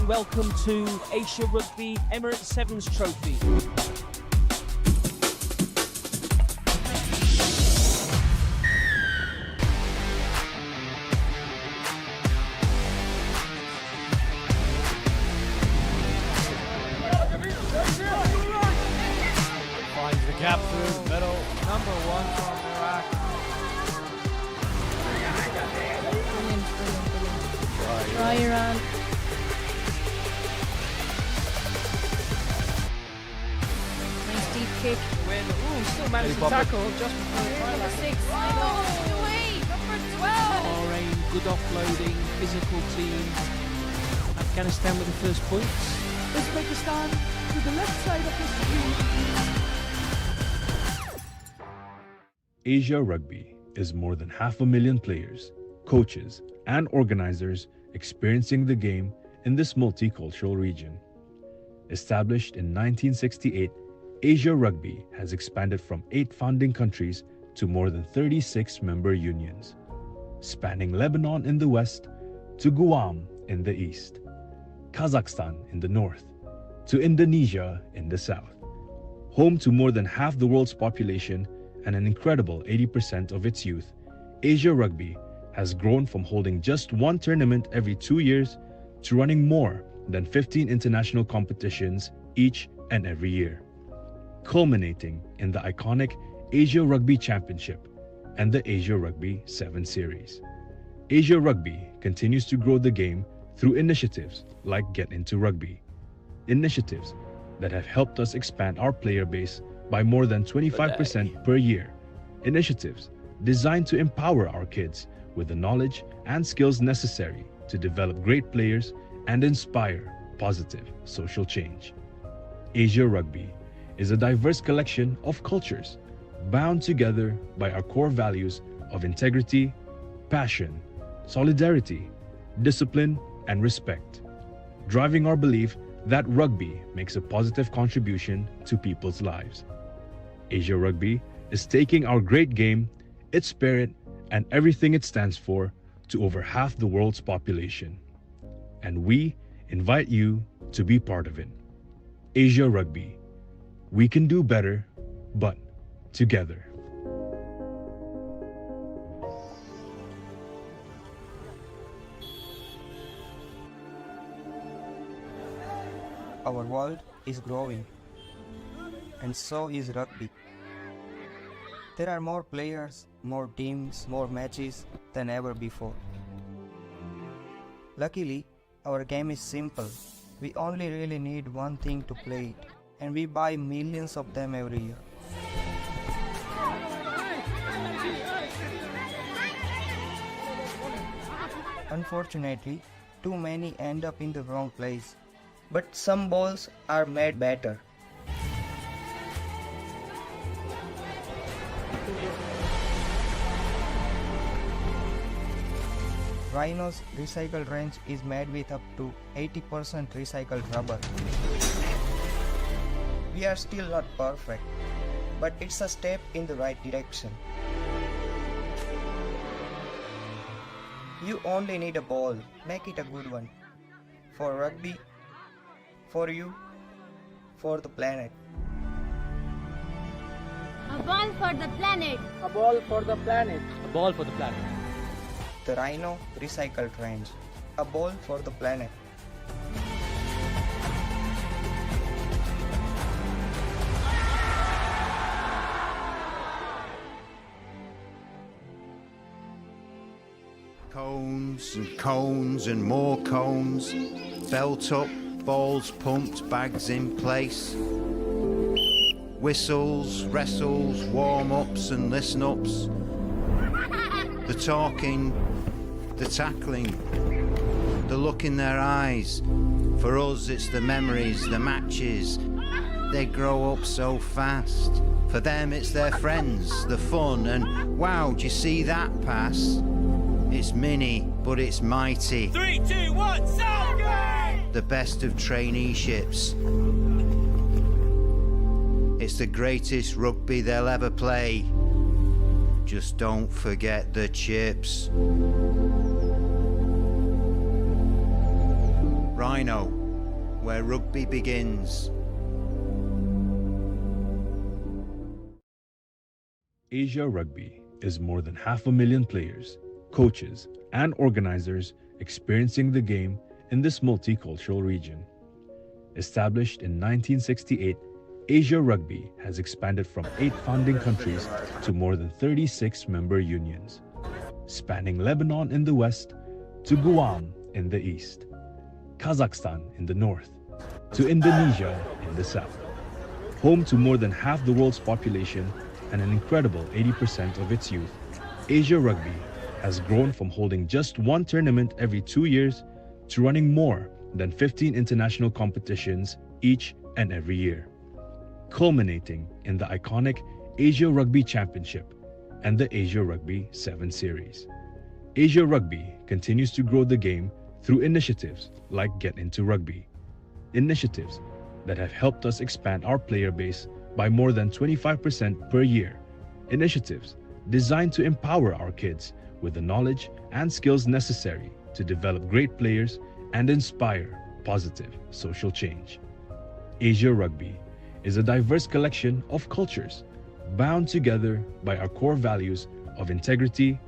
Welcome to Asia Rugby Emirates Sevens Trophy. Finds the gap through the middle. Number one from Iraq. Brilliant. Try Iran. Nice deep kick. Ooh, still managed to tackle just before the Number highlight. 6. Number 12. Bahrain, good offloading, physical team. Afghanistan with the first points. Uzbekistan to the left side of the screen. Asia Rugby is more than 500,000 players, coaches, and organizers experiencing the game in this multicultural region. Established in 1968, Asia Rugby has expanded from 8 founding countries to more than 36 member unions, spanning Lebanon in the west to Guam in the east, Kazakhstan in the north, to Indonesia in the south. Home to more than half the world's population and an incredible 80% of its youth, Asia Rugby has grown from holding just one tournament every 2 years to running more than 15 international competitions each and every year, culminating in the iconic Asia Rugby Championship and the Asia Rugby 7 Series. Asia Rugby continues to grow the game through initiatives like Get Into Rugby, initiatives that have helped us expand our player base by more than 25% per year, initiatives designed to empower our kids with the knowledge and skills necessary to develop great players and inspire positive social change. Asia Rugby is a diverse collection of cultures bound together by our core values of integrity, passion, solidarity, discipline, and respect, driving our belief that rugby makes a positive contribution to people's lives. Asia Rugby is taking our great game, its spirit, and everything it stands for to over half the world's population. And we invite you to be part of it. Asia Rugby. We can do better, but together. Our world is growing, and so is rugby. There are more players, more teams, more matches than ever before. Luckily, our game is simple. We only really need one thing to play it, and we buy millions of them every year. Unfortunately, too many end up in the wrong place, but some balls are made better. Rhino's recycled range is made with up to 80% recycled rubber. We are still not perfect, but it's a step in the right direction. You only need a ball, make it a good one. For rugby, for you, for the planet. A ball for the planet. A ball for the planet. A ball for the planet. The Rhino recycled range. A ball for the planet. Cones and cones and more cones. Belt up, balls pumped, bags in place. Whistles, wrestles, warm-ups and listen-ups. The talking, the tackling, the look in their eyes. For us it's the memories, the matches. They grow up so fast. For them it's their friends, the fun, and wow, do you see that pass? It's mini, but it's mighty. 3, 2, 1, Southgate! The best of traineeships. It's the greatest rugby they'll ever play. Just don't forget the chips. Rhino, where rugby begins. Asia Rugby is more than 500,000 players, coaches, and organizers experiencing the game in this multicultural region. Established in 1968, Asia Rugby has expanded from 8 founding countries to more than 36 member unions, spanning Lebanon in the west to Guam in the east, Kazakhstan in the north, to Indonesia in the south. Home to more than half the world's population and an incredible 80% of its youth, Asia Rugby has grown from holding just one tournament every 2 years to running more than 15 international competitions each and every year, culminating in the iconic Asia Rugby Championship and the Asia Rugby 7 Series. Asia Rugby continues to grow the game through initiatives like Get Into Rugby, initiatives that have helped us expand our player base by more than 25% per year, initiatives designed to empower our kids with the knowledge and skills necessary to develop great players and inspire positive social change. Asia Rugby is a diverse collection of cultures bound together by our core values of integrity,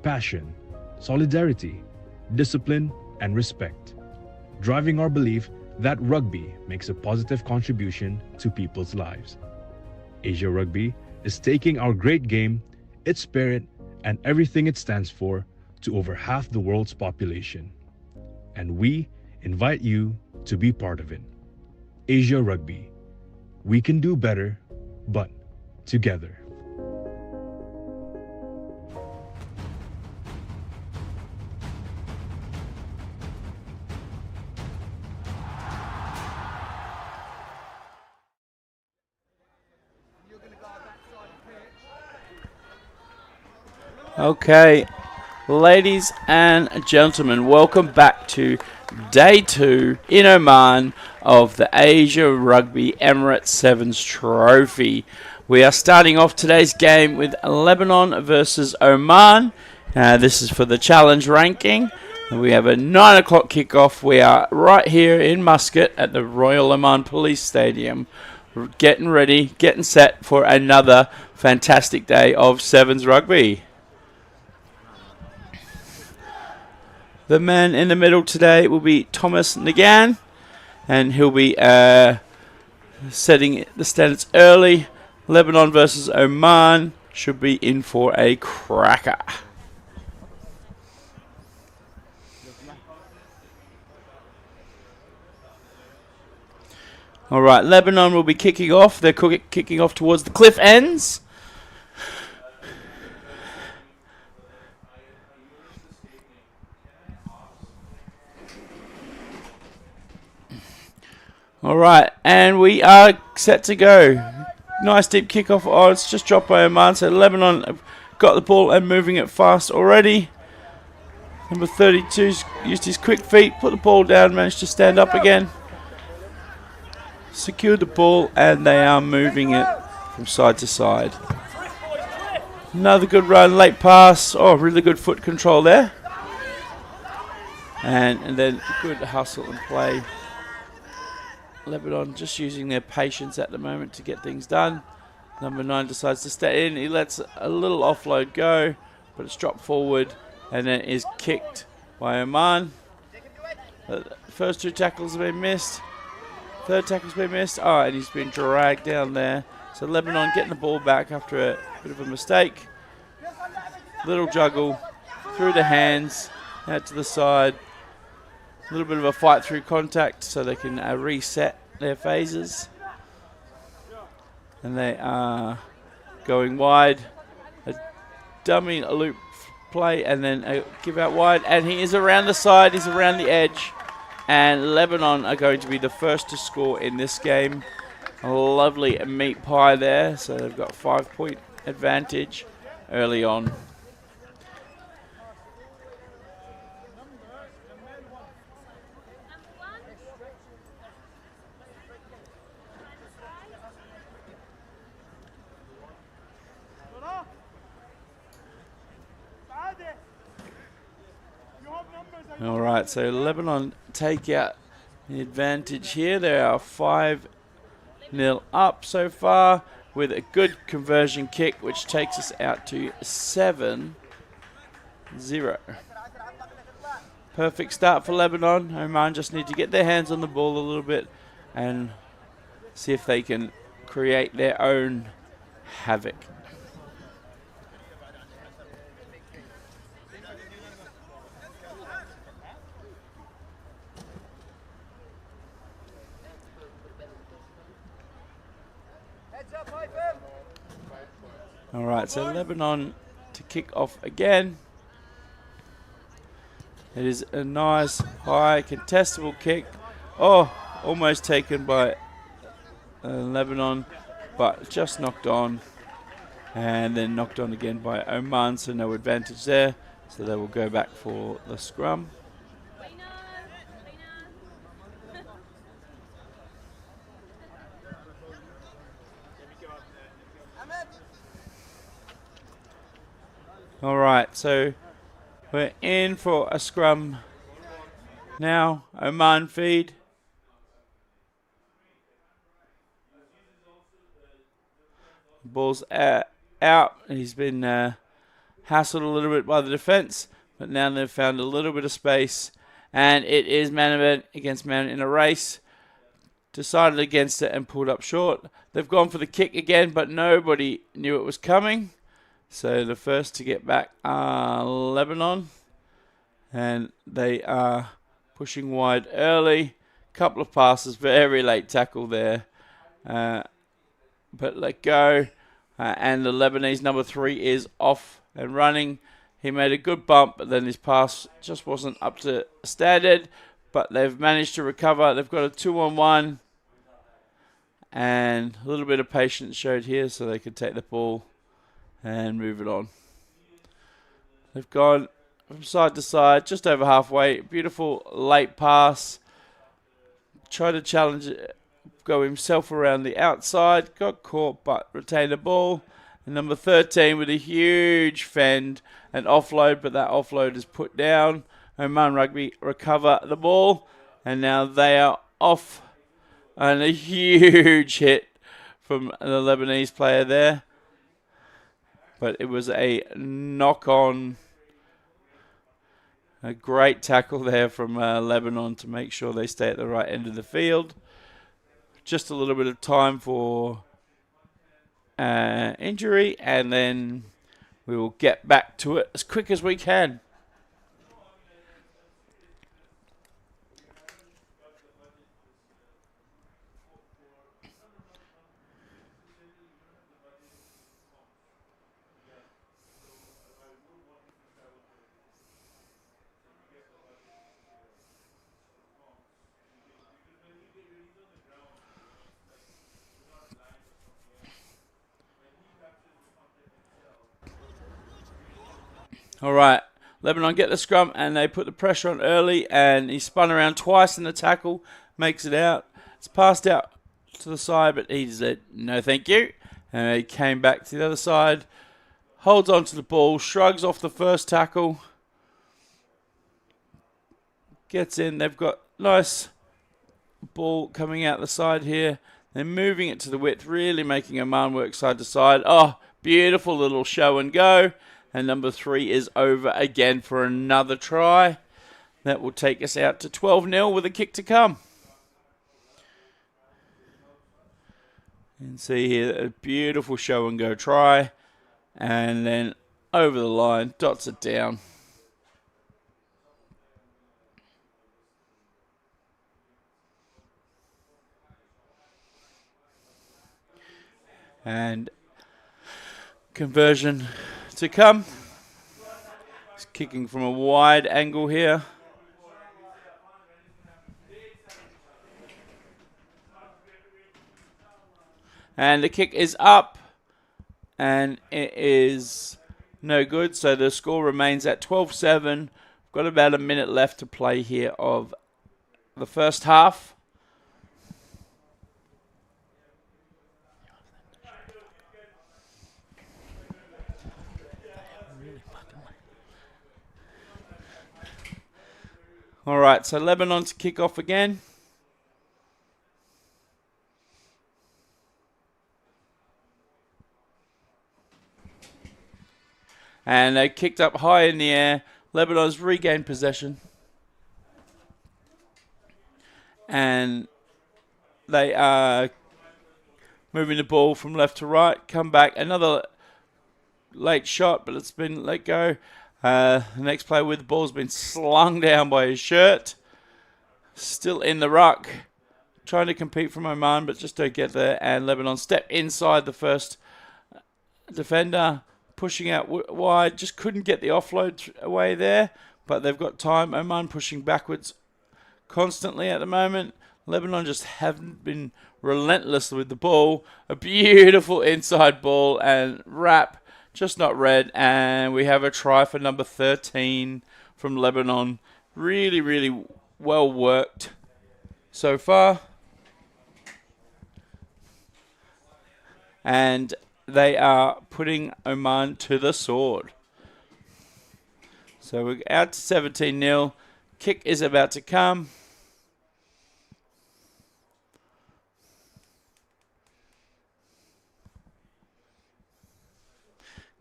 passion, solidarity, discipline, and respect, driving our belief that rugby makes a positive contribution to people's lives. Asia Rugby is taking our great game, its spirit, and everything it stands for to over half the world's population. And we invite you to be part of it. Asia Rugby. We can do better, but together. Okay, ladies and gentlemen, welcome back to Day 2 in Oman of the Asia Rugby Emirates Sevens Trophy. We are starting off today's game with Lebanon versus Oman. This is for the challenge ranking. We have a 9 o'clock kickoff. We are right here in Muscat at the Royal Oman Police Stadium. Getting ready, getting set for another fantastic day of Sevens Rugby. The man in the middle today will be Thomas Nagan, and he'll be setting the standards early. Lebanon versus Oman should be in for a cracker. All right, Lebanon will be kicking off. They're kicking off towards the cliff ends. All right, and we are set to go. Nice deep kickoff. Oh, it's just dropped by Oman. So Lebanon have got the ball and moving it fast already. Number 32 used his quick feet, put the ball down, managed to stand up again. Secured the ball, and they are moving it from side to side. Another good run, late pass. Oh, really good foot control there. And then good hustle and play. Lebanon just using their patience at the moment to get things done. Number 9 decides to stay in. He lets a little offload go, but it's dropped forward and then is kicked by Oman. First 2 tackles have been missed. Third tackle's been missed. Oh, and he's been dragged down there. So Lebanon getting the ball back after a bit of a mistake. Little juggle through the hands, out to the side. A little bit of a fight through contact so they can reset their phases. And they are going wide. A dummy loop play and then a give out wide. And he is around the side, he's around the edge. And Lebanon are going to be the first to score in this game. A lovely meat pie there. So they've got 5-point advantage early on. All right, so Lebanon take out the advantage here. They are 5-0 up so far with a good conversion kick, which takes us out to 7-0. Perfect start for Lebanon. Oman just need to get their hands on the ball a little bit and see if they can create their own havoc. All right, so Lebanon to kick off again. It is a nice, high, contestable kick. Oh, almost taken by Lebanon, but just knocked on. And then knocked on again by Oman, so no advantage there. So they will go back for the scrum. All right, so we're in for a scrum now. Oman feed. Ball's out. He's been hassled a little bit by the defense, but now they've found a little bit of space, and it is man against man in a race. Decided against it and pulled up short. They've gone for the kick again, but nobody knew it was coming. So the first to get back are Lebanon, and they are pushing wide early. Couple of passes, very late tackle there, but let go. And the Lebanese number 3 is off and running. He made a good bump, but then his pass just wasn't up to standard. But they've managed to recover. They've got a 2-on-1, and a little bit of patience showed here, so they could take the ball and move it on. They've gone from side to side, just over halfway. Beautiful late pass. Tried to challenge it, go himself around the outside. Got caught, but retained the ball. And number 13 with a huge fend and offload, but that offload is put down. Oman Rugby recover the ball, and now they are off. And a huge hit from the Lebanese player there. But it was a knock-on. A great tackle there from Lebanon to make sure they stay at the right end of the field. Just a little bit of time for injury, and then we will get back to it as quick as we can. All right, Lebanon get the scrum, and they put the pressure on early, and he spun around twice in the tackle, makes it out. It's passed out to the side, but he said, no thank you. And he came back to the other side, holds on to the ball, shrugs off the first tackle, gets in. They've got nice ball coming out the side here. They're moving it to the width, really making Oman work side to side. Oh, beautiful little show and go. And number 3 is over again for another try. That will take us out to 12-0 with a kick to come. And see here, a beautiful show and go try. And then over the line, dots it down. And conversion to come. It's kicking from a wide angle here. And the kick is up. And it is no good. So the score remains at 12-7. Got about a minute left to play here of the first half. All right, so Lebanon to kick off again. And they kicked up high in the air. Lebanon's regained possession. And they are moving the ball from left to right. Come back. Another late shot, but it's been let go. The next player with the ball has been slung down by his shirt. Still in the ruck. Trying to compete from Oman, but just don't get there. And Lebanon step inside the first defender. Pushing out wide. Just couldn't get the offload away there. But they've got time. Oman pushing backwards constantly at the moment. Lebanon just haven't been relentless with the ball. A beautiful inside ball and wrap. Just not read, and we have a try for number 13 from Lebanon. Really, really well worked so far. And they are putting Oman to the sword. So we're out to 17-0. Kick is about to come.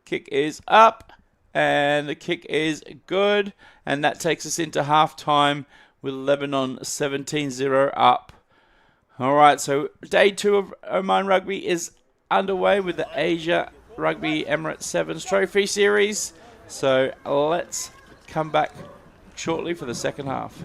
Kick is up, and the kick is good, and that takes us into halftime with Lebanon 17-0 up. All right, so day 2 of Oman Rugby is underway with the Asia Rugby Emirates Sevens Trophy Series. So let's come back shortly for the second half.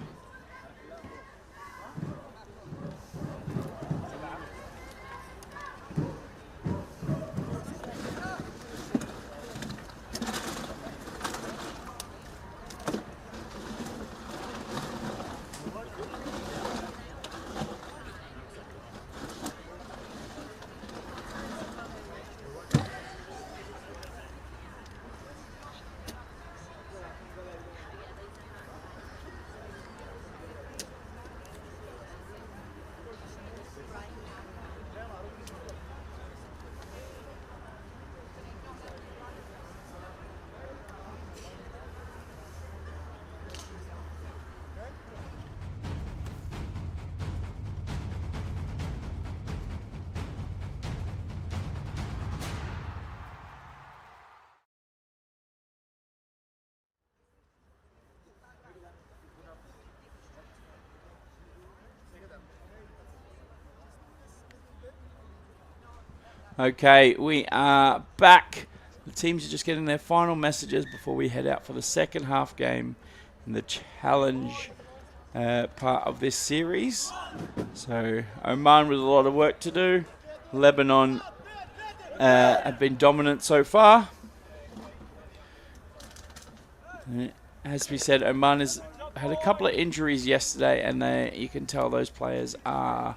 Okay, we are back. The teams are just getting their final messages before we head out for the second half game in the challenge part of this series. So Oman with a lot of work to do. Lebanon have been dominant so far. As we said, Oman has had a couple of injuries yesterday, and you can tell those players are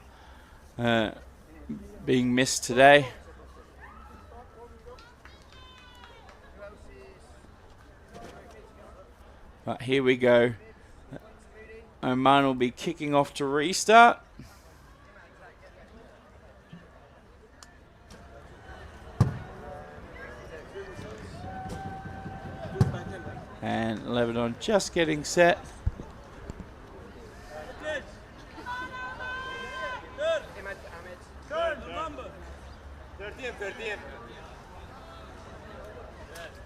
being missed today. But here we go. Oman will be kicking off to restart. And Lebanon just getting set.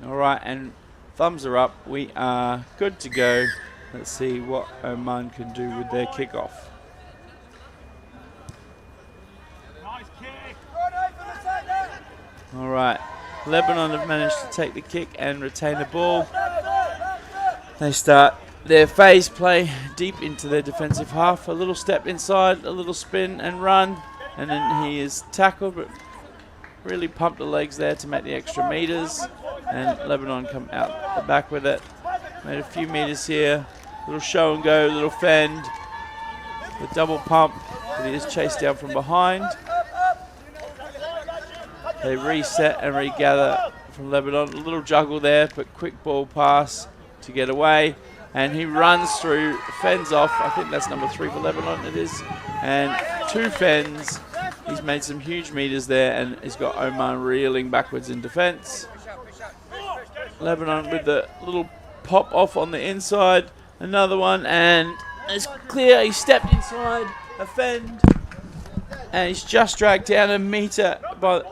All right, and thumbs are up. We are good to go. Let's see what Oman can do with their kickoff. All right, Lebanon have managed to take the kick and retain the ball. They start their phase play deep into their defensive half. A little step inside, a little spin and run, and then he is tackled, but really pumped the legs there to make the extra meters. And Lebanon come out the back with it. Made a few meters here. Little show and go, little fend. The double pump, but he is chased down from behind. They reset and regather from Lebanon. A little juggle there, but quick ball pass to get away. And he runs through, fends off. I think that's number 3 for Lebanon, it is. And 2 fends. He's made some huge meters there, and he's got Oman reeling backwards in defense. Lebanon with the little pop off on the inside. Another one, and it's clear. He stepped inside, a fend, and he's just dragged down a meter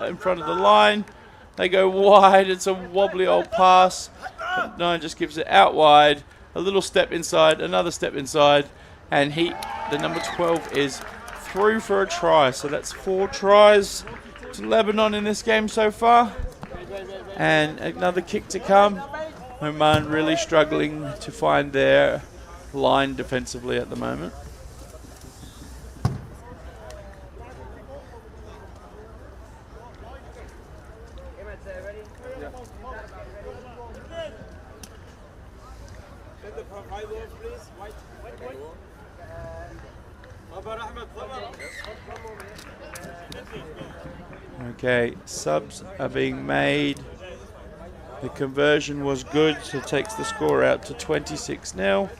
in front of the line. They go wide. It's a wobbly old pass. But no, just gives it out wide. A little step inside, another step inside, and the number 12 is through for a try. So that's 4 tries to Lebanon in this game so far. And another kick to come. Oman really struggling to find their line defensively at the moment. Okay, subs are being made. The conversion was good, so it takes the score out to 26-0.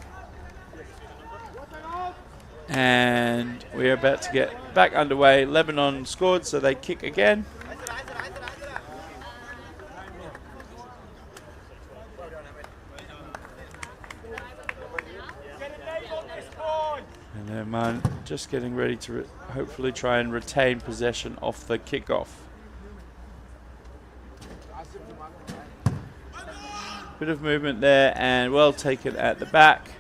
And we're about to get back underway. Lebanon scored, so they kick again. And Oman just getting ready to hopefully try and retain possession off the kickoff. Bit of movement there and well taken at the back.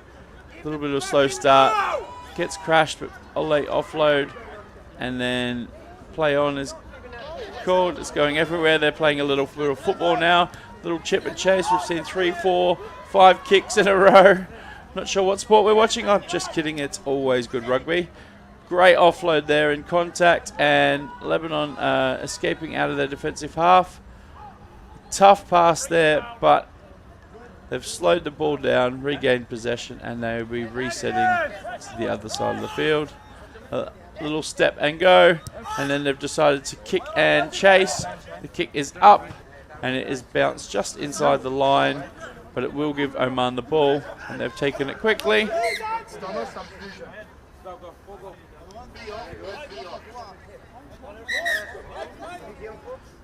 A little bit of a slow start. Gets crashed, but a late offload. And then play on is called. It's going everywhere. They're playing a little football now. Little chip and chase. We've seen 3, 4, 5 kicks in a row. Not sure what sport we're watching. I'm just kidding. It's always good rugby. Great offload there in contact. And Lebanon escaping out of their defensive half. Tough pass there, but they've slowed the ball down, regained possession, and they'll be resetting to the other side of the field. A little step and go, and then they've decided to kick and chase. The kick is up, and it is bounced just inside the line, but it will give Oman the ball, and they've taken it quickly.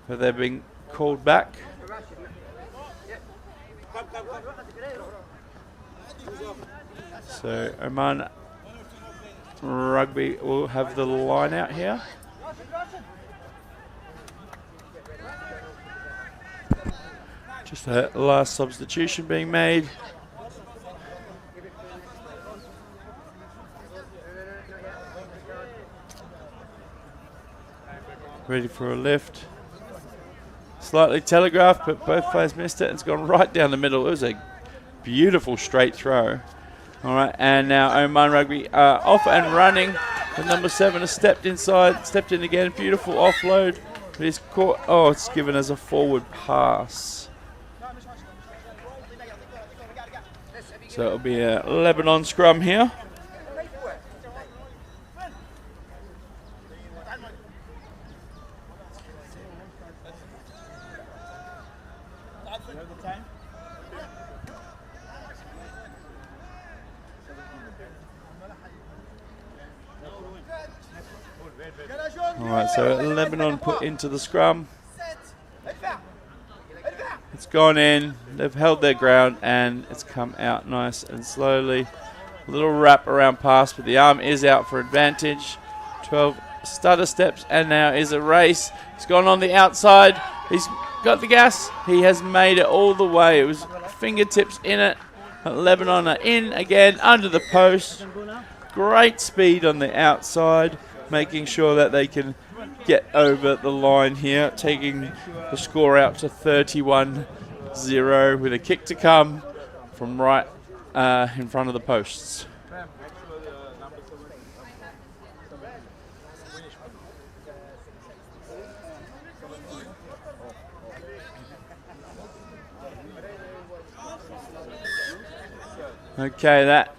But they're being called back. So Oman Rugby will have the line out here. Just a last substitution being made. Ready for a lift. Slightly telegraphed, but both players missed it. It's gone right down the middle. It was a beautiful straight throw. All right, and now Oman Rugby off and running. The number 7 has stepped inside, stepped in again. Beautiful offload. But he's caught. Oh, it's given as a forward pass. So it'll be a Lebanon scrum here. Alright, so Lebanon put into the scrum. It's gone in, they've held their ground, and it's come out nice and slowly. A little wrap around pass, but the arm is out for advantage. 12 stutter steps, and now is a race. He's gone on the outside. He's got the gas. He has made it all the way. It was fingertips in it. Lebanon are in again under the post. Great speed on the outside, making sure that they can get over the line here, taking the score out to 31-0 with a kick to come from right in front of the posts. Okay, that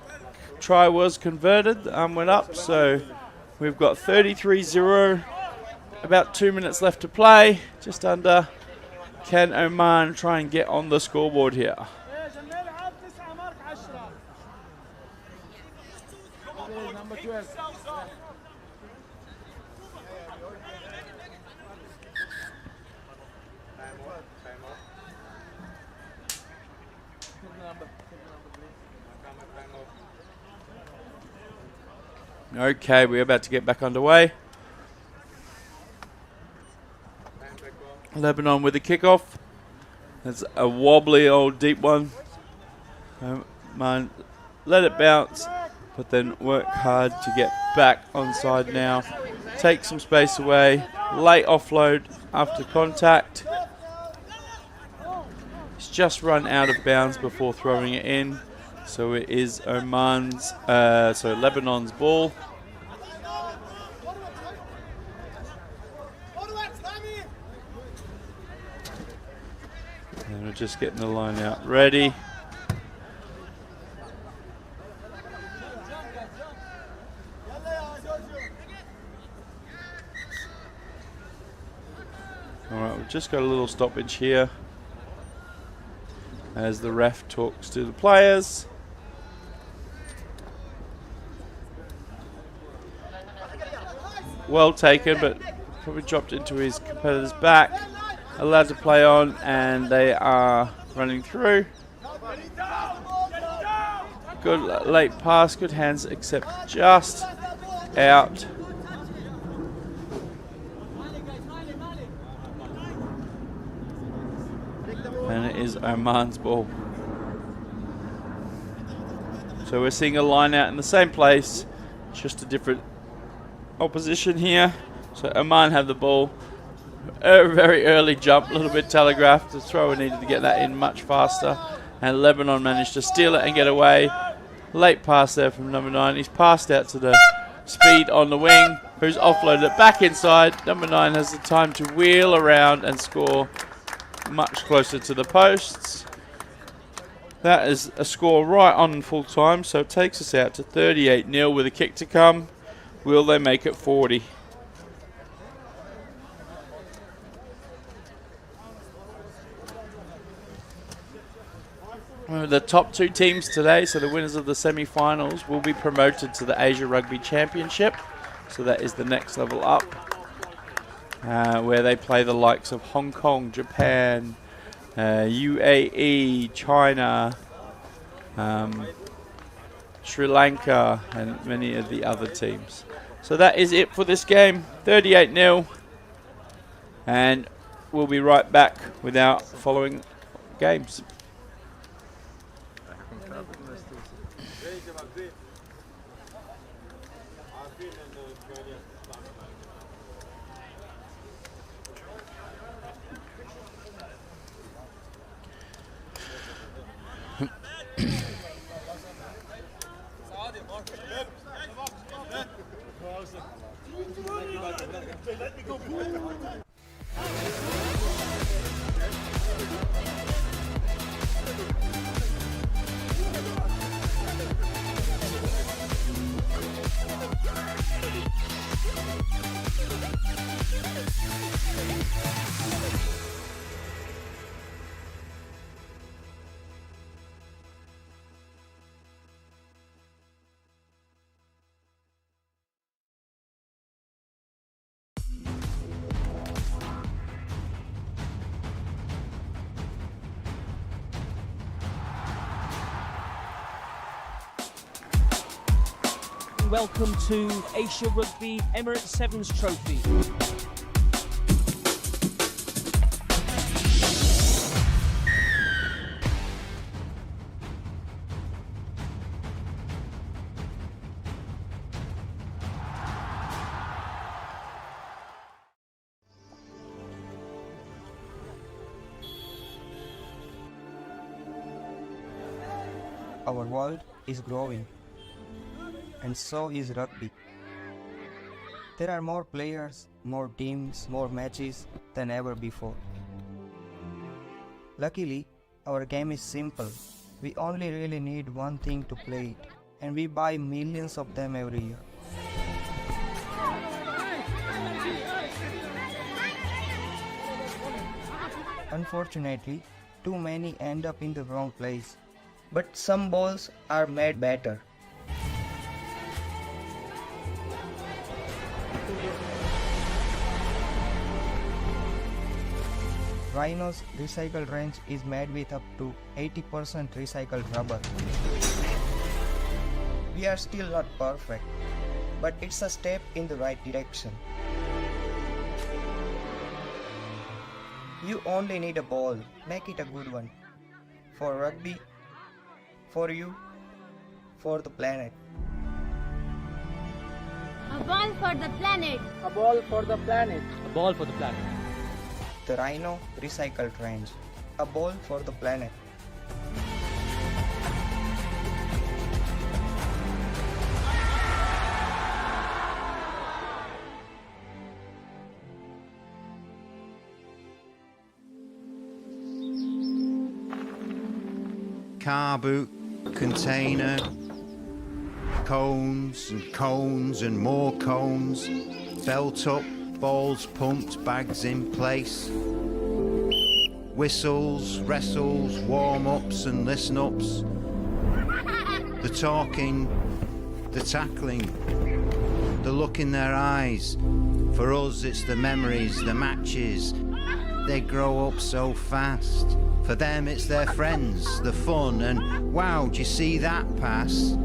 try was converted, the arm went up, so we've got 33-0, about 2 minutes left to play, just under. Can Oman try and get on the scoreboard here? Okay, we're about to get back underway. Lebanon with the kickoff. It's a wobbly old deep one. Let it bounce, but then work hard to get back onside now. Take some space away. Late offload after contact. It's just run out of bounds before throwing it in. So it is Lebanon's ball. And we're just getting the line out ready. Alright, we've just got a little stoppage here as the ref talks to the players. Well taken, but probably dropped into his competitor's back. Allowed to play on, and they are running through. Good late pass, good hands, except just out. And it is Oman's ball. So we're seeing a line out in the same place, just a different opposition here. So Oman have the ball. A very early jump, a little bit telegraphed. The thrower needed to get that in much faster. And Lebanon managed to steal it and get away. Late pass there from number 9. He's passed out to the speed on the wing, who's offloaded it back inside. Number 9 has the time to wheel around and score much closer to the posts. That is a score right on full time, so it takes us out to 38-0 with a kick to come. Will they make it 40? The top 2 teams today, so the winners of the semi-finals, will be promoted to the Asia Rugby Championship. So that is the next level up, where they play the likes of Hong Kong, Japan, UAE, China, Sri Lanka, and many of the other teams. So that is it for this game, 38-0. And we'll be right back with our following games. and welcome to Asia Rugby Emirates Sevens Trophy. Our world is growing, and so is rugby. There are more players, more teams, more matches than ever before. Luckily, our game is simple. We only really need one thing to play it, and we buy millions of them every year. Unfortunately, too many end up in the wrong place. But some balls are made better. Rhino's recycled range is made with up to 80% recycled rubber. We are still not perfect, but it's a step in the right direction. You only need a ball, make it a good one. For rugby, for you, for the planet. A ball for the planet. A ball for the planet. A ball for the planet. The Rhino recycled range. A ball for the planet. Car boot, container, cones and cones and more cones, belt up, balls pumped, bags in place, whistles, wrestles, warm-ups and listen-ups, the talking, the tackling, the look in their eyes. For us it's the memories, the matches, they grow up so fast. For them it's their friends, the fun, and wow, do you see that pass?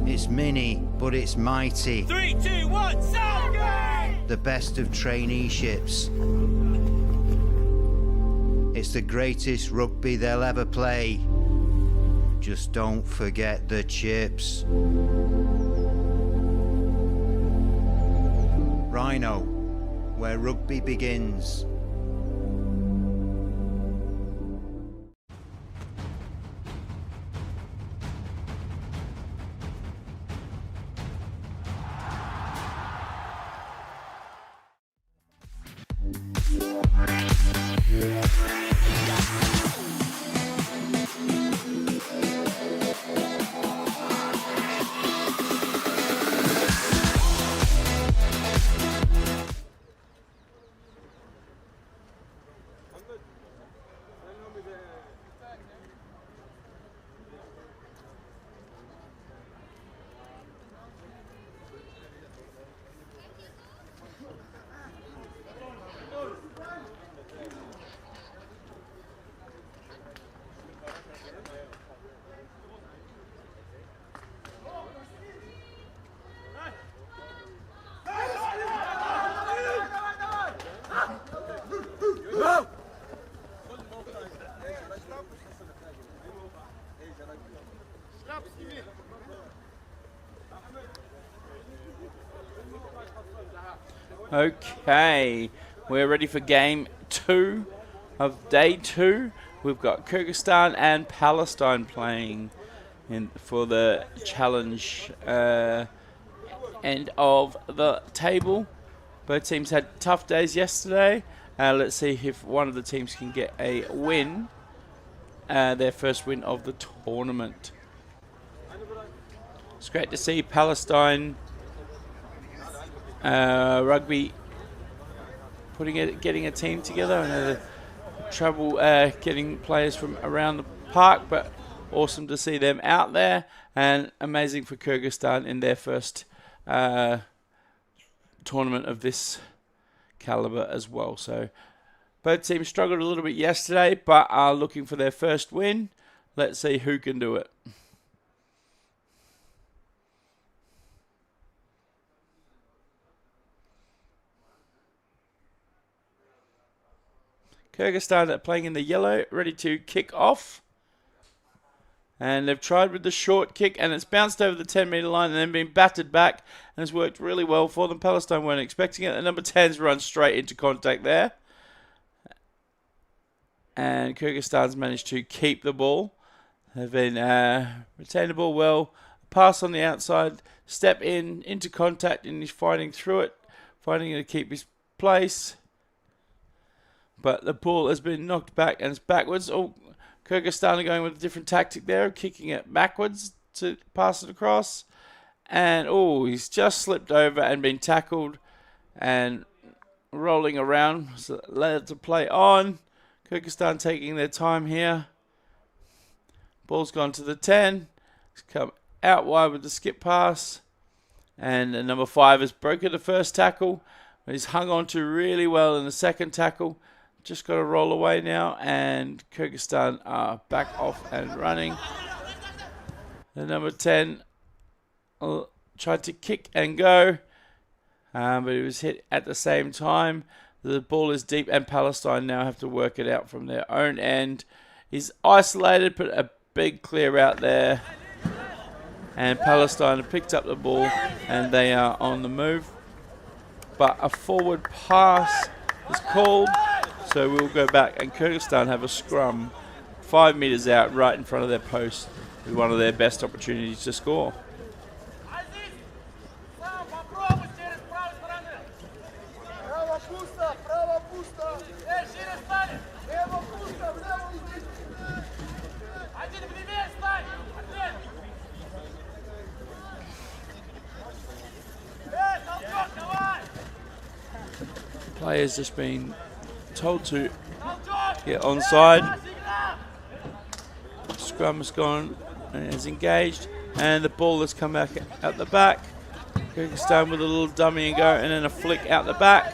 It's mini, but it's mighty. 3, 2, 1, sound! The best of traineeships. It's the greatest rugby they'll ever play. Just don't forget the chips. Rhino, where rugby begins. Okay, we're ready for game 2 of day 2. We've got Kyrgyzstan and Palestine playing for the challenge end of the table. Both teams had tough days yesterday. Let's see if one of the teams can get a win, their first win of the tournament. It's great to see Palestine rugby getting a team together. I know the trouble getting players from around the park, but awesome to see them out there, and amazing for Kyrgyzstan in their first tournament of this caliber as well. So both teams struggled a little bit yesterday, but are looking for their first win. Let's see who can do it. Kyrgyzstan are playing in the yellow, ready to kick off. And they've tried with the short kick, and it's bounced over the 10-metre line and then been battered back, and it's worked really well for them. Palestine weren't expecting it. The number 10's run straight into contact there. And Kyrgyzstan's managed to keep the ball. They've been retained the ball well. Pass on the outside, step into contact, and he's fighting through it, fighting to keep his place. But the ball has been knocked back and it's backwards. Oh, Kyrgyzstan are going with a different tactic there, kicking it backwards to pass it across. And, oh, he's just slipped over and been tackled and rolling around. So let to play on. Kyrgyzstan taking their time here. Ball's gone to the 10. He's come out wide with the skip pass. And the number 5 has broken the first tackle. But he's hung on to really well in the second tackle. Just got to roll away now, and Kyrgyzstan are back off and running. The number 10 tried to kick and go, but he was hit at the same time. The ball is deep, and Palestine now have to work it out from their own end. He's isolated, but a big clear out there. And Palestine have picked up the ball, and they are on the move. But a forward pass is called. So we'll go back, and Kyrgyzstan have a scrum 5 metres out right in front of their post with one of their best opportunities to score. Players just been told to get onside. Scrum has gone and is engaged, and the ball has come back out the back. Kyrgyzstan with a little dummy and go, and then a flick out the back.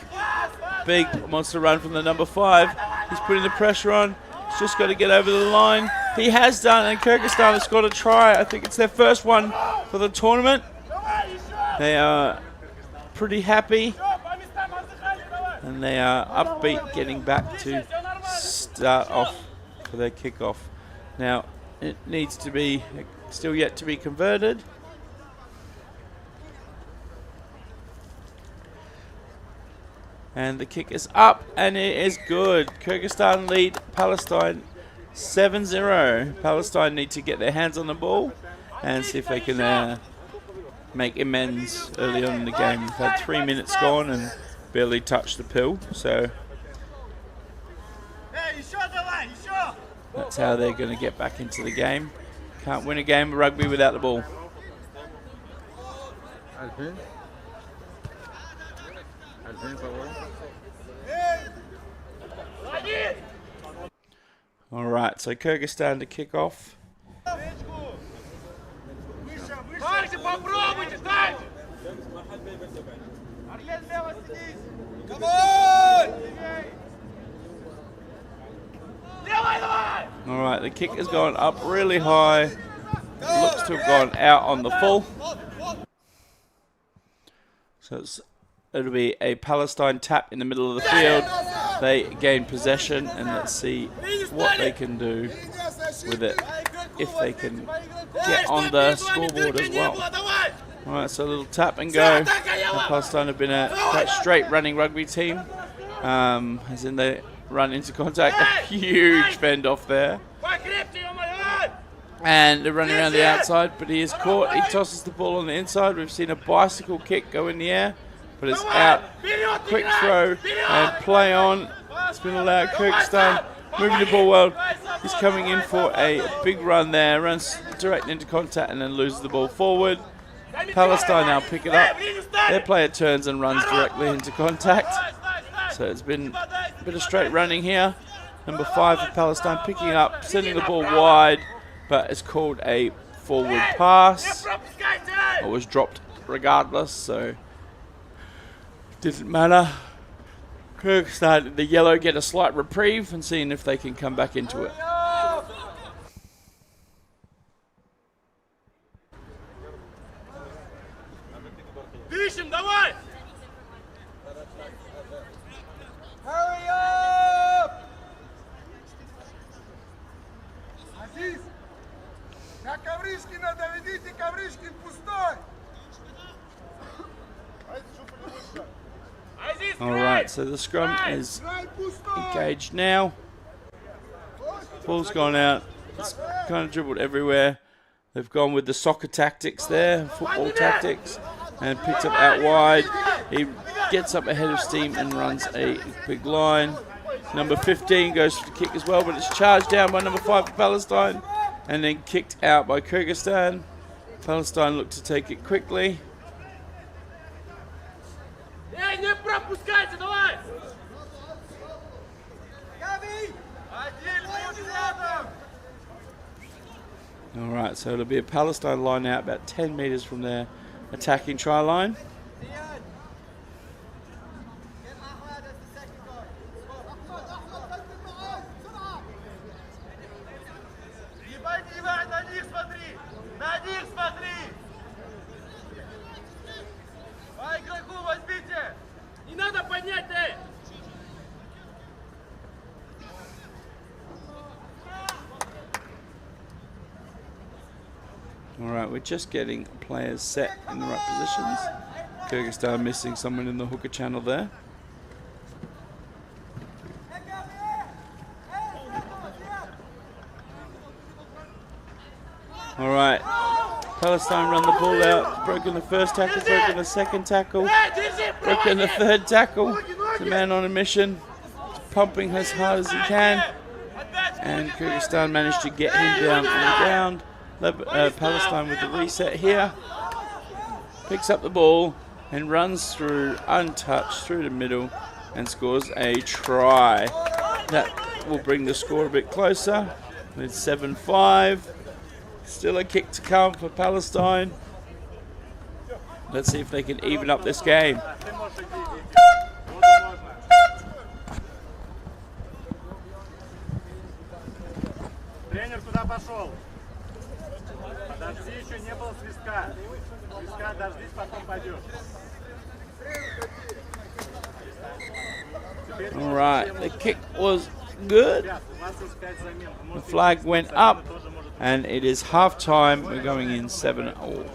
Big monster run from the number 5. He's putting the pressure on. He's just got to get over the line. He has done, and Kyrgyzstan has got a try. I think it's their first one for the tournament. They are pretty happy. And they are upbeat, getting back to start off for their kickoff. Now, it needs to be still yet to be converted. And the kick is up, and it is good. Kyrgyzstan lead Palestine 7-0. Palestine need to get their hands on the ball and see if they can make amends early on in the game. We've had 3 minutes gone and barely touched the pill, so that's how they're going to get back into the game. Can't win a game of rugby without the ball. All right, so Kyrgyzstan to kick off. Come on! All right, the kick has gone up really high. Looks to have gone out on the full. So it'll be a Palestine tap in the middle of the field. They gain possession, and let's see what they can do with it if they can get on the scoreboard as well. All right, so a little tap and go. And Palestine have been a quite straight running rugby team, as in they run into contact. A huge fend off there. And they're running around the outside, but he is caught. He tosses the ball on the inside. We've seen a bicycle kick go in the air, but it's out. Quick throw and play on. It's been allowed. Kyrgyzstan moving the ball well. He's coming in for a big run there. Runs direct into contact and then loses the ball forward. Palestine now pick it up. Their player turns and runs directly into contact. So it's been a bit of straight running here. Number 5 for Palestine picking it up, sending the ball wide, but it's called a forward pass. It was dropped regardless, so it didn't matter. Kyrgyzstan, the yellow, get a slight reprieve and seeing if they can come back into it. Hurry up! Alright, so the scrum is engaged now. Ball's gone out. It's kind of dribbled everywhere. They've gone with the soccer tactics there, football tactics, and picked up out wide. He gets up ahead of steam and runs a big line. Number 15 goes for the kick as well, but it's charged down by number 5 for Palestine, and then kicked out by Kyrgyzstan. Palestine look to take it quickly. Alright, so it'll be a Palestine line out about 10 metres from their attacking try line. Alright, we're just getting players set in the right positions. Kyrgyzstan missing someone in the hooker channel there. Alright, Palestine run the ball out, broken the first tackle, broken the second tackle, broken the third tackle. The man on a mission, pumping as hard as he can, and Kyrgyzstan managed to get him down on the ground. Palestine with the reset here, picks up the ball and runs through untouched through the middle and scores a try. That will bring the score a bit closer with 7-5. Still a kick to come for Palestine. Let's see if they can even up this game. Alright, the kick was good. The flag went up and it is half time. We're going in 7-all.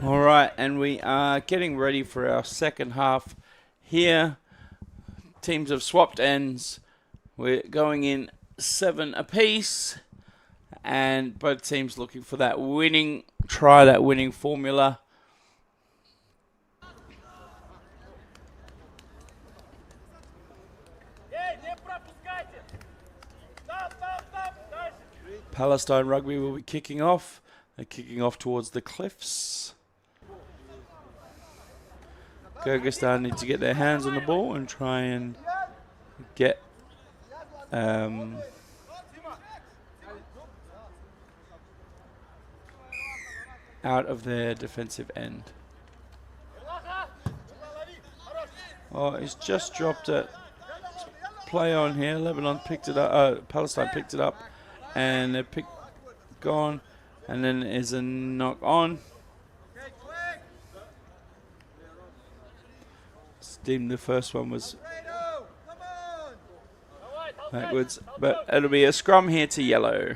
Alright, and we are getting ready for our second half here. Teams have swapped ends. We're going in 7 apiece, and both teams looking for that winning try, that winning formula. Palestine Rugby will be kicking off. They're kicking off towards the cliffs. Kyrgyzstan need to get their hands on the ball and try and get out of their defensive end. Oh, he's just dropped it. Play on here. Lebanon picked it up. Palestine picked it up, and they knock on, and then is a knock on. It's deemed the first one was backwards, but it'll be a scrum here to yellow.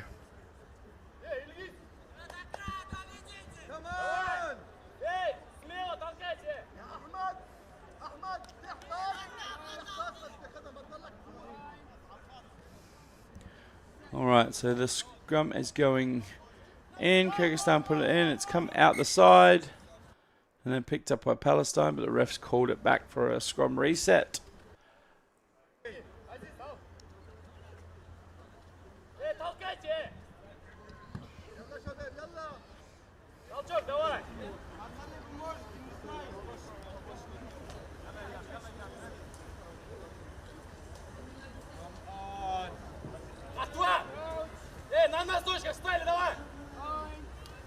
Alright, so the scrum is going in. Kyrgyzstan put it in. It's come out the side and then picked up by Palestine, but the refs called it back for a scrum reset.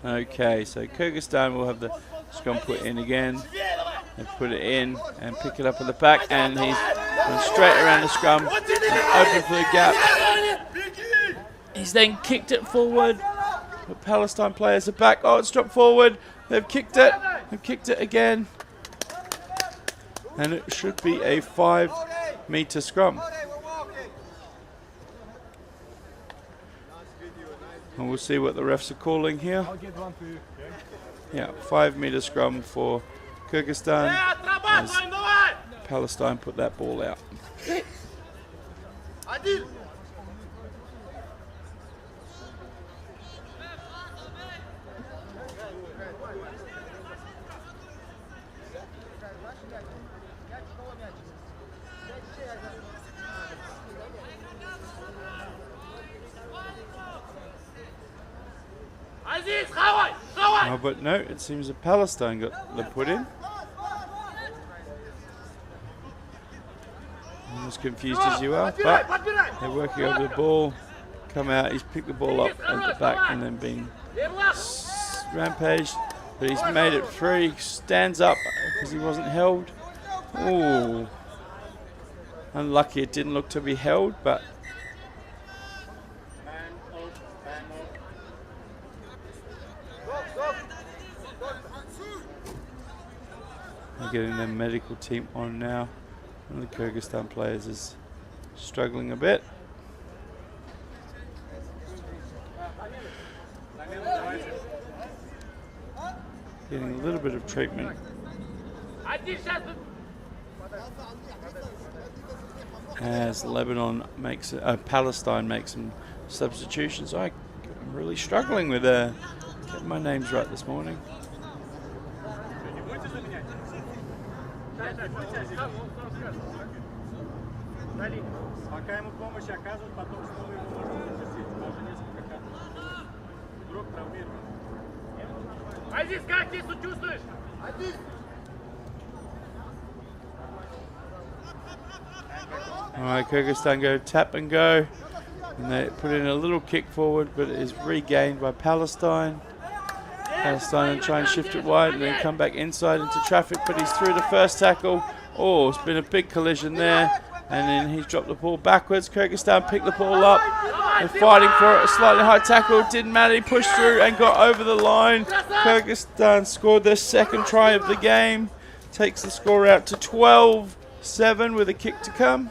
Okay, so Kyrgyzstan will have the scrum put in again. They put it in and pick it up at the back, and he's going straight around the scrum and open for the gap. He's then kicked it forward. The Palestine players are back. Oh, it's dropped forward. They've kicked it. They've kicked it again. And it should be a 5-meter scrum. And we'll see what the refs are calling here. Yeah, 5-meter scrum for Kyrgyzstan as Palestine put that ball out. Oh, but no, it seems that Palestine got the put in. I'm as confused as you are, but they're working over the ball. Come out, he's picked the ball up at the back and then been rampaged, but he's made it free. Stands up because he wasn't held. Ooh, unlucky, it didn't look to be held, but they're getting their medical team on now. One of the Kyrgyzstan players is struggling a bit. Getting a little bit of treatment. As Lebanon makes, Palestine makes some substitutions. I'm really struggling with getting my names right this morning. Alright, Kyrgyzstan go tap and go. And they put in a little kick forward, but it is regained by Palestine. Palestine and try and shift it wide and then come back inside into traffic, but he's through the first tackle. Oh, it's been a big collision there. And then he's dropped the ball backwards. Kyrgyzstan picked the ball up. They're fighting for it. A slightly high tackle. Didn't matter. He pushed through and got over the line. Kyrgyzstan scored their second try of the game. Takes the score out to 12-7 with a kick to come.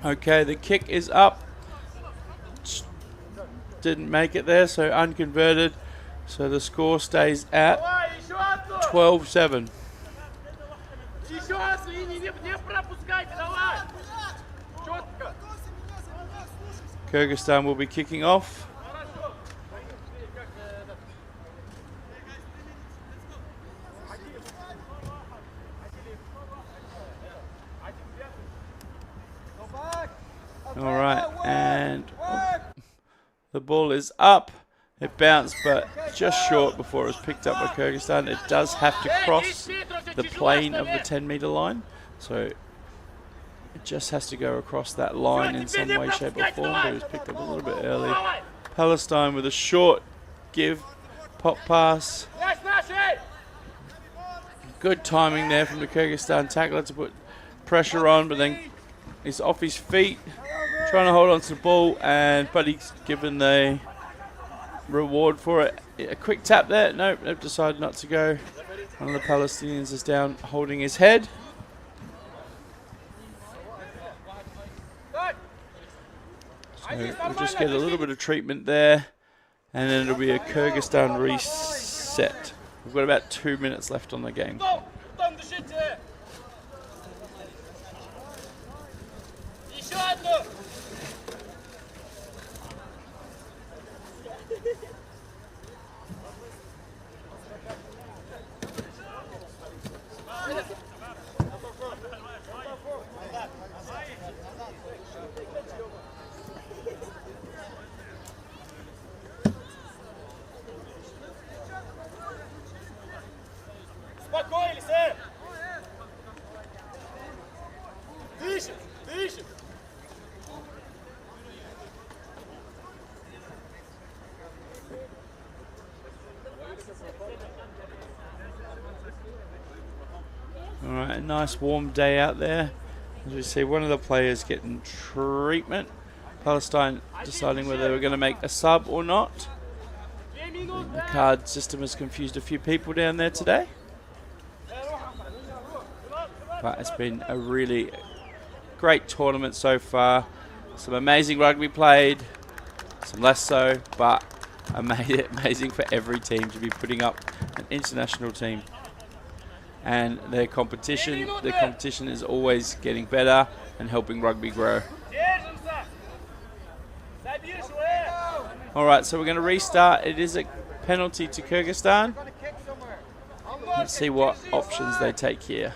Okay, the kick is up. Didn't make it there, so unconverted. So the score stays at 12-7. Kyrgyzstan will be kicking off. All right, and the ball is up. It bounced, but just short before it was picked up by Kyrgyzstan. It does have to cross the plane of the 10-meter line, so it just has to go across that line in some way, shape or form, but it was picked up a little bit early. Palestine with a short give, pop pass. Good timing there from the Kyrgyzstan tackler to put pressure on, but then he's off his feet, trying to hold on to the ball, but he's given the reward for it. A quick tap there. Nope, they've decided not to go. One of the Palestinians is down holding his head. So we'll just get a little bit of treatment there, and then it'll be a Kyrgyzstan reset. We've got about 2 minutes left on the game. Alright, a nice warm day out there. As we see, one of the players getting treatment. Palestine deciding whether they were going to make a sub or not. The card system has confused a few people down there today. But it's been a really great tournament so far. Some amazing rugby played, some less so, but amazing for every team to be putting up an international team. And their competition is always getting better and helping rugby grow. Alright, so we're going to restart. It is a penalty to Kyrgyzstan. Let's see what options they take here.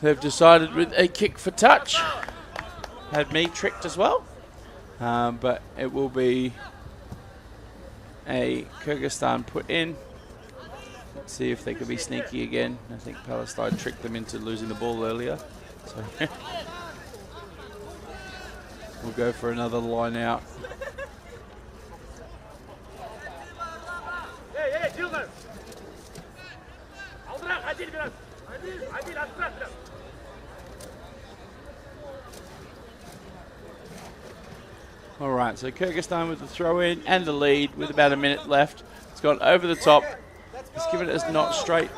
They've decided with a kick for touch. Had me tricked as well. But it will be a Kyrgyzstan put in. Let's see if they could be sneaky again. I think Palestine tricked them into losing the ball earlier. So we'll go for another line out. Alright, so Kyrgyzstan with the throw in and the lead with about a minute left. It's gone over the top. It's given it as not straight.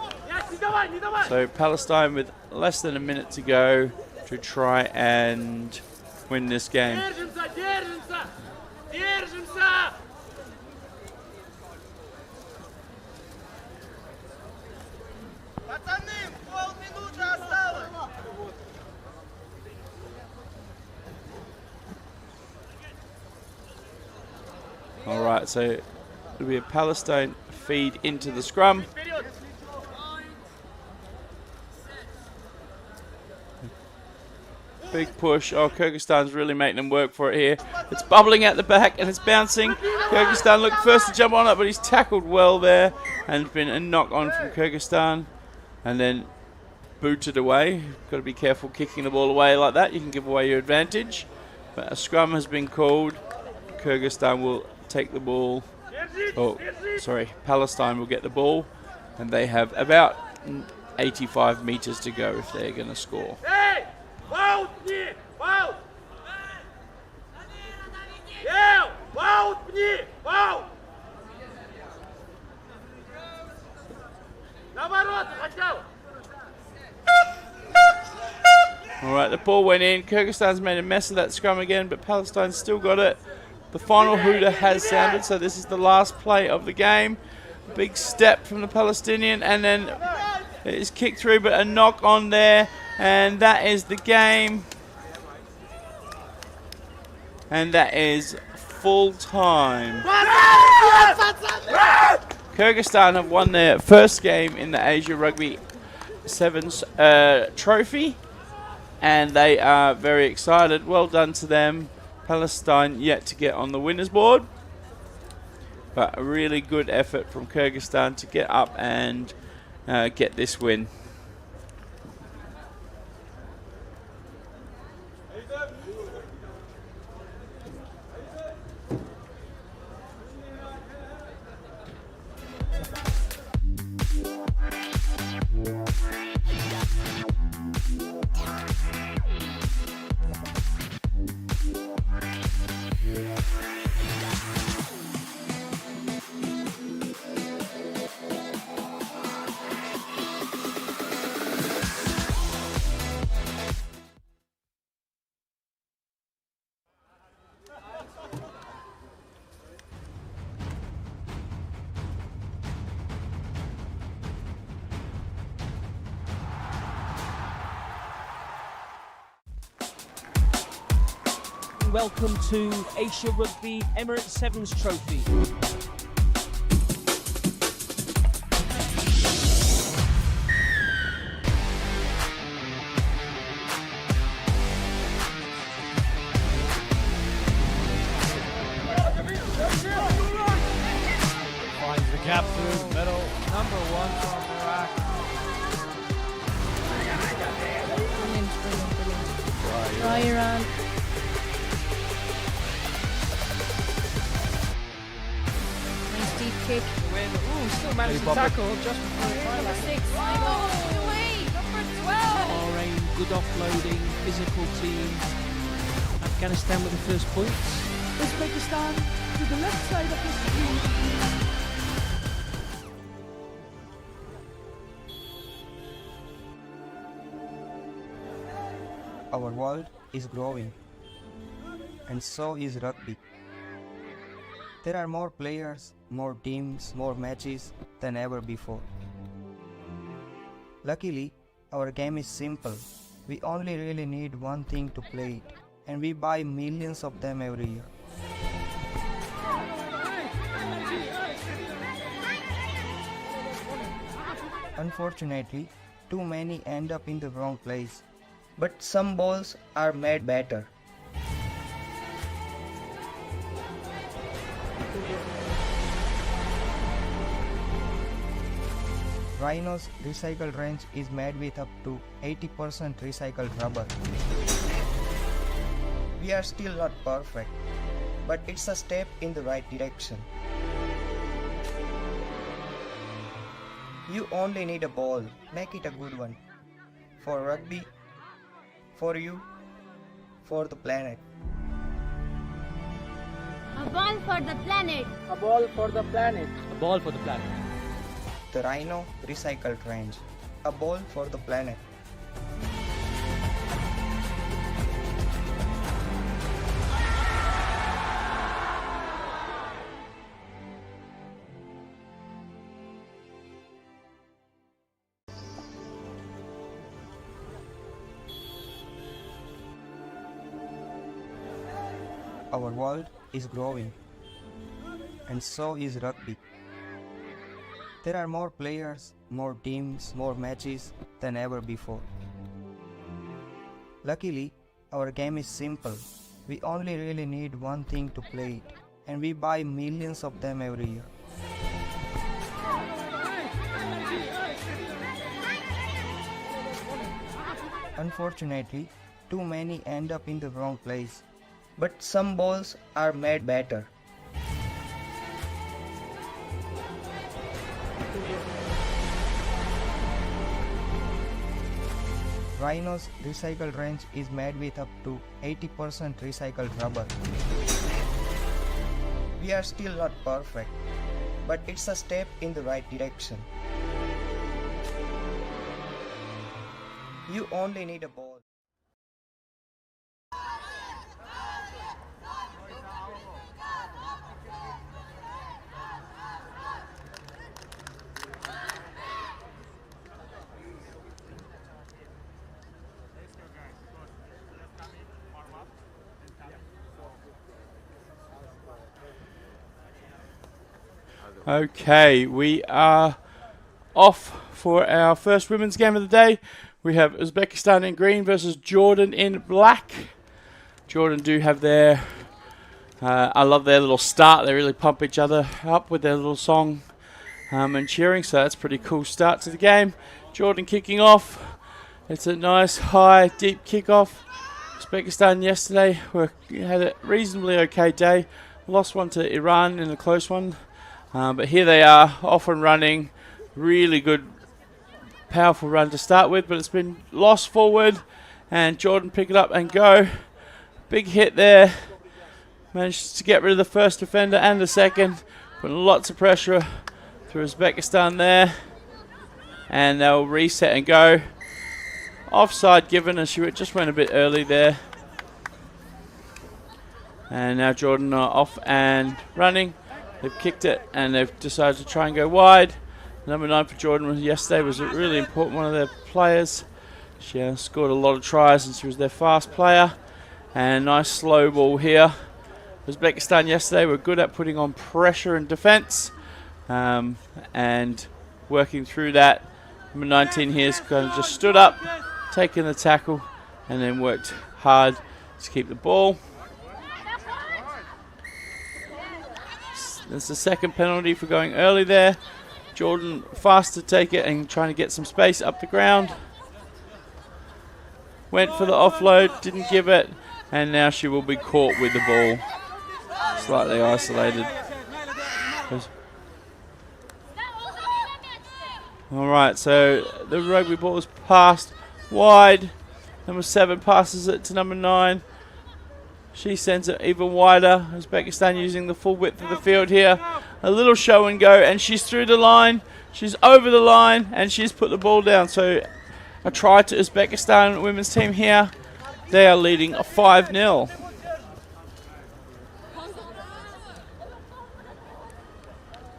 So Palestine with less than a minute to go to try and win this game. Alright, so it'll be a Palestine feed into the scrum. Big push. Oh, Kyrgyzstan's really making them work for it here. It's bubbling at the back and it's bouncing. Kyrgyzstan looked first to jump on it, but he's tackled well there and been a knock on from Kyrgyzstan and then booted away. Got to be careful kicking the ball away like that. You can give away your advantage. But a scrum has been called. Kyrgyzstan will take the ball. Oh, sorry. Palestine will get the ball, and they have about 85 meters to go if they're going to score. Alright, the ball went in. Kyrgyzstan's made a mess of that scrum again, but Palestine's still got it. The final hooter has sounded, so this is the last play of the game. Big step from the Palestinian, and then it is kicked through, but a knock on there, and that is the game. And that is full time. Kyrgyzstan have won their first game in the Asia Rugby Sevens trophy, and they are very excited. Well done to them. Palestine yet to get on the winners board. But a really good effort from Kyrgyzstan to get up and get this win. Welcome to Asia Rugby Emirates Sevens Trophy. Finds the gap through the middle. Number 1 from Iraq. Brilliant. Try around. Nice deep kick. Ooh, still managed to tackle just before the Number 6. Oh, away. Number 12. Bahrain, good offloading, physical team. Afghanistan with the first points. Uzbekistan to the left side of the screen. Our world is growing, and so is rugby. There are more players, more teams, more matches than ever before. Luckily, our game is simple. We only really need one thing to play it, and we buy millions of them every year. Unfortunately, too many end up in the wrong place, but some balls are made better. Rhino's recycled range is made with up to 80% recycled rubber. We are still not perfect, but it's a step in the right direction. You only need a ball, make it a good one. For rugby, for you, for the planet. A ball for the planet. A ball for the planet. A ball for the planet. The Rhino recycled range. A ball for the planet. Our world is growing, and so is rugby. There are more players, more teams, more matches than ever before. Luckily, our game is simple. We only really need one thing to play it, and we buy millions of them every year. Unfortunately, too many end up in the wrong place, but some balls are made better. Rhino's recycled range is made with up to 80% recycled rubber. We are still not perfect, but it's a step in the right direction. You only need a ball. Okay, we are off for our first women's game of the day. We have Uzbekistan in green versus Jordan in black. Jordan do have their I love their little start. They really pump each other up with their little song and cheering. So that's a pretty cool start to the game. Jordan kicking off. It's a nice, high, deep kickoff. Uzbekistan yesterday had a reasonably okay day. Lost one to Iran in a close one. But here they are, off and running. Really good, powerful run to start with. But it's been lost forward. And Jordan pick it up and go. Big hit there. Managed to get rid of the first defender and the second. Putting lots of pressure through Uzbekistan there. And they'll reset and go. Offside given, as she just went a bit early there. And now Jordan are off and running. They've kicked it and they've decided to try and go wide. Number 9 for Jordan yesterday was a really important one of their players. She scored a lot of tries and she was their fast player. And nice slow ball here. Uzbekistan yesterday were good at putting on pressure and defence and working through that. Number 19 here has kind of just stood up, taken the tackle, and then worked hard to keep the ball. That's the second penalty for going early there. Jordan fast to take it and trying to get some space up the ground. Went for the offload, didn't give it, and now she will be caught with the ball. Slightly isolated. Alright, so the rugby ball is passed wide. Number 7 passes it to number 9. She sends it even wider. Uzbekistan using the full width of the field here. A little show and go, and she's through the line. She's over the line, and she's put the ball down. So a try to Uzbekistan women's team here. They are leading 5-0.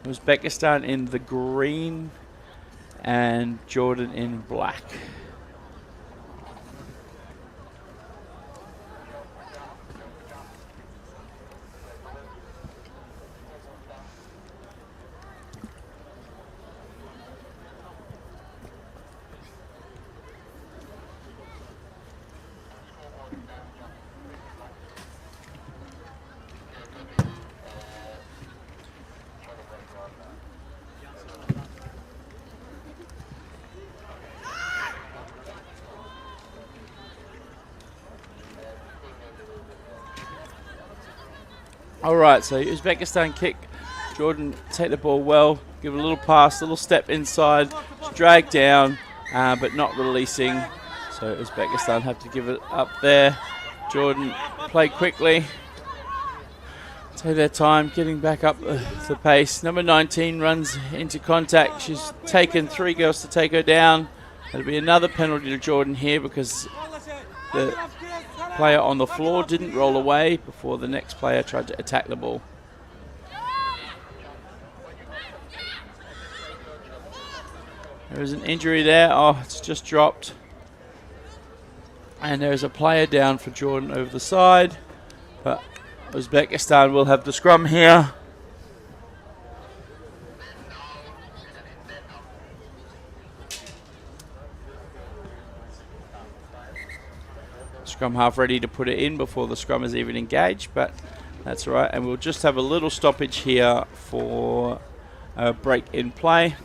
Uzbekistan in the green and Jordan in black. Alright, so Uzbekistan kick. Jordan take the ball well, give it a little pass, a little step inside, drag down, but not releasing. So Uzbekistan have to give it up there. Jordan play quickly, take their time getting back up the pace. Number 19 runs into contact. She's taken 3 girls to take her down. There'll be another penalty to Jordan here because the player on the floor didn't roll away before the next player tried to attack the ball. There is an injury there. Oh, it's just dropped. And there's a player down for Jordan over the side. But Uzbekistan will have the scrum here. Scrum half ready to put it in before the scrum is even engaged, but that's all right. And we'll just have a little stoppage here for a break in play.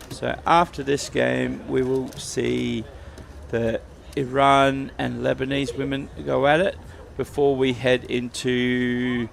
So after this game, we will see the Iran and Lebanese women go at it before we head into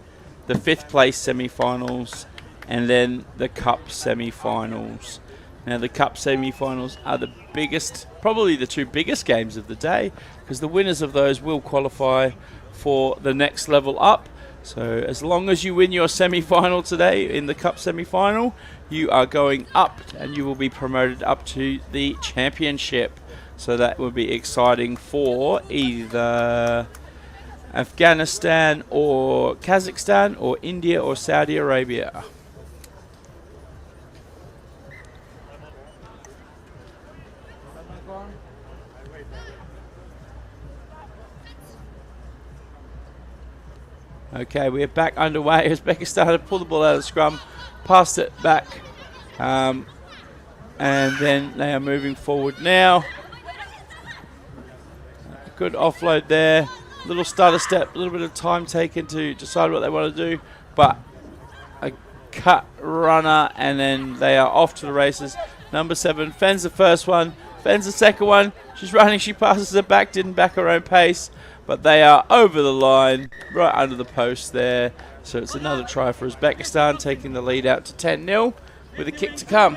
the 5th place semi-finals and then the Cup semi-finals. Now the Cup semi-finals are the biggest, probably the 2 biggest games of the day, because the winners of those will qualify for the next level up. So as long as you win your semi-final today in the Cup semi-final, you are going up and you will be promoted up to the championship. So that would be exciting for either Afghanistan or Kazakhstan or India or Saudi Arabia. Okay, we're back underway. Uzbekistan have pulled the ball out of the scrum, passed it back, and then they are moving forward now. Good offload there. Little stutter step, a little bit of time taken to decide what they want to do, but a cut runner, and then they are off to the races. Number 7 fends the first one, fends the second one. She's running, she passes it back, didn't back her own pace, but they are over the line, right under the post there. So it's another try for Uzbekistan, taking the lead out to 10-0 with a kick to come.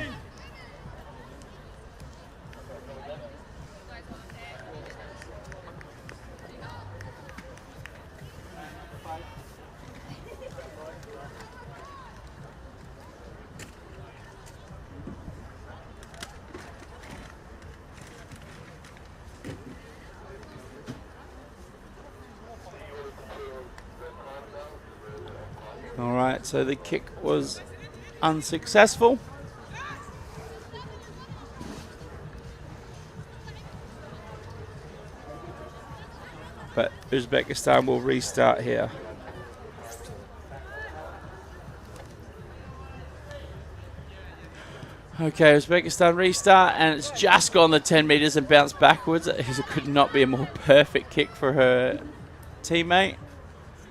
Alright, so the kick was unsuccessful. But Uzbekistan will restart here. Okay, Uzbekistan restart, and it's just gone the 10 meters and bounced backwards. It could not be a more perfect kick for her teammate.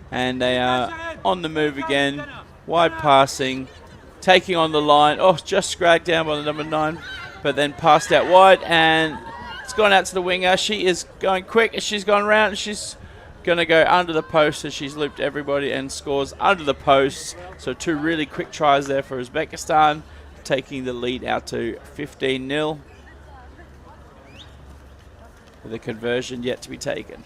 And they are on the move again, wide passing, taking on the line. Oh, just scragged down by the number 9, but then passed out wide, and it's gone out to the winger. She is going quick as she's gone round, and she's going to go under the post as she's looped everybody and scores under the post. So 2 really quick tries there for Uzbekistan, taking the lead out to 15-0 with a conversion yet to be taken.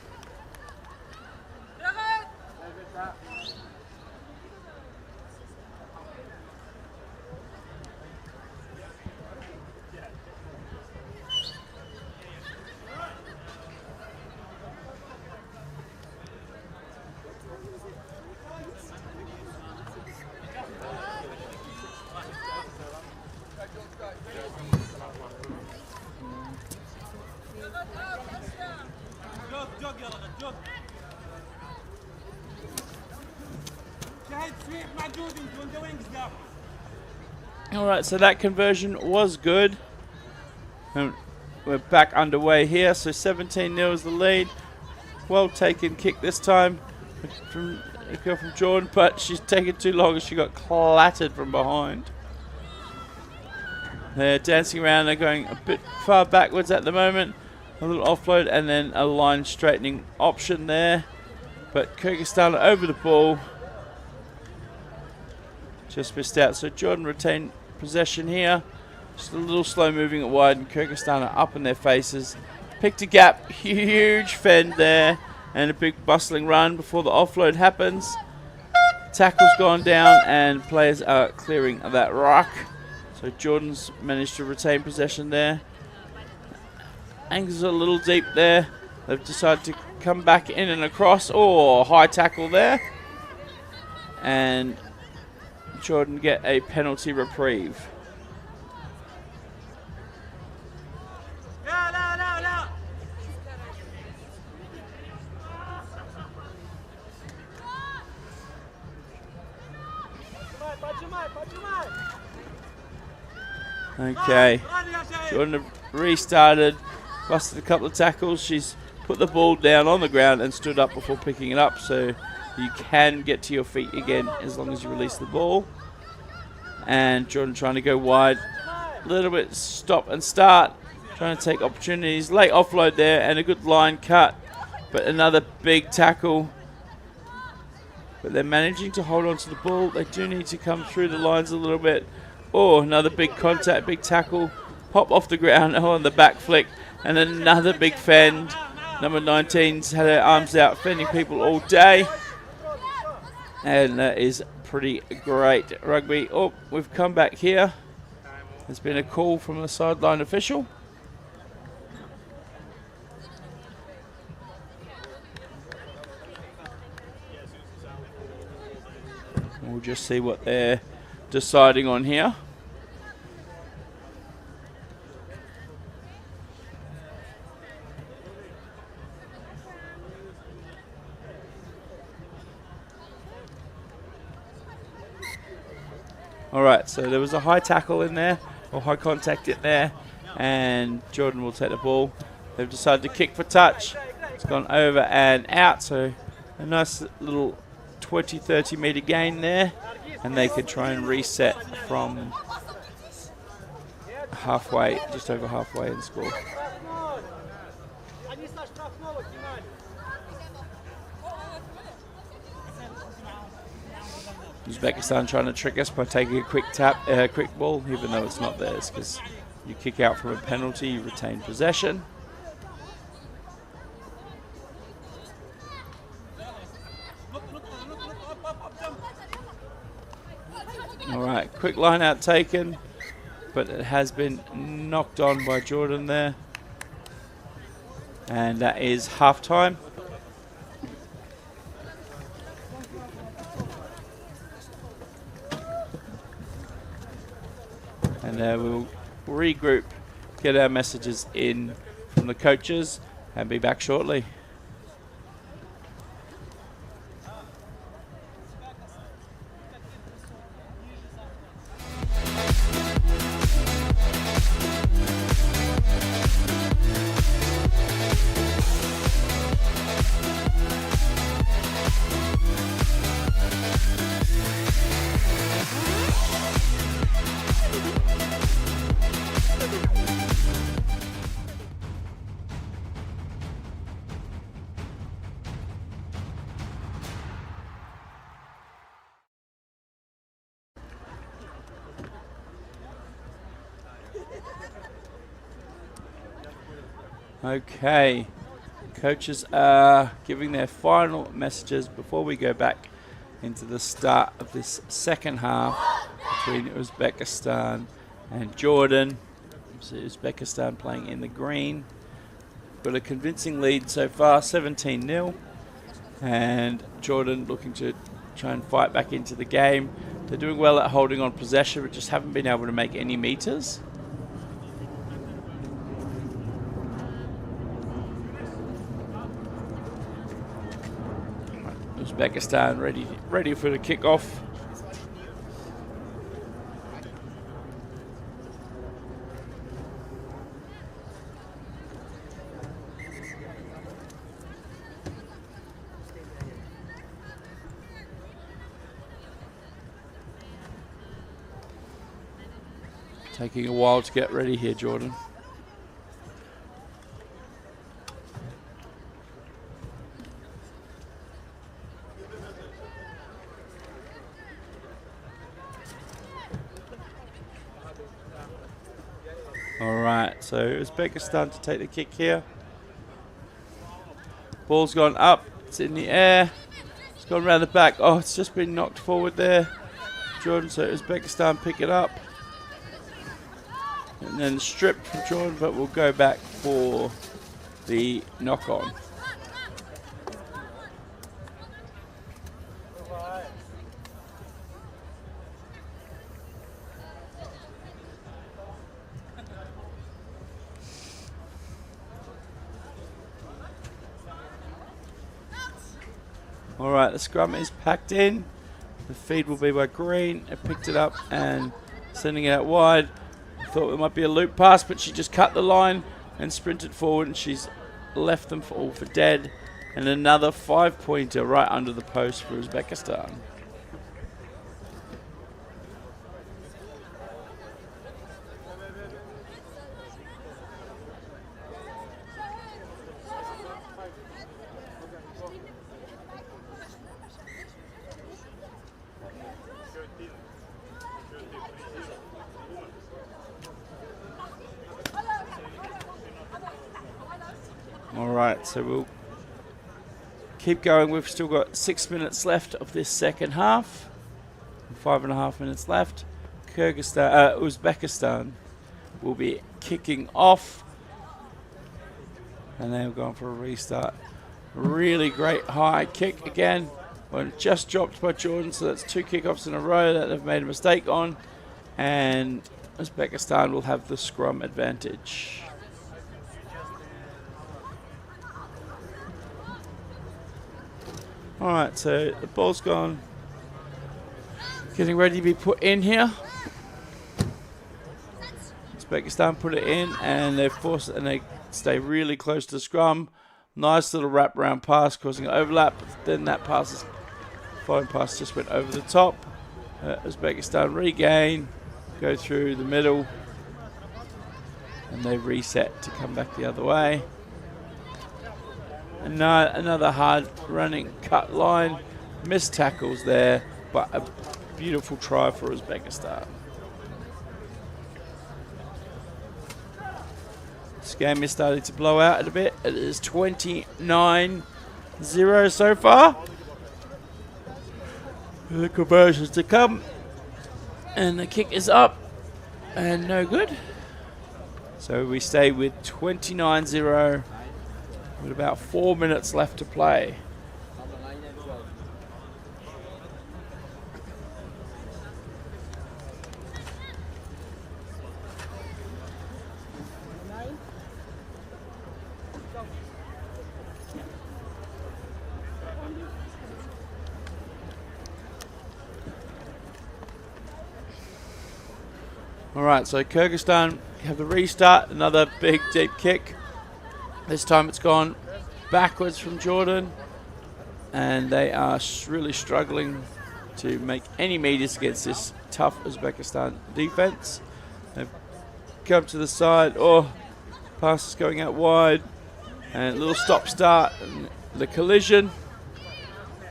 Alright, so that conversion was good. And we're back underway here, so 17-0 is the lead. Well taken kick this time from a girl from Jordan, but she's taken too long and she got clattered from behind. They're dancing around, they're going a bit far backwards at the moment. A little offload and then a line straightening option there. But Kyrgyzstan over the ball. Just missed out, so Jordan retained possession here. Just a little slow moving it wide, and Kyrgyzstan are up in their faces. Picked a gap, huge fend there, and a big bustling run before the offload happens. Tackle's gone down, and players are clearing that ruck. So Jordan's managed to retain possession there. Angles a little deep there. They've decided to come back in and across. Oh, high tackle there. And Jordan get a penalty reprieve. Okay, Jordan restarted, busted a couple of tackles. She's put the ball down on the ground and stood up before picking it up, so you can get to your feet again as long as you release the ball. And Jordan trying to go wide, a little bit stop and start, trying to take opportunities. Late offload there and a good line cut, but another big tackle. But they're managing to hold on to the ball. They do need to come through the lines a little bit. Oh, another big contact, big tackle. Pop off the ground, on the back flick. And another big fend. Number 19's had her arms out, fending people all day. And that is pretty great rugby. Oh, we've come back here. There's been a call from the sideline official. We'll just see what they're deciding on here. Alright, so there was a high tackle in there, or high contact in there, and Jordan will take the ball. They've decided to kick for touch. It's gone over and out, so a nice little 20-30 metre gain there, and they could try and reset from halfway, just over halfway in score. Uzbekistan trying to trick us by taking a quick ball, even though it's not theirs, because you kick out from a penalty, you retain possession. Alright, quick line out taken, but it has been knocked on by Jordan there. And that is half time. And we'll regroup, get our messages in from the coaches, and be back shortly. Okay, coaches are giving their final messages before we go back into the start of this second half between Uzbekistan and Jordan. So Uzbekistan playing in the green. Got a convincing lead so far, 17-0. And Jordan looking to try and fight back into the game. They're doing well at holding on possession, but just haven't been able to make any meters. Uzbekistan ready for the kickoff. Taking a while to get ready here, Jordan. Alright, so Uzbekistan to take the kick here. Ball's gone up, it's in the air. It's gone around the back. Oh, it's just been knocked forward there. Jordan, so Uzbekistan pick it up. And then stripped from Jordan, but we'll go back for the knock-on. Alright, the scrum is packed in. The feed will be by Green. It picked it up and sending it out wide. Thought it might be a loop pass, but she just cut the line and sprinted forward, and she's left them all for dead. And another 5-pointer right under the post for Uzbekistan. Alright, so we'll keep going. We've still got 6 minutes left of this second half. 5.5 minutes left. Uzbekistan will be kicking off. And they're going for a restart. Really great high kick again. Well, just dropped by Jordan, so that's 2 kickoffs in a row that they've made a mistake on. And Uzbekistan will have the scrum advantage. Alright, so the ball's gone getting ready to be put in here. Uzbekistan put it in, and they force it, and they stay really close to the scrum. Nice little wrap-around pass, causing an overlap. Then that following pass just went over the top. Uzbekistan regain, go through the middle, and they reset to come back the other way. And another hard running cut line. Missed tackles there, but a beautiful try for Uzbekistan. This game is starting to blow out a bit. It is 29-0 so far. The conversions to come. And the kick is up. And no good. So we stay with 29-0 with about 4 minutes left to play. Alright, so Kyrgyzstan have the restart, another big deep kick. This time it's gone backwards from Jordan, and they are really struggling to make any meters against this tough Uzbekistan defense. They've come to the side, pass is going out wide, and a little stop start, and the collision,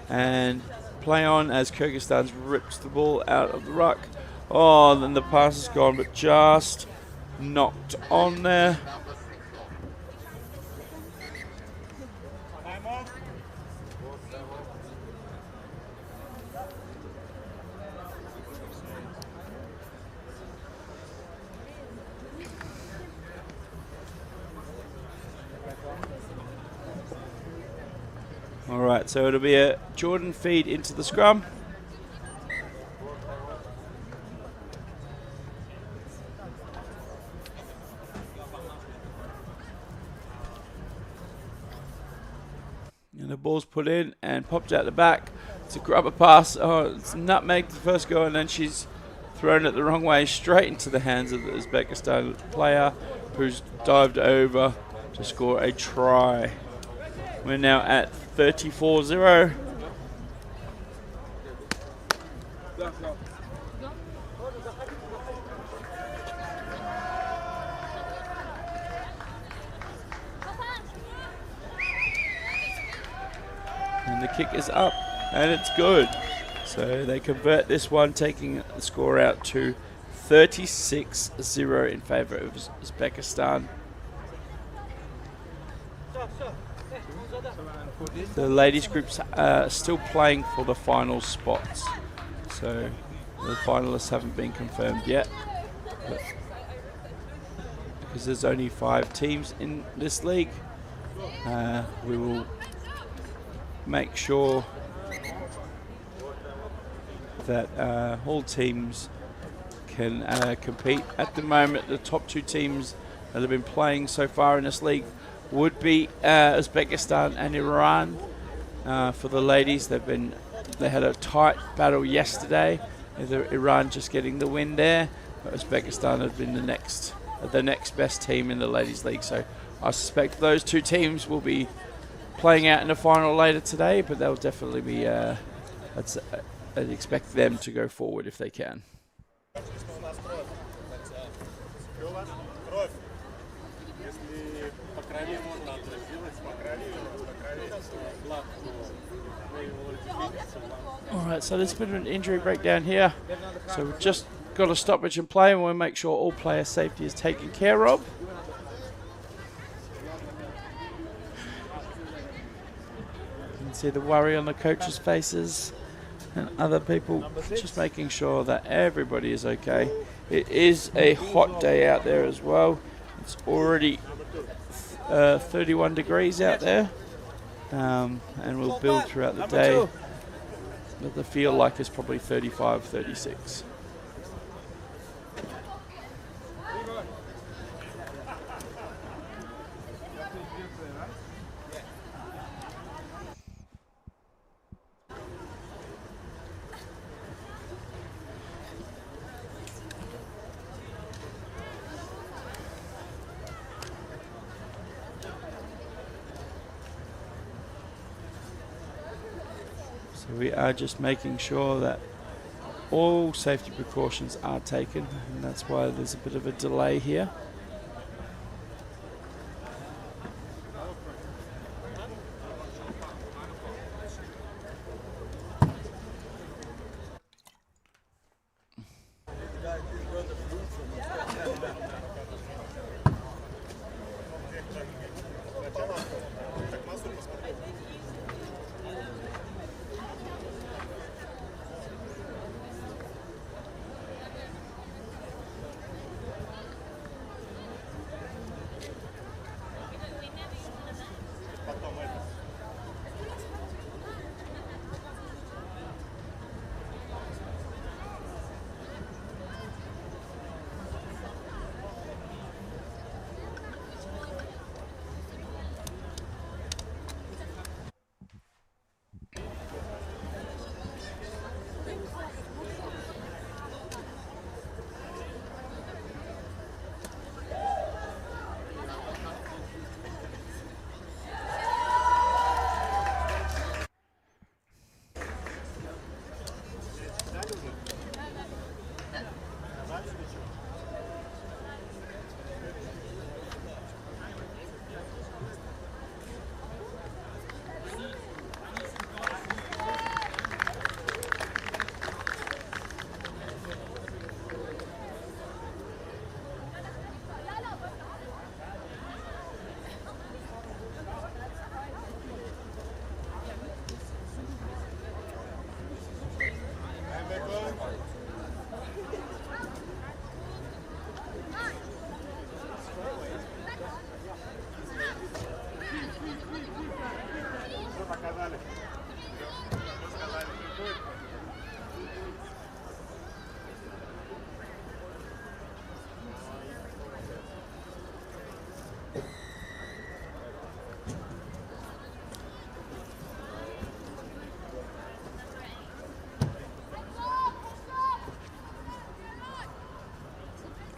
and play on as Kyrgyzstan's rips the ball out of the ruck. Oh, and then the pass is gone, but just knocked on there. All right, so it'll be a Jordan feed into the scrum. The ball's put in and popped out the back. It's a grubber pass. Oh, it's nutmeg the first go, and then she's thrown it the wrong way straight into the hands of the Uzbekistan player, who's dived over to score a try. We're now at 34-0. And the kick is up, and it's good. So they convert this one, taking the score out to 36-0 in favour of Uzbekistan. The ladies groups are still playing for the final spots. So the finalists haven't been confirmed yet. But because there's only 5 teams in this league, we will make sure that all teams can compete. At the moment, the top 2 teams that have been playing so far in this league would be Uzbekistan and Iran. For the ladies, they had a tight battle yesterday. Iran just getting the win there, but Uzbekistan have been the next best team in the ladies league. So I suspect those 2 teams will be playing out in the final later today, but they'll definitely be, I'd expect them to go forward if they can. Alright, so there's been an injury breakdown here. So we've just got a stoppage in play, and we'll make sure all player safety is taken care of. See the worry on the coaches' faces and other people, just making sure that everybody is okay. It is a hot day out there as well. It's already 31 degrees out there, and we'll build throughout the day, but the feel like it's probably 35, 36. So we are just making sure that all safety precautions are taken, and that's why there's a bit of a delay here.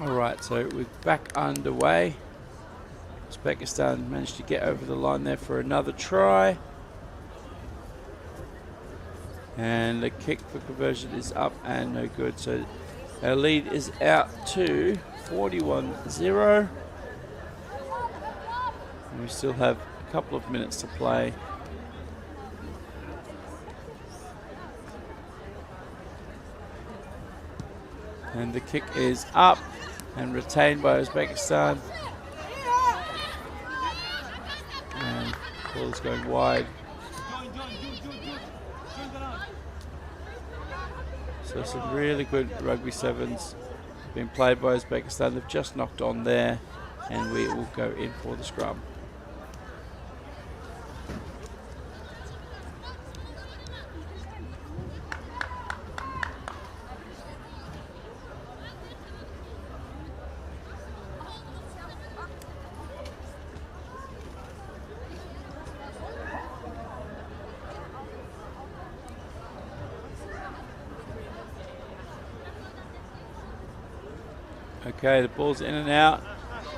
Alright, so we're back underway. Uzbekistan managed to get over the line there for another try. And the kick for conversion is up and no good. So our lead is out to 41-0. And we still have a couple of minutes to play. And the kick is up and retained by Uzbekistan. And ball is going wide. So some really good rugby sevens being played by Uzbekistan. They've just knocked on there, and we will go in for the scrum. Okay, the ball's in and out,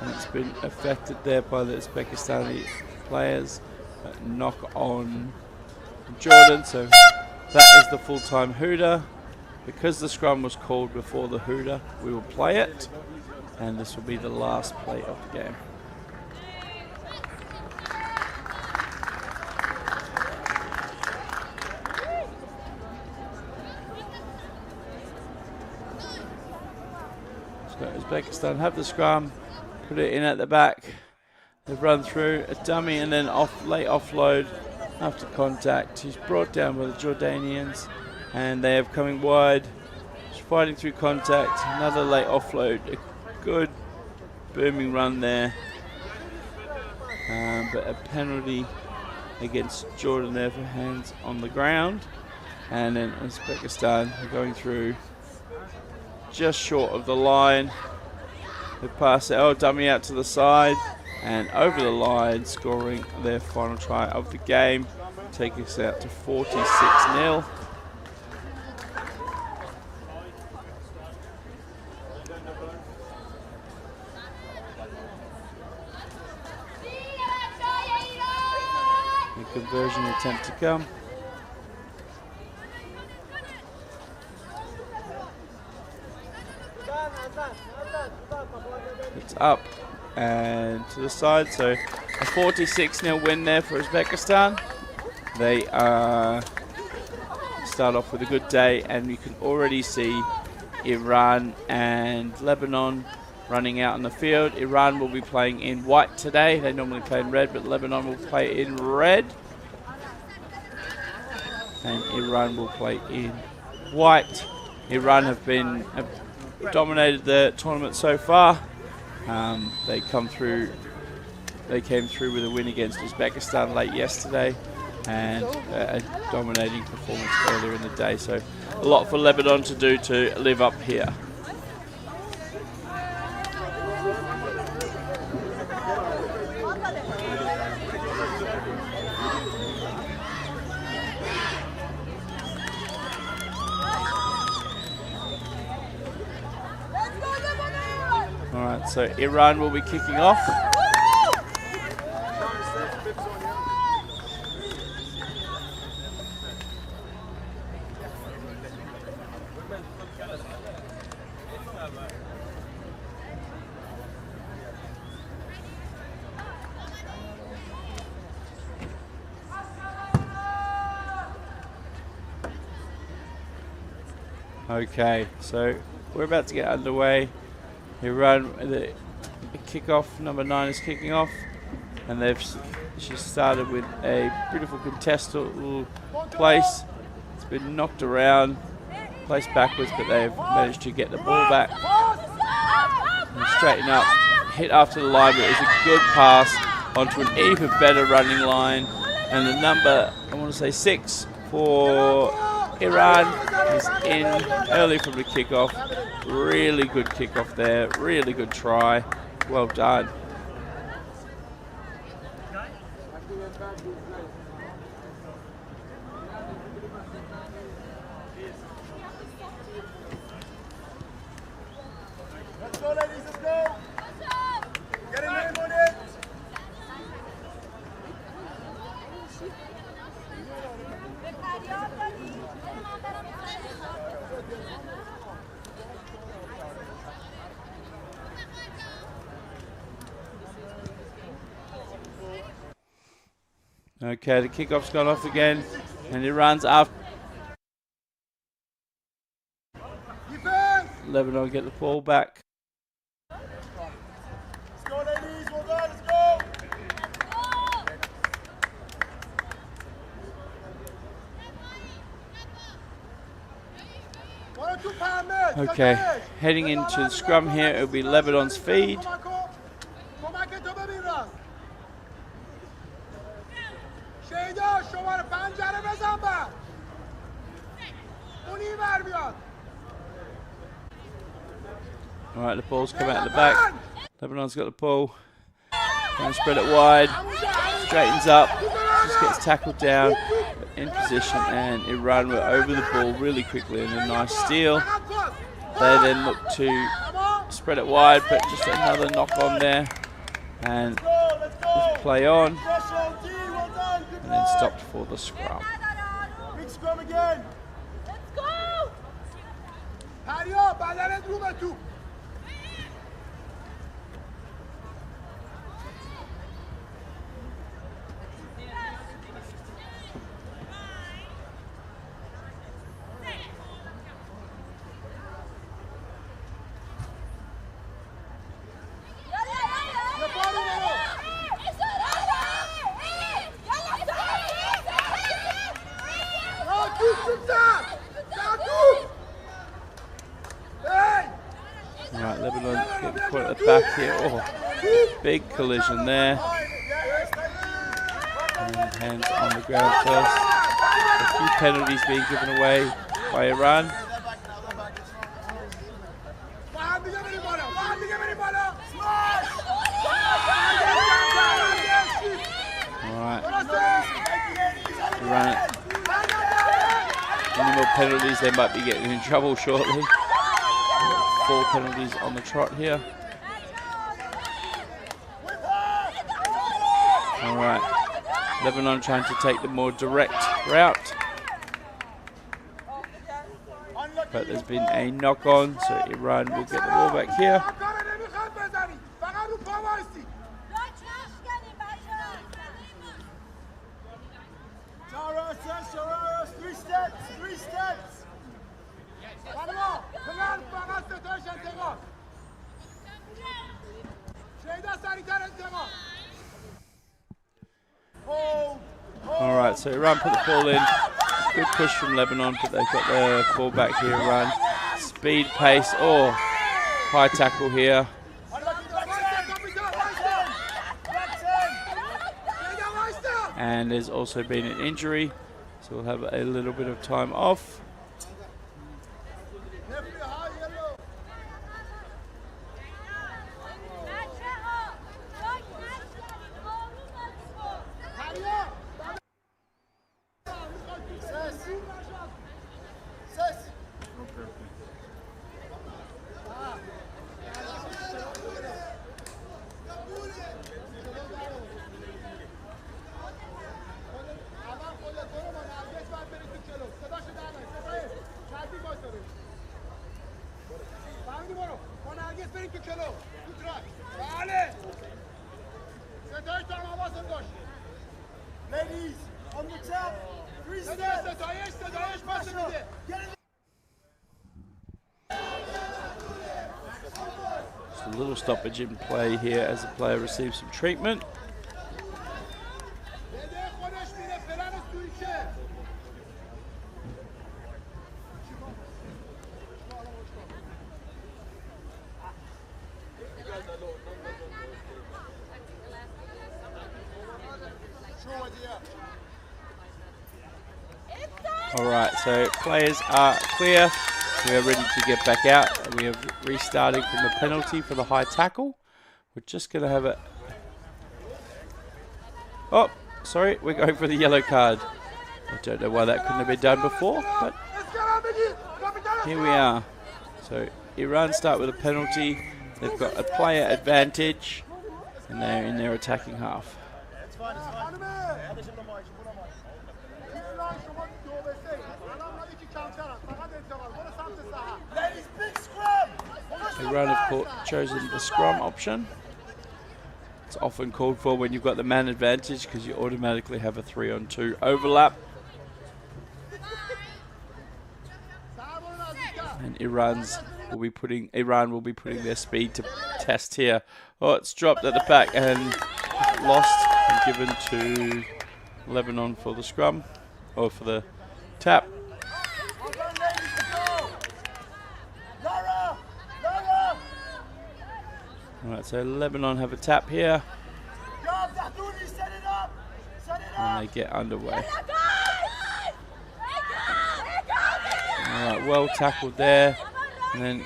and it's been affected there by the Uzbekistani players. Knock on Jordan, so that is the full-time hooter. Because the scrum was called before the hooter, we will play it, and this will be the last play of the game. Uzbekistan have the scrum, put it in at the back. They've run through a dummy and then late offload after contact. He's brought down by the Jordanians, and they have coming wide. He's fighting through contact. Another late offload. A good booming run there, but a penalty against Jordan there for hands on the ground. And then Uzbekistan are going through just short of the line. They pass it, dummy out to the side and over the line, scoring their final try of the game, taking us out to 46-0. The conversion attempt to come. It's up and to the side, so a 46-0 win there for Uzbekistan. They start off with a good day, and you can already see Iran and Lebanon running out on the field. Iran will be playing in white today. They normally play in red, but Lebanon will play in red. And Iran will play in white. Iran have dominated the tournament so far. They came through with a win against Uzbekistan late yesterday, and a dominating performance earlier in the day. So a lot for Lebanon to do to live up here. Alright, so Iran will be kicking off. Okay, so we're about to get underway. Iran, the kickoff, number 9 is kicking off, and she started with a beautiful contested place. It's been knocked around, placed backwards, but they've managed to get the ball back and straighten up. Hit after the line, but it was a good pass onto an even better running line, and the number, I want to say 6 for Iran is in early from the kickoff. Really good kickoff there, really good try. Well done. Let's go, ladies, let's go. Get a name on it. Okay, the kickoff's gone off again, and Iran's after. Lebanon get the ball back. Let's go, ladies, well done, let's go. Okay, heading into the scrum here, it'll be Lebanon's feed. Alright, the ball's come out of the back. Lebanon's got the ball. Going to spread it wide. Straightens up. Just gets tackled down. In position, and Iran were over the ball really quickly and a nice steal. They then look to spread it wide, but just another knock on there. And just play on. And then stopped for the scrum. Big scrum again. Let's go. Right, Lebanon getting caught at the back here. Oh, big collision there. And hands on the ground first. A few penalties being given away by Iran. Alright. Iran. Any more penalties, they might be getting in trouble shortly. 4 penalties on the trot here. Alright. Lebanon trying to take the more direct route. but there's been a knock on, so Iran will get the ball back here. Alright, so Iran put the ball in. Good push from Lebanon, but they've got the ball back here. Iran. Speed, pace, oh, high tackle here. And there's also been an injury, so we'll have a little bit of time off. Ladies, on the top, 3 steps. Just a little stoppage in play here as the player receives some treatment. Alright, so players are clear. We are ready to get back out. We are restarting from the penalty for the high tackle. We're just going to have a... Oh, sorry, we're going for the yellow card. I don't know why that couldn't have been done before, but here we are. So Iran start with a penalty. They've got a player advantage, and they're in their attacking half. Iran have chosen the scrum option. It's often called for when you've got the man advantage because you automatically have a 3-on-2 overlap. And Iran will be putting their speed to test here. Oh, it's dropped at the back and lost and given to Lebanon for the scrum or for the tap. Alright, so Lebanon have a tap here. And they get underway. Alright, well tackled there. And then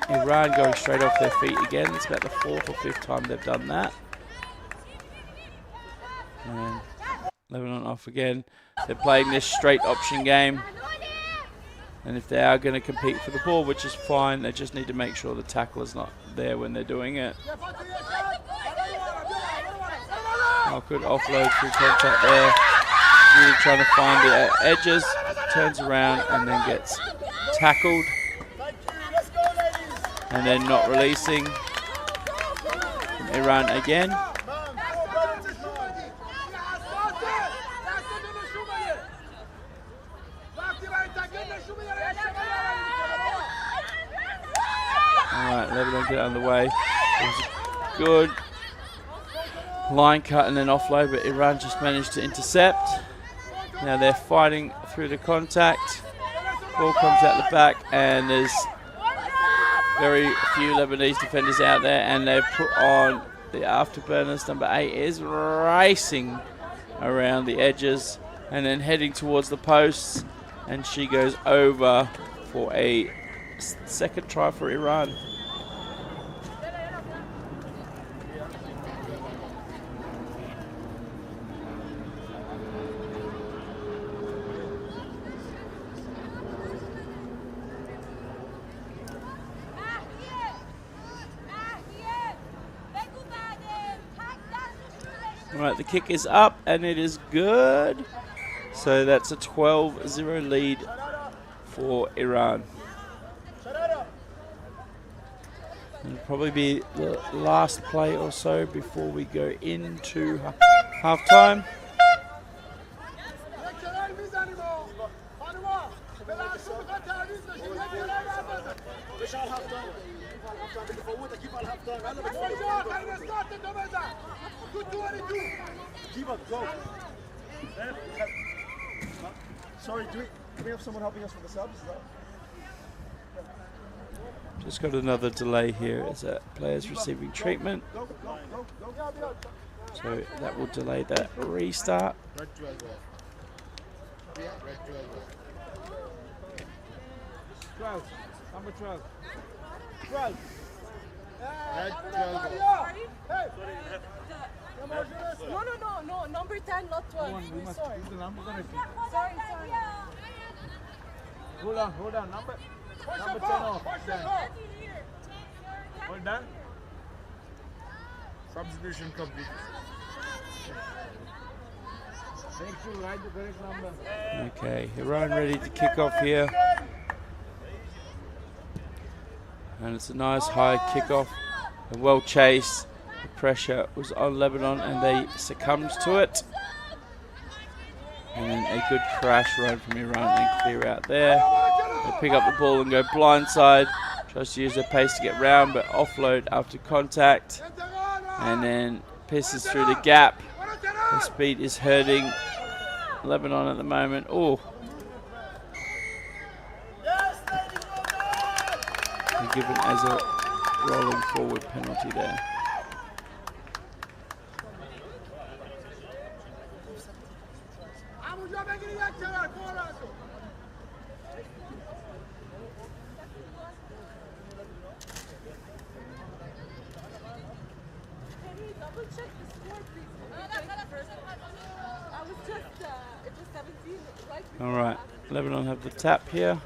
Iran going straight off their feet again. It's about the 4th or 5th time they've done that. And Lebanon off again. They're playing this straight option game. And if they are going to compete for the ball, which is fine, they just need to make sure the tackle is not there when they're doing it. Oh, good offload through contact there. Really trying to find the edges. Turns around and then gets tackled. And then not releasing. From Iran again. Alright, Lebanon get out of the way. It was a good line cut and then offload, but Iran just managed to intercept. Now they're fighting through the contact. Ball comes out the back and there's very few Lebanese defenders out there, and they've put on the afterburners. Number 8 is racing around the edges and then heading towards the posts, and she goes over for a second try for Iran. Alright, the kick is up and it is good. So that's a 12-0 lead for Iran. It'll probably be the last play or so before we go into half-time. Sorry, do we have someone helping us with the subs? Just got another delay here as a player's receiving treatment. So that will delay that restart. Red 12. Yeah, red 12. 12. Number 12. 12. Red 12. No, number 10, not 12. We must Sorry. use the number correctly. Sorry. Hold on. Number 10 off. Done. All done? Substitution complete. Make sure you write the correct number. Okay, Iran ready to kick off here. And it's a nice high kickoff. And well chased. The pressure was on Lebanon and they succumbed to it. And then a good crash run from Iran and clear out there. They pick up the ball and go blindside. Tries to use their pace to get round, but offload after contact. And then pisses through the gap. The speed is hurting Lebanon at the moment. Oh. And given as a rolling forward penalty there. All right, Lebanon have the tap here.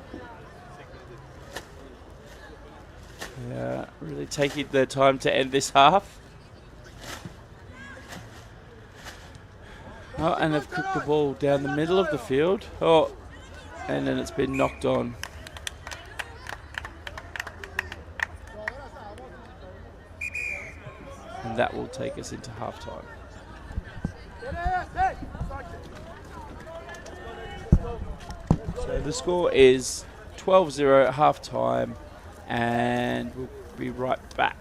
Yeah, really taking their time to end this half. Oh, and they've cooked the ball down the middle of the field. Oh, and then it's been knocked on. And that will take us into halftime. So the score is 12-0 at halftime, and we'll be right back.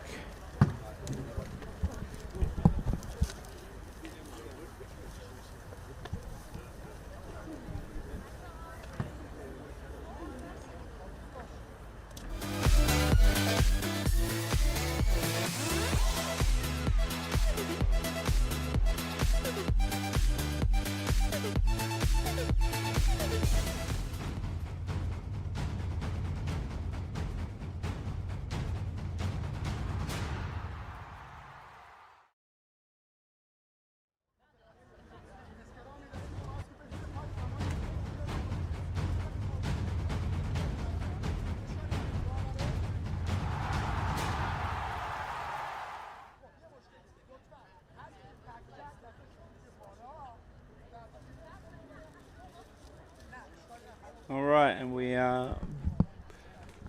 All right, and we are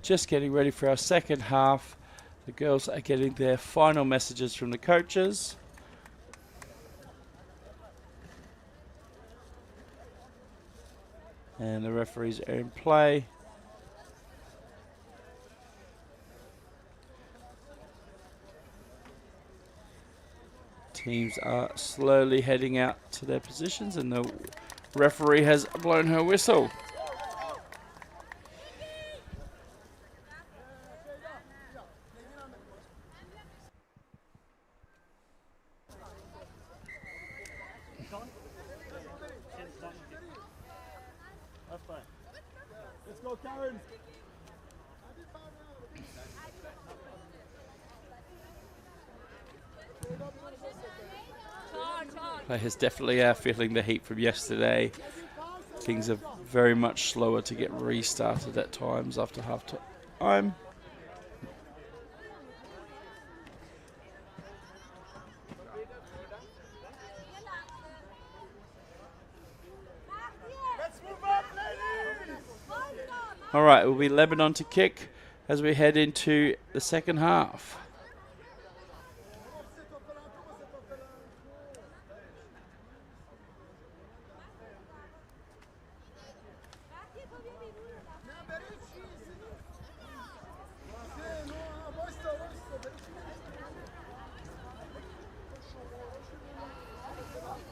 just getting ready for our second half. The girls are getting their final messages from the coaches. And the referees are in play. Teams are slowly heading out to their positions, and the referee has blown her whistle. Let's go, Karen. Players definitely are feeling the heat from yesterday. Things are very much slower to get restarted at times after half time. Let's move up, ladies. All right, it will be Lebanon to kick as we head into the second half.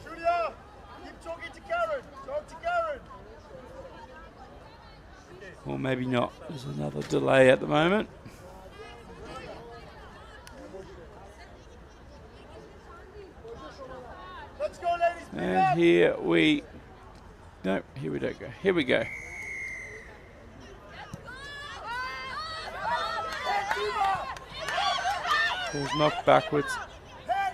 Julia, keep talking to Karen. Talk to Karen. Or maybe not. There's another delay at the moment. Let's go, ladies. Pick And up. here we... No, here we don't go. Here we go. Ball's knocked backwards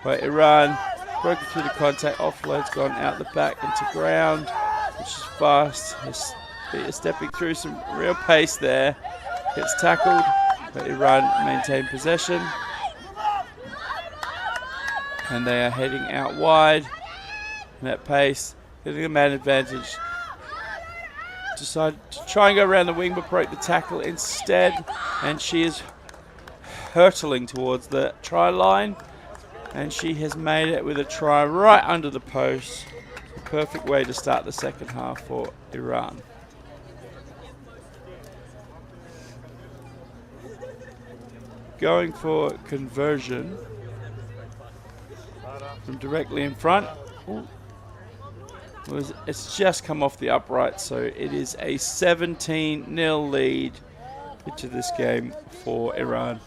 by Iran. Broken through the contact. Offload's gone out the back into ground, which is fast. Is stepping through some real pace there. Gets tackled, but Iran maintain possession. And they are heading out wide. And at pace, getting a man advantage. Decided to try and go around the wing, but broke the tackle instead. And she is hurtling towards the try line. And she has made it with a try right under the post. Perfect way to start the second half for Iran. Going for conversion from directly in front. Ooh. It's just come off the upright, so it is a 17-0 lead into this game for Iran.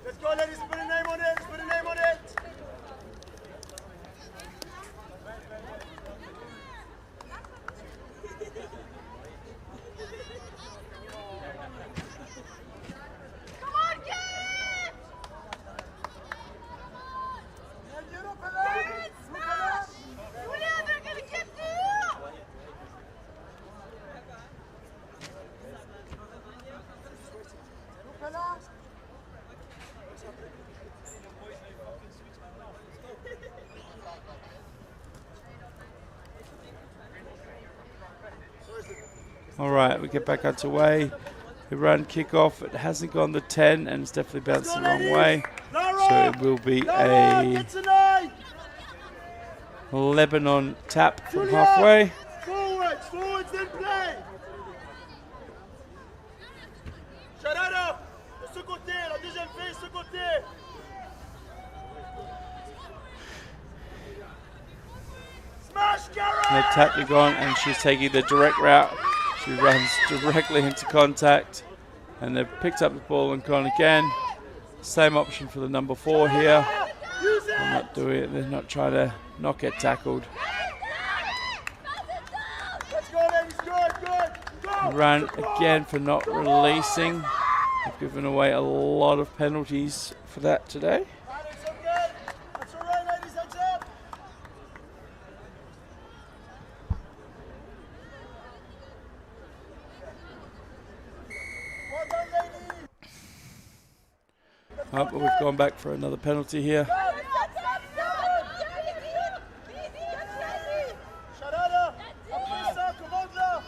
Let's go, ladies. Put a name on it. Put a name on it. All right, we get back underway. Iran kick off. It hasn't gone the 10 and it's definitely bounced the wrong way. So it will be a Lebanon tap from halfway. Forwards, forwards, then play. Sharada, de ce côté, la deuxième fille, ce côté. Smash, Karen! They tapped it on and she's taking the direct route. She runs directly into contact and they've picked up the ball and gone again. Same option for the number 4 here. They're not doing it, they're not trying to not get tackled. Let's go, ladies, good. Iran again for not releasing. They've given away a lot of penalties for that today. It's okay. That's all right, ladies, heads up. Well done, ladies. But we've gone back for another penalty here. Sharada, après ça, commande là.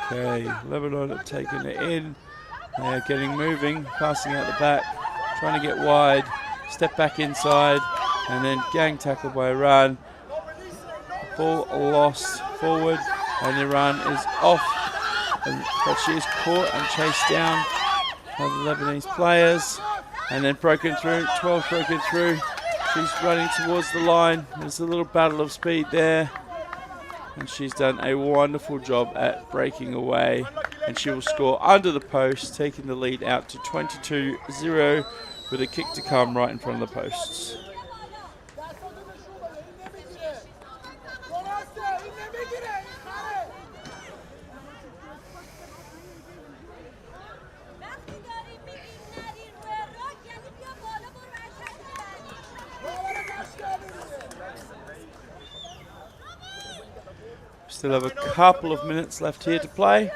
Okay, Lebanon have taken it in. They're getting moving, passing out the back, trying to get wide, step back inside, and then gang tackle by Iran. Ball lost forward, and Iran is off, but she is caught and chased down by the Lebanese players, and then broken through, 12 broken through. She's running towards the line. There's a little battle of speed there. And she's done a wonderful job at breaking away. And she will score under the post, taking the lead out to 22-0 with a kick to come right in front of the posts. Still have a couple of minutes left here to play.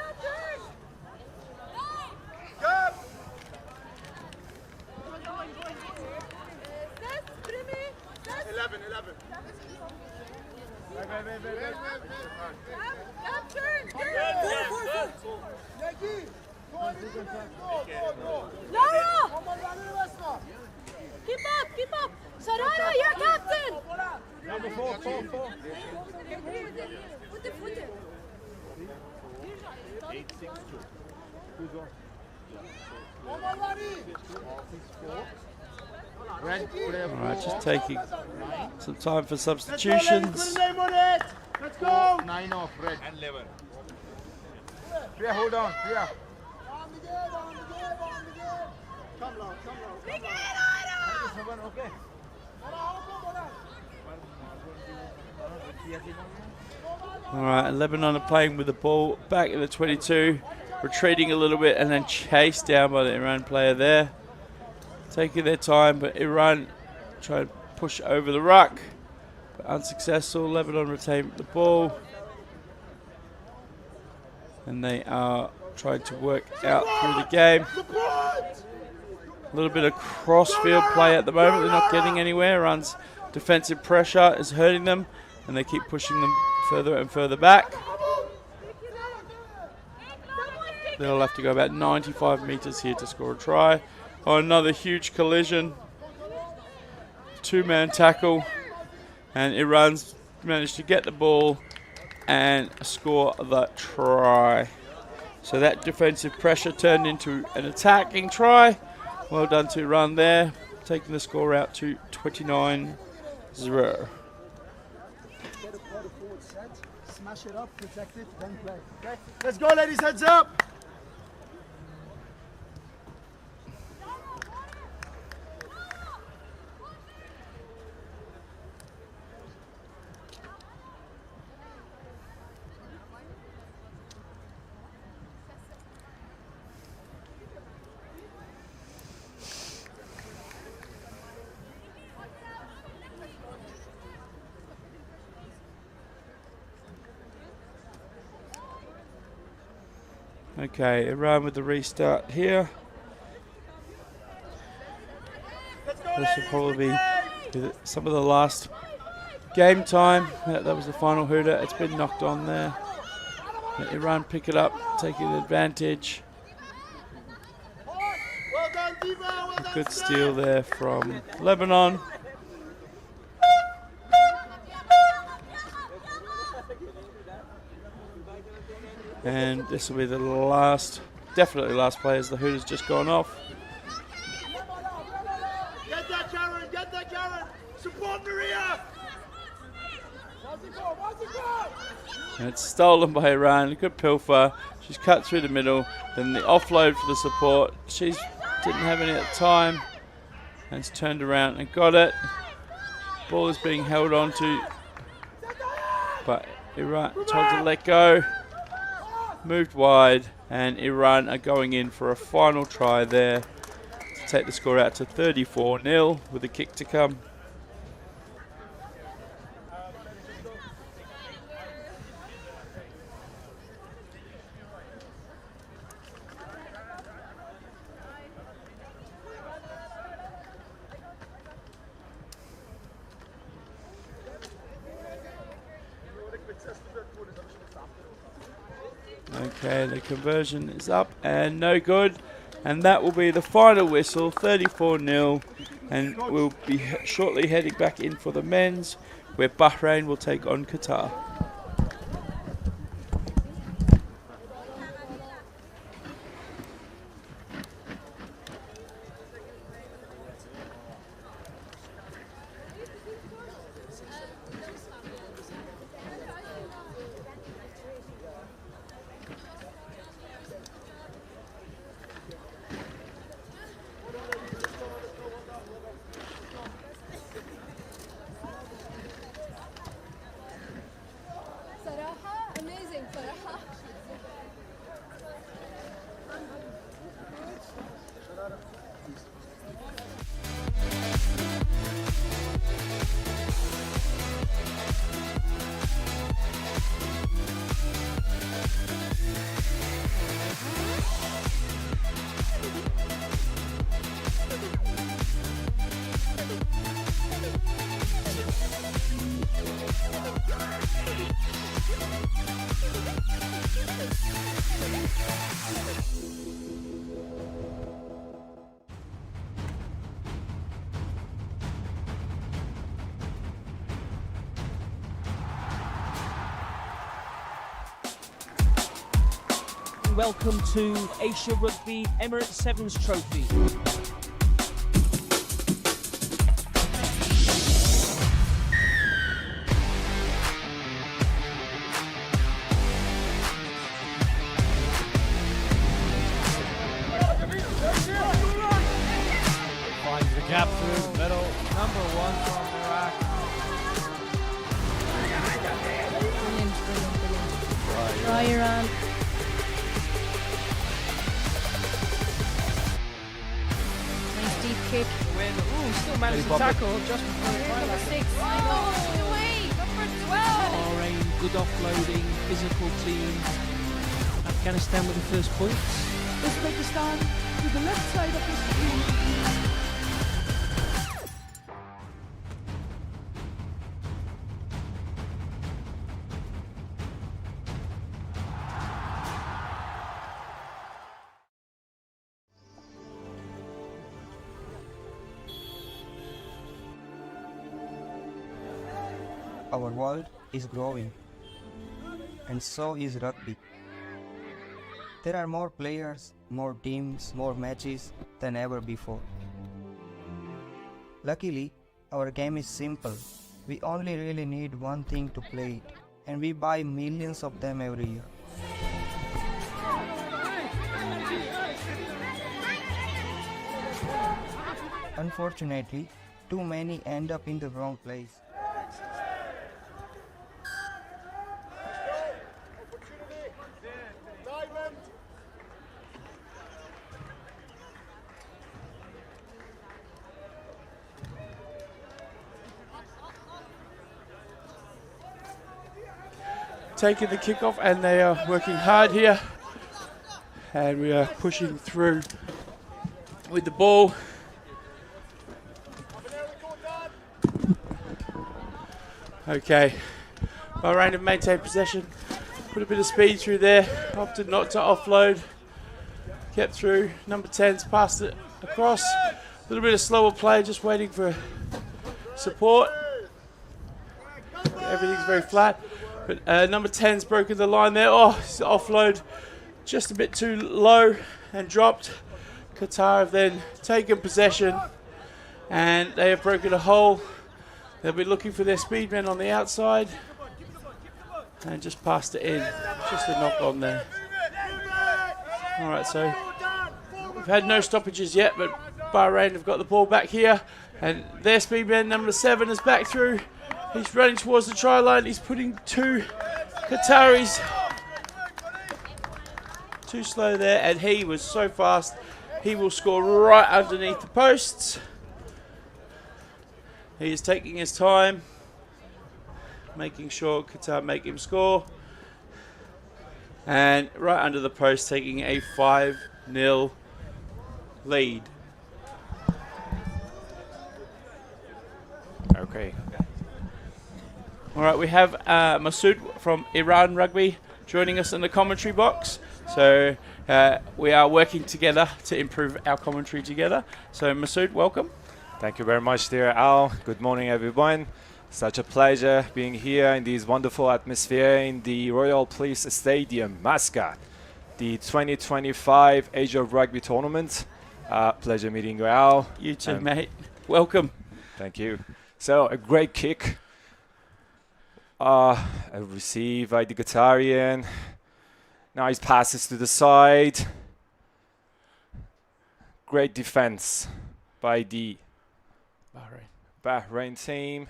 Keep up! Saraya, you're captain! Number 4. Alright, just taking some time for substitutions. Let's go! 9 off, red. And 11. Priya, hold on, Priya. Come on. Okay. Alright, Lebanon are playing with the ball back in the 22, retreating a little bit and then chased down by the Iran player there. Taking their time, but Iran try to push over the ruck, but unsuccessful. Lebanon retain the ball, and they are trying to work out through the game. A little bit of cross-field play at the moment. They're not getting anywhere. Iran's defensive pressure is hurting them, and they keep pushing them further and further back. They'll have to go about 95 meters here to score a try. Oh, another huge collision. Two-man tackle, and Iran's managed to get the ball and score the try. So that defensive pressure turned into an attacking try. Well done to Iran there, taking the score out to 29-0. Smash it up, protect it, then play. Okay? Let's go, ladies, heads up! Okay, Iran with the restart here. This will probably be some of the last game time. That was the final hooter. It's been knocked on there. But Iran pick it up, taking advantage. A good steal there from Lebanon. And this will be the last, definitely last play as the hooter's just gone off. Get that, Karen! Support Maria! And it's stolen by Iran. Good pilfer. She's cut through the middle. Then the offload for the support. She didn't have any at the time. And it's turned around and got it. Ball is being held on to, but Iran told to let go. Moved wide, and Iran are going in for a final try there to take the score out to 34-0 with a kick to come. Okay, the conversion is up and no good, and that will be the final whistle, 34-0, and we'll be shortly heading back in for the men's, where Bahrain will take on Qatar. and welcome to Asia Rugby Emirates Sevens Trophy. Finds the gap through the middle. Number 1 from Iraq. Brilliant, brilliant, brilliant. Try Iran. Nice deep kick. Win. Ooh, still managed to tackle just before the Number final. 6. Away, number 12. Bahrain, good offloading, physical team. Afghanistan with the first points. Uzbekistan to the left side of the screen. Our world is growing, and so is rugby. There are more players, more teams, more matches than ever before. Luckily, our game is simple. We only really need one thing to play it, and we buy millions of them every year. Unfortunately, too many end up in the wrong place. Taking the kickoff, and they are working hard here, and we are pushing through with the ball. Okay, Bahrain have maintained possession, put a bit of speed through there, opted not to offload, kept through. Number 10's passed it across, a little bit of slower play, just waiting for support. Everything's very flat. But number 10's broken the line there. Oh, it's offload just a bit too low and dropped. Qatar have then taken possession, and they have broken a hole. They'll be looking for their speedmen on the outside, and just passed it in. Just a knock on there. All right, so we've had no stoppages yet, but Bahrain have got the ball back here, and their speedman number 7 is back through. He's running towards the try line. He's putting 2 Qataris. Too slow there, and he was so fast. He will score right underneath the posts. He is taking his time, making sure Qatar make him score. And right under the post, taking a 5-0 lead. Okay. All right, we have Masood from Iran Rugby joining us in the commentary box. So we are working together to improve our commentary together. So Masood, welcome. Thank you very much, dear Al. Good morning, everyone. Such a pleasure being here in this wonderful atmosphere in the Royal Police Stadium, Muscat, the 2025 Asia Rugby Tournament. Pleasure meeting you, Al. You too, mate. Welcome. Thank you. So, a great kick. A receive by the Qatarian. Nice passes to the side. Great defense by the Bahrain team.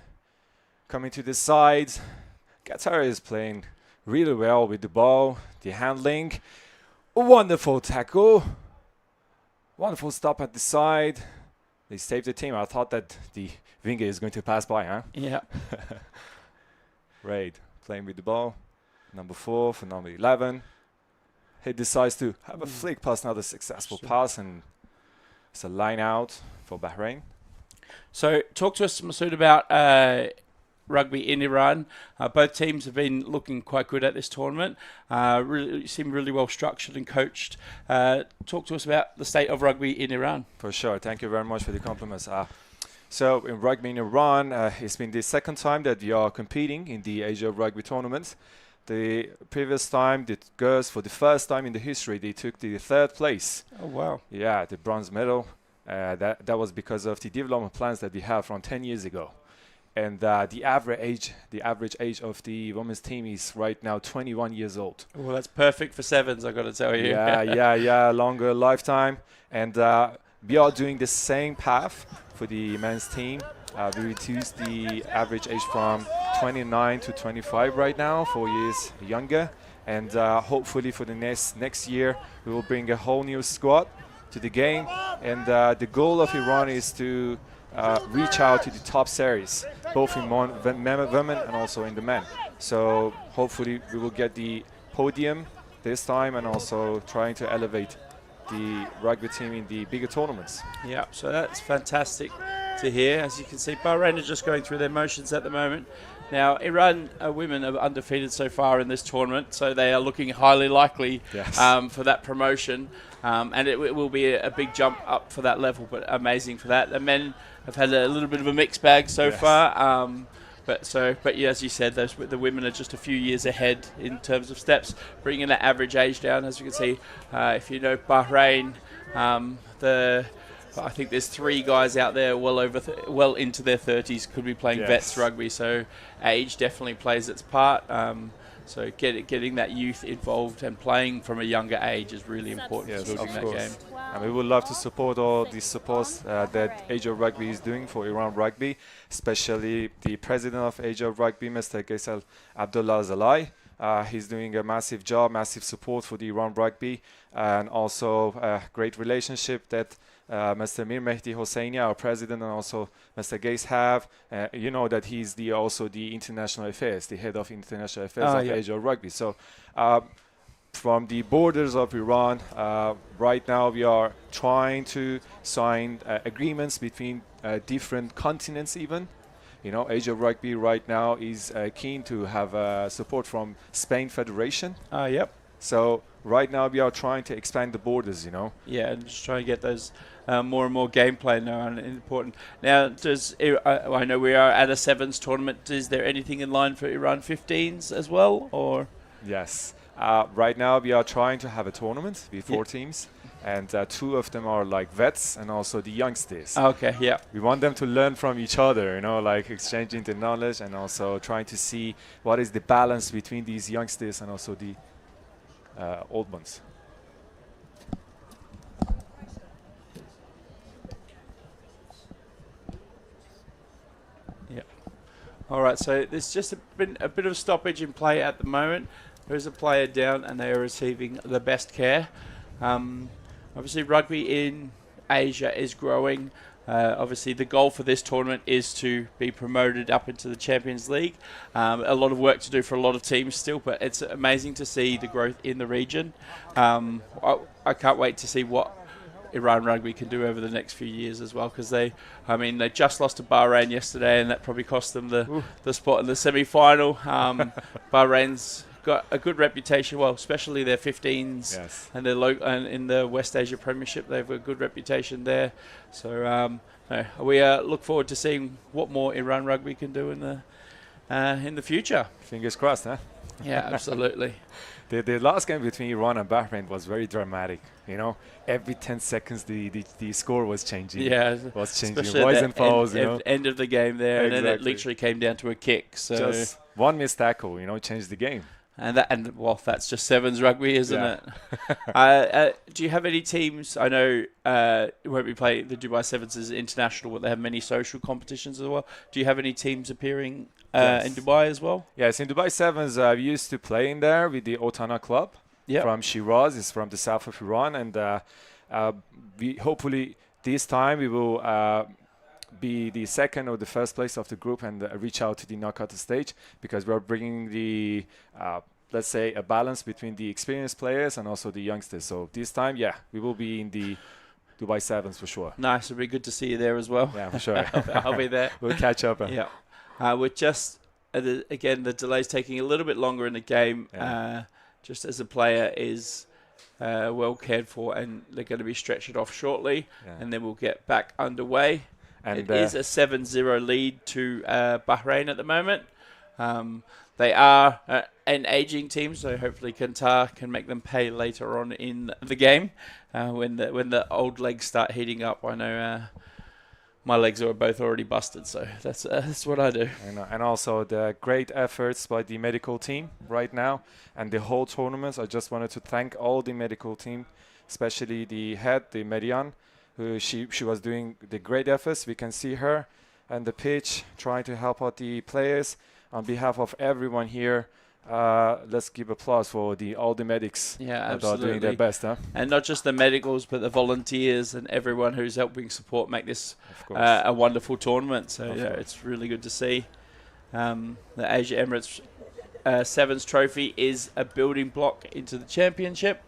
Coming to the side. Qatar is playing really well with the ball, the handling. A wonderful tackle. Wonderful stop at the side. They saved the team. I thought that the winger is going to pass by, huh? Yeah. Great. Playing with the ball. Number 4 for number 11. He decides to have a flick pass, another successful pass, and it's a line out for Bahrain. So talk to us, Masood, about rugby in Iran. Both teams have been looking quite good at this tournament. Really seem really well structured and coached. Talk to us about the state of rugby in Iran. For sure. Thank you very much for the compliments. So in rugby in Iran, it's been the second time that we are competing in the Asia Rugby Tournament. The previous time, the girls, for the first time in the history, they took the 3rd place. Oh, wow. Yeah, the bronze medal. That was because of the development plans that we have from 10 years ago. And the average age of the women's team is right now 21 years old. Well, that's perfect for sevens, I've got to tell you. Yeah, longer lifetime. And we are doing the same path for the men's team. We reduced the average age from 29 to 25 right now, 4 years younger. And hopefully for the next year, we will bring a whole new squad to the game. And the goal of Iran is to reach out to the top series, both in women and also in the men. So hopefully we will get the podium this time and also trying to elevate the rugby team in the bigger tournaments. Yeah, so that's fantastic to hear. As you can see, Bahrain are just going through their motions at the moment. Now, Iran women are undefeated so far in this tournament, so they are looking highly likely for that promotion. And it will be a big jump up for that level, but amazing for that. The men have had a little bit of a mixed bag so far. But yeah, as you said, the women are just a few years ahead in terms of steps, bringing that average age down. As you can see, if you know Bahrain, I think there's 3 guys out there well into their 30s could be playing vets rugby. So age definitely plays its part. So getting that youth involved and playing from a younger age is really important for building that game. And we would love to support all the supports that Age of Rugby is doing for Iran Rugby, especially the president of Age of Rugby, Mr. Gaisal Abdullah Zalai. He's doing a massive job, massive support for the Iran Rugby, and also a great relationship that Mr. Mir Mehdi Hosseini, our president, and also Mr. Gates have. You know that he's also the international affairs, the head of international affairs of Age of Rugby. So from the borders of Iran, right now we are trying to sign agreements between different continents even. You know, Age of Rugby right now is keen to have support from Spain Federation. So right now we are trying to expand the borders, you know. Yeah, and just trying to get those more and more gameplay now and important. Now, I know we are at a sevens tournament. Is there anything in line for Iran 15s as well, or? Yes. Right now we are trying to have a tournament with 4 teams, and 2 of them are like vets and also the youngsters. Okay, yeah. We want them to learn from each other, you know, like exchanging the knowledge and also trying to see what is the balance between these youngsters and also the old ones. Yeah. All right, so there's just been a bit of a stoppage in play at the moment. There's a player down and they are receiving the best care. Obviously, rugby in Asia is growing. Obviously, the goal for this tournament is to be promoted up into the Champions League. A lot of work to do for a lot of teams still, but it's amazing to see the growth in the region. I can't wait to see what Iran Rugby can do over the next few years as well, because they just lost to Bahrain yesterday, and that probably cost them the spot in the semi-final. Bahrain's got a good reputation, well, especially their 15s and their and in the West Asia Premiership, they've got a good reputation there. So we look forward to seeing what more Iran Rugby can do in the future. Fingers crossed, huh? Yeah, absolutely. The last game between Iran and Bahrain was very dramatic. You know, every 10 seconds the score was changing. Yeah, was changing. Boys and fouls. End of the game there, and then it literally came down to a kick. So just one missed tackle, changed the game. And that's just sevens rugby, isn't it? Do you have any teams? I know when we play the Dubai Sevens is international, but they have many social competitions as well. Do you have any teams appearing in Dubai as well? Yes, in Dubai Sevens, we used to play in there with the Otana club from Shiraz. It's from the south of Iran, and we hopefully this time we will be the second or the first place of the group and reach out to the knockout stage, because we're bringing the let's say a balance between the experienced players and also the youngsters. So this time, we will be in the Dubai Sevens for sure. Nice, it'll be good to see you there as well. Yeah, for sure. I'll be there. We'll catch up. We're just again, the delay's taking a little bit longer in the game. Just as the player is well cared for, and they're going to be stretched off shortly, and then we'll get back underway. And it is a 7-0 lead to Bahrain at the moment. They are an aging team, so hopefully Qatar can make them pay later on in the game when the old legs start heating up. I know my legs are both already busted, so that's what I do. And also the great efforts by the medical team right now and the whole tournament. I just wanted to thank all the medical team, especially the head, the Median, who she was doing the great efforts. We can see her on the pitch trying to help out the players. On behalf of everyone here, let's give applause for all the medics that are doing their best. And not just the medicals, but the volunteers and everyone who's helping support make this a wonderful tournament. So yeah, it's really good to see. The Asia Emirates Sevens trophy is a building block into the championship.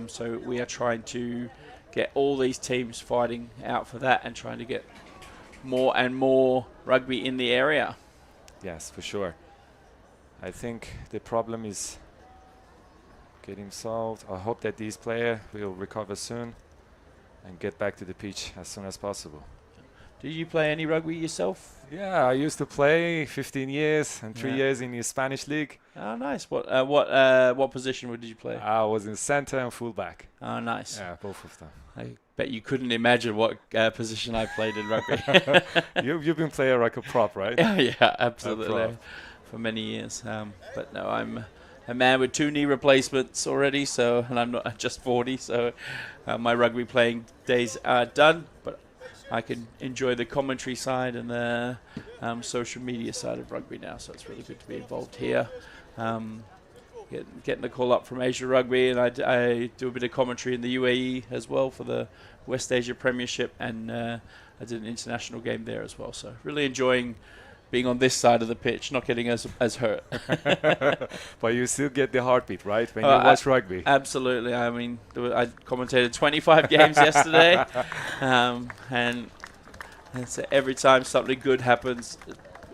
So we are trying to get all these teams fighting out for that and trying to get more and more rugby in the area. Yes, for sure. I think the problem is getting solved. I hope that these players will recover soon and get back to the pitch as soon as possible. Do you play any rugby yourself? Yeah, I used to play 15 years and 3 years in the Spanish league. Oh, nice. What position did you play? I was in center and fullback. Oh, nice. Yeah, both of them. I bet you couldn't imagine what position I played in rugby. You've been playing like a prop, right? Yeah, absolutely. For many years. But no, I'm a man with 2 knee replacements already, and I'm not just 40, so my rugby playing days are done. But I can enjoy the commentary side and the social media side of rugby now, so it's really good to be involved here. Getting the call up from Asia Rugby, and I do a bit of commentary in the UAE as well for the West Asia Premiership, and I did an international game there as well. So really enjoying being on this side of the pitch, not getting as hurt. But you still get the heartbeat, right, when you watch rugby? Absolutely. I mean, I commentated 25 games yesterday, and so every time something good happens,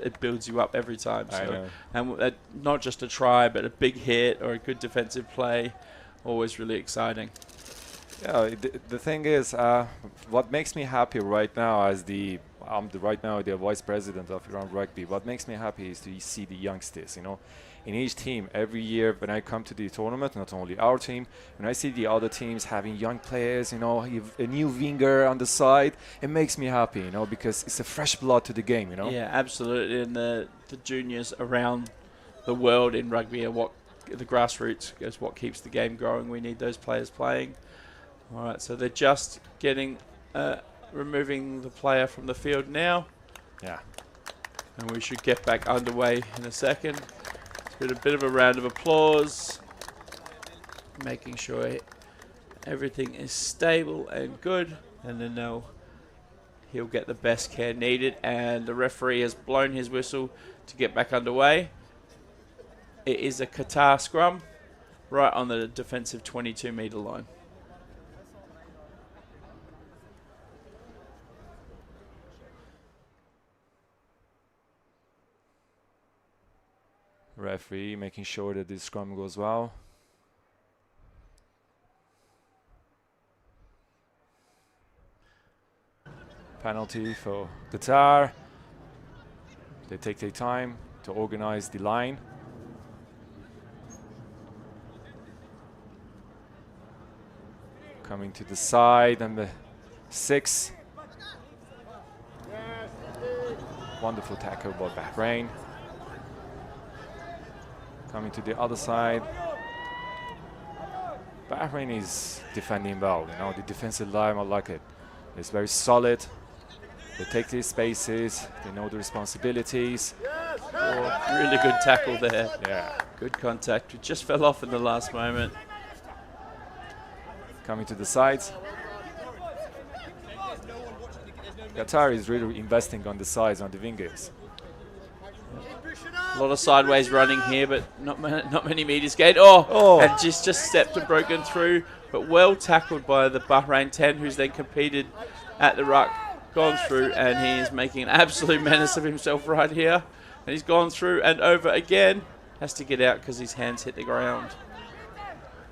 it builds you up every time. So, and not just a try, but a big hit or a good defensive play, always really exciting. Yeah, the thing is, what makes me happy right now as I'm right now the vice president of Iran Rugby. What makes me happy is to see the youngsters, in each team. Every year when I come to the tournament, not only our team, when I see the other teams having young players, a new winger on the side, it makes me happy, because it's a fresh blood to the game, Yeah, absolutely. And the juniors around the world in rugby are what the grassroots is what keeps the game growing. We need those players playing. All right, so they're just getting removing the player from the field now. Yeah. And we should get back underway in a second. It's a bit of a round of applause, making sure everything is stable and good, and then he'll get the best care needed. And the referee has blown his whistle to get back underway. It is a Qatar scrum right on the defensive 22-meter line. Referee making sure that this scrum goes well. Penalty for Qatar. They take their time to organize the line. Coming to the side, number 6. Wonderful tackle by Bahrain. Coming to the other side. Bahrain is defending well. The defensive line, I like it. It's very solid. They take these spaces. They know the responsibilities. Oh, really good tackle there. Yeah. Good contact. It just fell off in the last moment. Coming to the sides. Qatar is really investing on the sides, on the wingers. A lot of sideways running here, but not many meters gained. And just stepped and broken through, but well tackled by the Bahrain 10, who's then competed at the ruck, gone through, and he is making an absolute menace of himself right here. And he's gone through and over again. Has to get out because his hands hit the ground.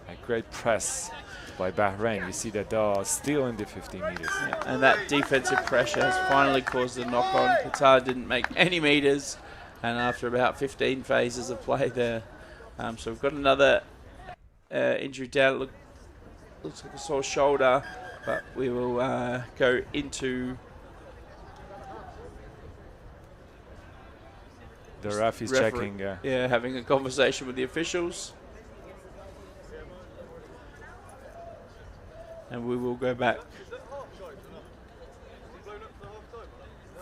A great press by Bahrain. You see that they are still in the 15 meters. Yeah, and that defensive pressure has finally caused a knock-on. Qatar didn't make any meters. And after about 15 phases of play, So we've got another injury down. Looks like a sore shoulder, but we will go into The ref is checking, yeah. Yeah, having a conversation with the officials. And we will go back.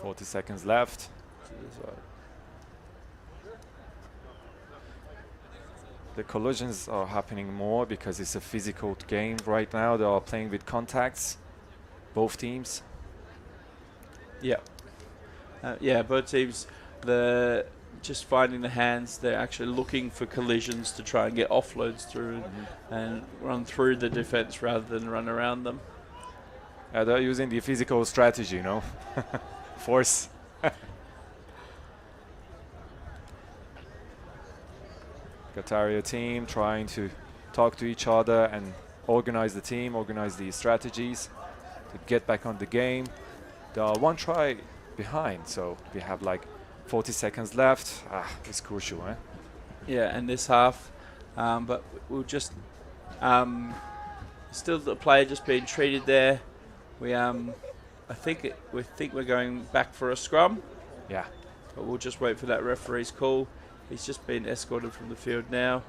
40 seconds left. The collisions are happening more because it's a physical game right now. They are playing with contacts, both teams. Yeah. Yeah, both teams, just finding the hands, they're actually looking for collisions to try and get offloads through and run through the defense rather than run around them. They're using the physical strategy, you know, force. Qatari team trying to talk to each other and organize the team, organize the strategies to get back on the game. They are one try behind, so we have like 40 seconds left. It's crucial, eh? Yeah, and this half, but we'll just still the player just being treated there. We I think we're going back for a scrum. Yeah, but we'll just wait for that referee's call. He's just been escorted from the field now.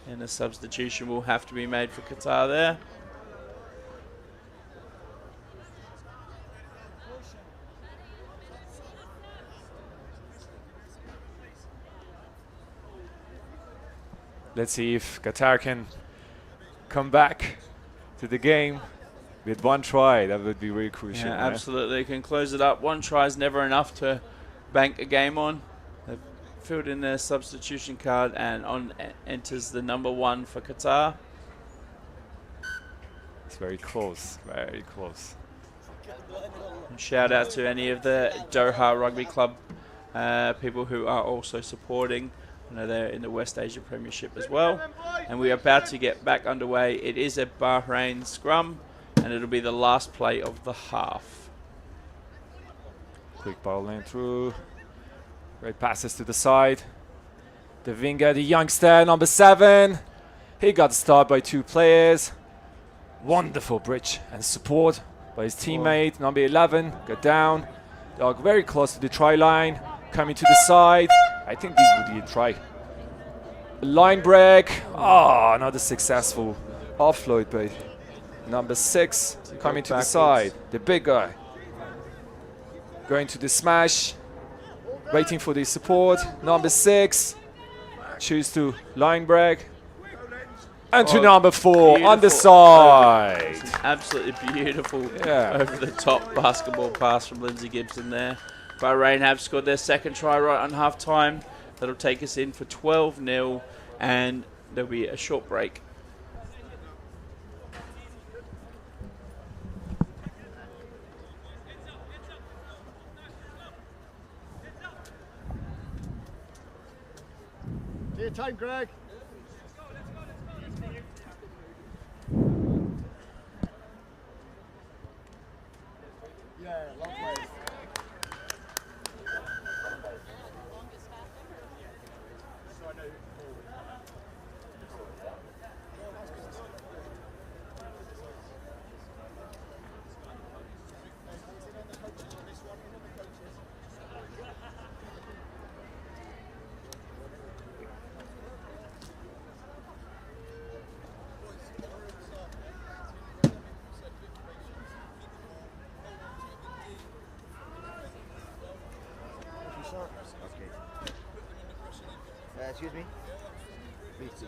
And a substitution will have to be made for Qatar there. let's see if Qatar can come back to the game with one try. That would be really crucial. Yeah, absolutely. Can close it up. One try is never enough to bank a game on. They've filled in their substitution card, and on enters the number 1 for Qatar. It's very close, very close. And shout out to any of the Doha Rugby Club people who are also supporting. I know they're in the West Asia Premiership as well. And we are about to get back underway. It is a Bahrain scrum, and it'll be the last play of the half. Quick ball lane through. Great passes to the side. The winger, the youngster, number 7. He got stopped by 2 players. Wonderful bridge and support by his teammate, number 11. Got down. They are very close to the try line. Coming to the side. I think this would be a try. Line break. Oh, another successful offload by number 6. Coming to the side. The big guy. Going to the smash. Waiting for the support. Number 6. Choose to line break. And to number 4 on the side. Absolutely beautiful over the top basketball pass from Lindsay Gibson there. Bahrain have scored their second try right on half time. That'll take us in for 12-0, and there'll be a short break. Take your time, Greg. Yeah, long way. Excuse me? Please.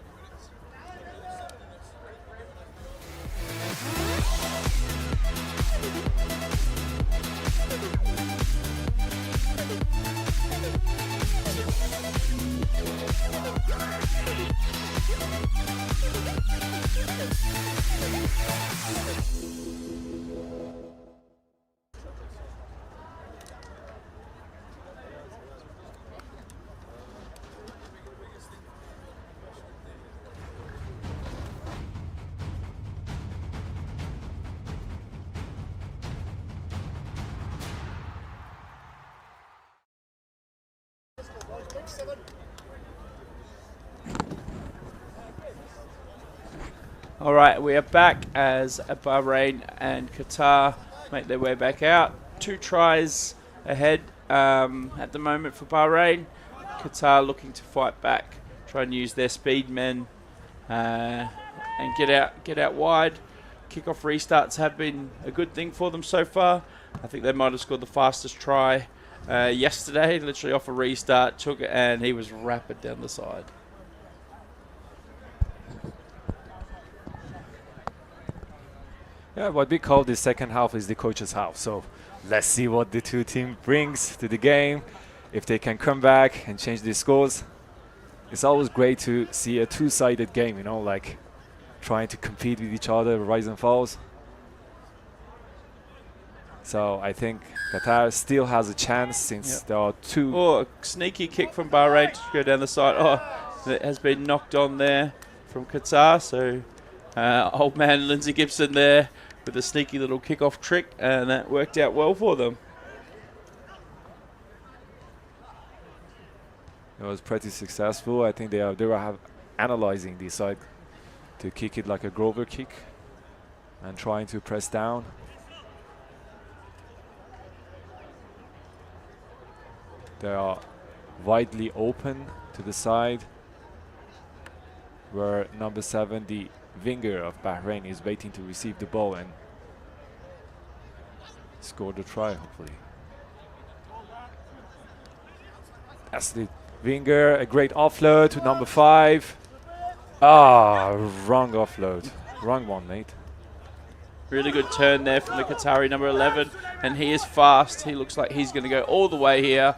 All right, we are back as Bahrain and Qatar make their way back out. 2 tries ahead at the moment for Bahrain. Qatar looking to fight back, try and use their speed men and get out wide. Kickoff restarts have been a good thing for them so far. I think they might have scored the fastest try yesterday, literally off a restart, took it, and he was rapid down the side. Yeah, what we call the second half is the coach's half. So let's see what the 2 teams brings to the game. If they can come back and change the scores. It's always great to see a 2-sided game, you know, like trying to compete with each other, rise and falls. So I think Qatar still has a chance since there are 2. Oh, a sneaky kick from Bahrain to go down the side. Oh, it has been knocked on there from Qatar. So old man Lindsay Gibson there with a sneaky little kick-off trick, and that worked out well for them. It was pretty successful. I think they were analyzing the side to kick it like a Grover kick and trying to press down. They are widely open to the side where number 7, the winger of Bahrain, is waiting to receive the ball and score the try, hopefully. That's the winger, a great offload to number 5. Ah, wrong offload. Wrong one, mate. Really good turn there from the Qatari number 11, and he is fast. He looks like he's going to go all the way here.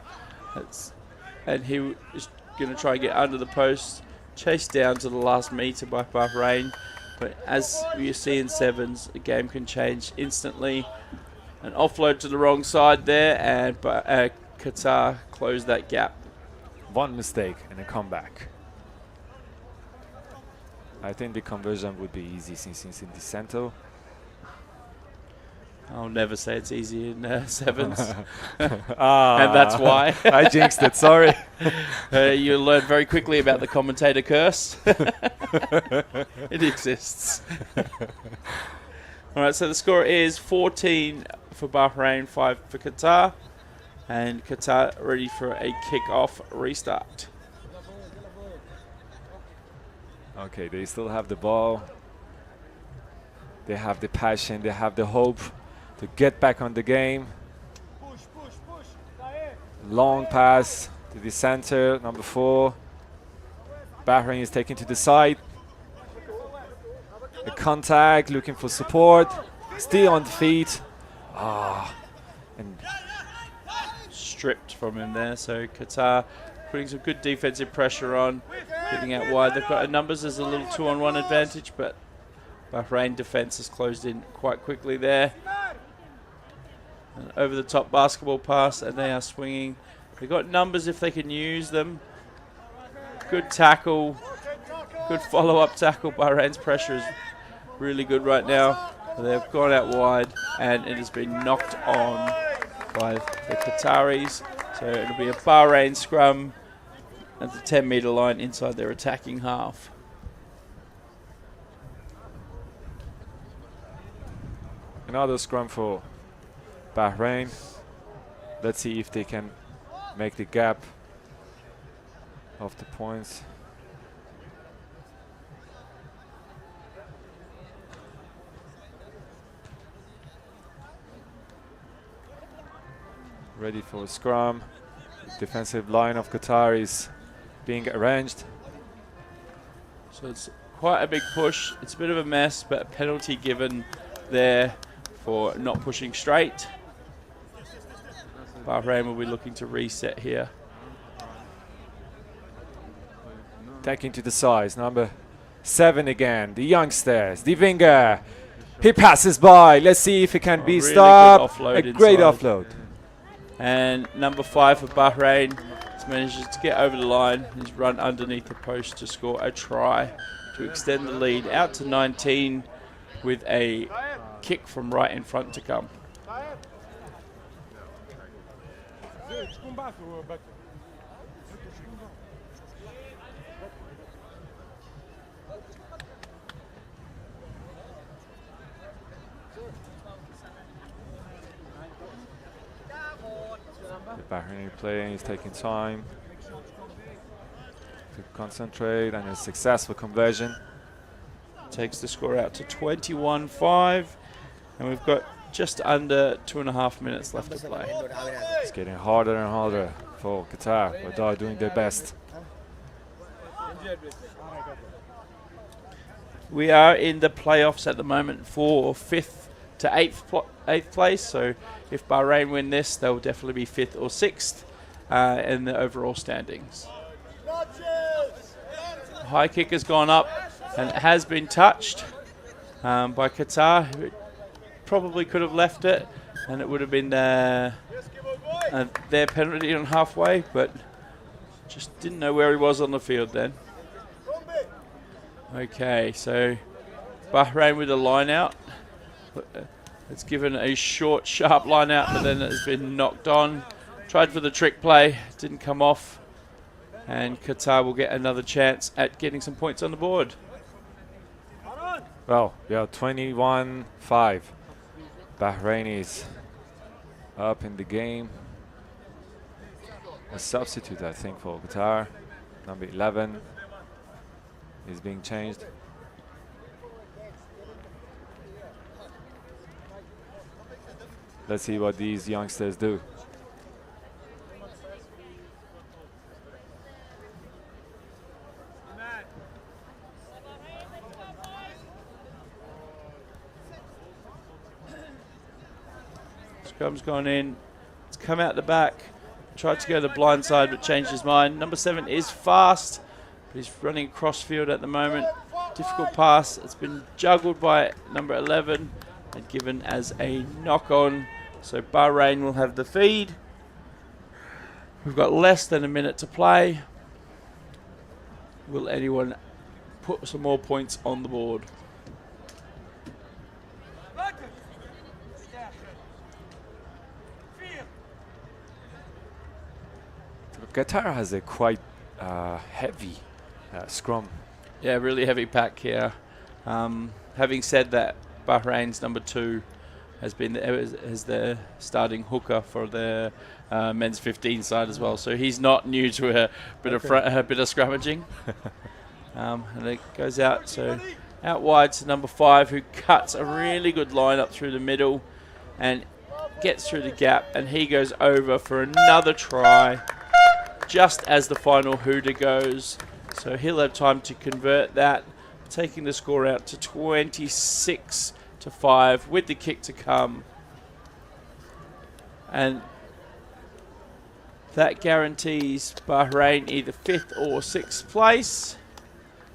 And he is going to try and get under the post, chased down to the last metre by Bahrain. But as you see in sevens, the game can change instantly. An offload to the wrong side there, and Qatar closed that gap. One mistake and a comeback. I think the conversion would be easy since it's in the center. I'll never say it's easy in sevens. And that's why. I jinxed it, sorry. You'll learn very quickly about the commentator curse. It exists. All right, so the score is 14 for Bahrain, 5 for Qatar. And Qatar ready for a kick-off restart. Okay, they still have the ball. They have the passion, they have the hope to get back on the game. Long pass to the center, number 4. Bahrain is taken to the side. The contact, looking for support. Still on the feet. And stripped from him there. So Qatar putting some good defensive pressure on, getting out wide. They've got numbers as a little 2-on-1 advantage, but Bahrain defense has closed in quite quickly there. And over the top basketball pass, and they are swinging. They've got numbers if they can use them. Good tackle, good follow-up tackle. Bahrain's pressure is really good right now. They've gone out wide, and it has been knocked on by the Qataris. So it'll be a Bahrain scrum at the 10-meter line inside their attacking half. another scrum for Bahrain. Let's see if they can make the gap of the points. Ready for a scrum. Defensive line of Qatar is being arranged. So it's quite a big push. It's a bit of a mess, but a penalty given there for not pushing straight. Bahrain will be looking to reset here. Taking to the sides, number 7 again, the youngsters, the winger. He passes by. Let's see if he can be really stopped. A inside. great offload. And number 5 for Bahrain has managed to get over the line. He's run underneath the post to score a try to extend the lead out to 19 with a kick from right in front to come. The Bahraini playing is taking time to concentrate, and a successful conversion. Takes the score out to 21-5, and we've got just under 2.5 minutes left to play. It's getting harder and harder for Qatar, but they are doing their best. We are in the playoffs at the moment for 5th to 8th place, so if Bahrain win this, they'll definitely be 5th or 6th in the overall standings. High kick has gone up, and it has been touched by Qatar, who probably could have left it, and it would have been their penalty on halfway, but just didn't know where he was on the field then. Okay, so Bahrain with a line out. It's given a short, sharp line out, but then it's been knocked on. Tried for the trick play, didn't come off, and Qatar will get another chance at getting some points on the board. Well, yeah, 21-5. Bahrainis up in the game. A substitute, I think, for Qatar. Number 11 is being changed. Let's see what these youngsters do. Scrum's gone in. It's come out the back. Tried to go to the blind side, but changed his mind. Number 7 is fast, but he's running across field at the moment. Difficult pass. It's been juggled by number 11 and given as a knock-on. So Bahrain will have the feed. We've got less than a minute to play. Will anyone put some more points on the board? Qatar has a quite heavy scrum. Yeah, really heavy pack here. Having said that, Bahrain's number 2 has been the starting hooker for the men's 15 side as well. So he's not new to a bit of scrummaging. And it goes out, so out wide to number 5, who cuts a really good line up through the middle and gets through the gap, and he goes over for another try just as the final hooter goes. So he'll have time to convert that, taking the score out to 26-5 with the kick to come. And that guarantees Bahrain either 5th or 6th place.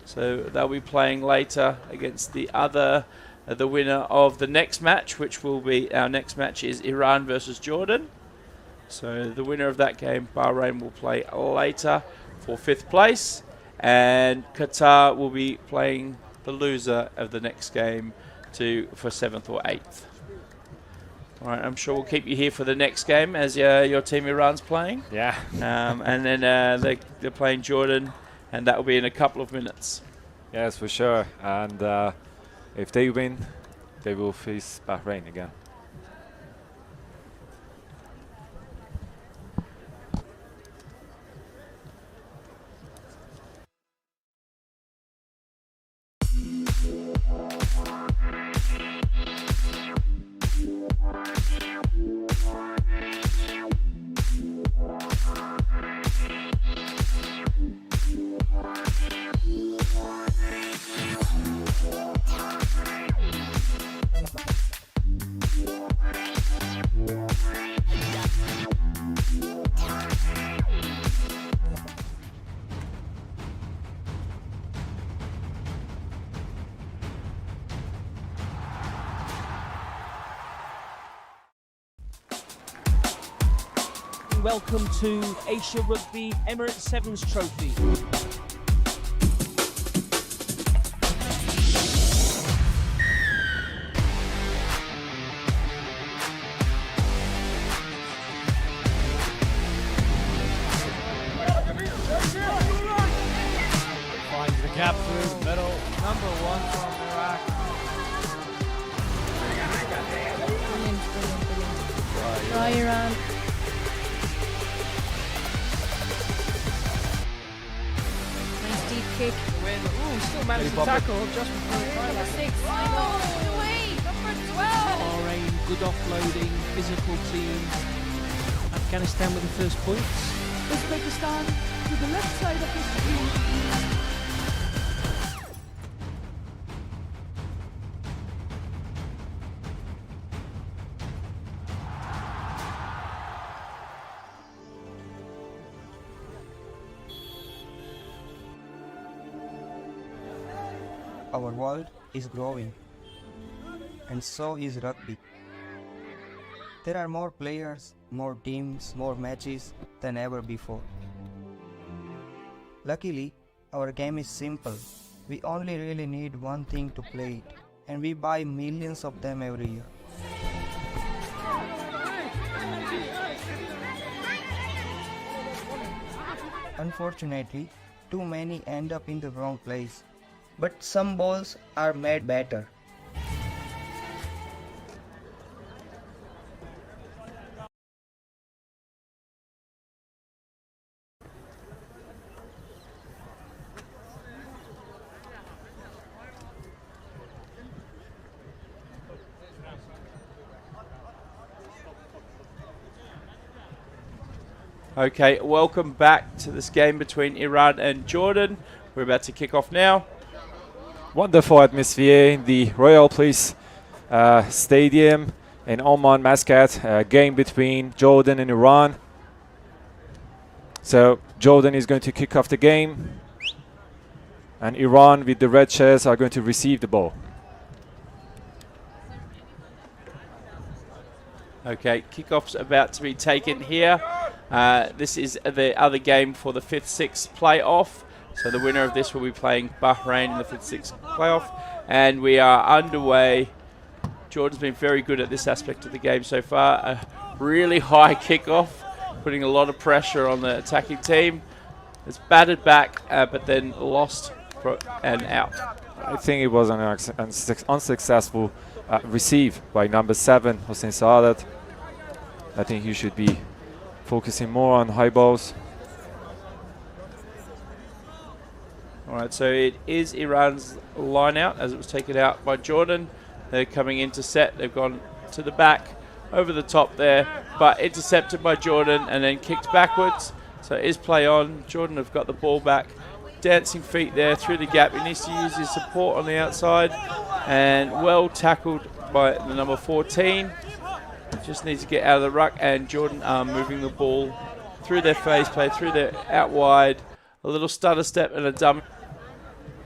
So they'll be playing later against the winner of the next match, which will be, our next match is Iran versus Jordan. So the winner of that game, Bahrain, will play later for 5th place, and Qatar will be playing the loser of the next game for 7th or 8th. All right, I'm sure we'll keep you here for the next game as your team Iran's playing. Yeah. And then they're playing Jordan, and that will be in a couple of minutes. Yes, for sure. And if they win, they will face Bahrain again. Welcome to Asia Rugby Emirates Sevens Trophy. Gap through the middle. Number 1 from Iraq. Brilliant, brilliant, brilliant. Try Iran. Nice deep kick. Win. Ooh, still managed to tackle just before the try line. 6. Away, number 12. Bahrain, good offloading, physical team. Afghanistan with the first points. Uzbekistan to the left side of the screen. Our world is growing, and so is rugby. There are more players, more teams, more matches than ever before. Luckily, our game is simple. We only really need one thing to play it, and we buy millions of them every year. Unfortunately, too many end up in the wrong place. But some balls are made better. Okay, welcome back to this game between Iran and Jordan. We're about to kick off now. Wonderful atmosphere in the Royal Police Stadium in Oman, Muscat. Game between Jordan and Iran. So Jordan is going to kick off the game, and Iran with the red shirts are going to receive the ball. Okay, kickoff's about to be taken here. This is the other game for the 5th-6th playoff. So the winner of this will be playing Bahrain in the 5th-6th playoff. And we are underway. Jordan's been very good at this aspect of the game so far. A really high kickoff, putting a lot of pressure on the attacking team. It's batted back, but then lost and out. I think it was an unsuccessful receive by number 7, Hossein Saadat. I think he should be focusing more on high balls. All right, so it is Iran's line out as it was taken out by Jordan. They're coming into set. They've gone to the back, over the top there, but intercepted by Jordan and then kicked backwards. So it is play on. Jordan have got the ball back. Dancing feet there through the gap. He needs to use his support on the outside. And well tackled by the number 14. Just needs to get out of the ruck, and Jordan are moving the ball through their face play, through their out wide. A little stutter step and a dummy.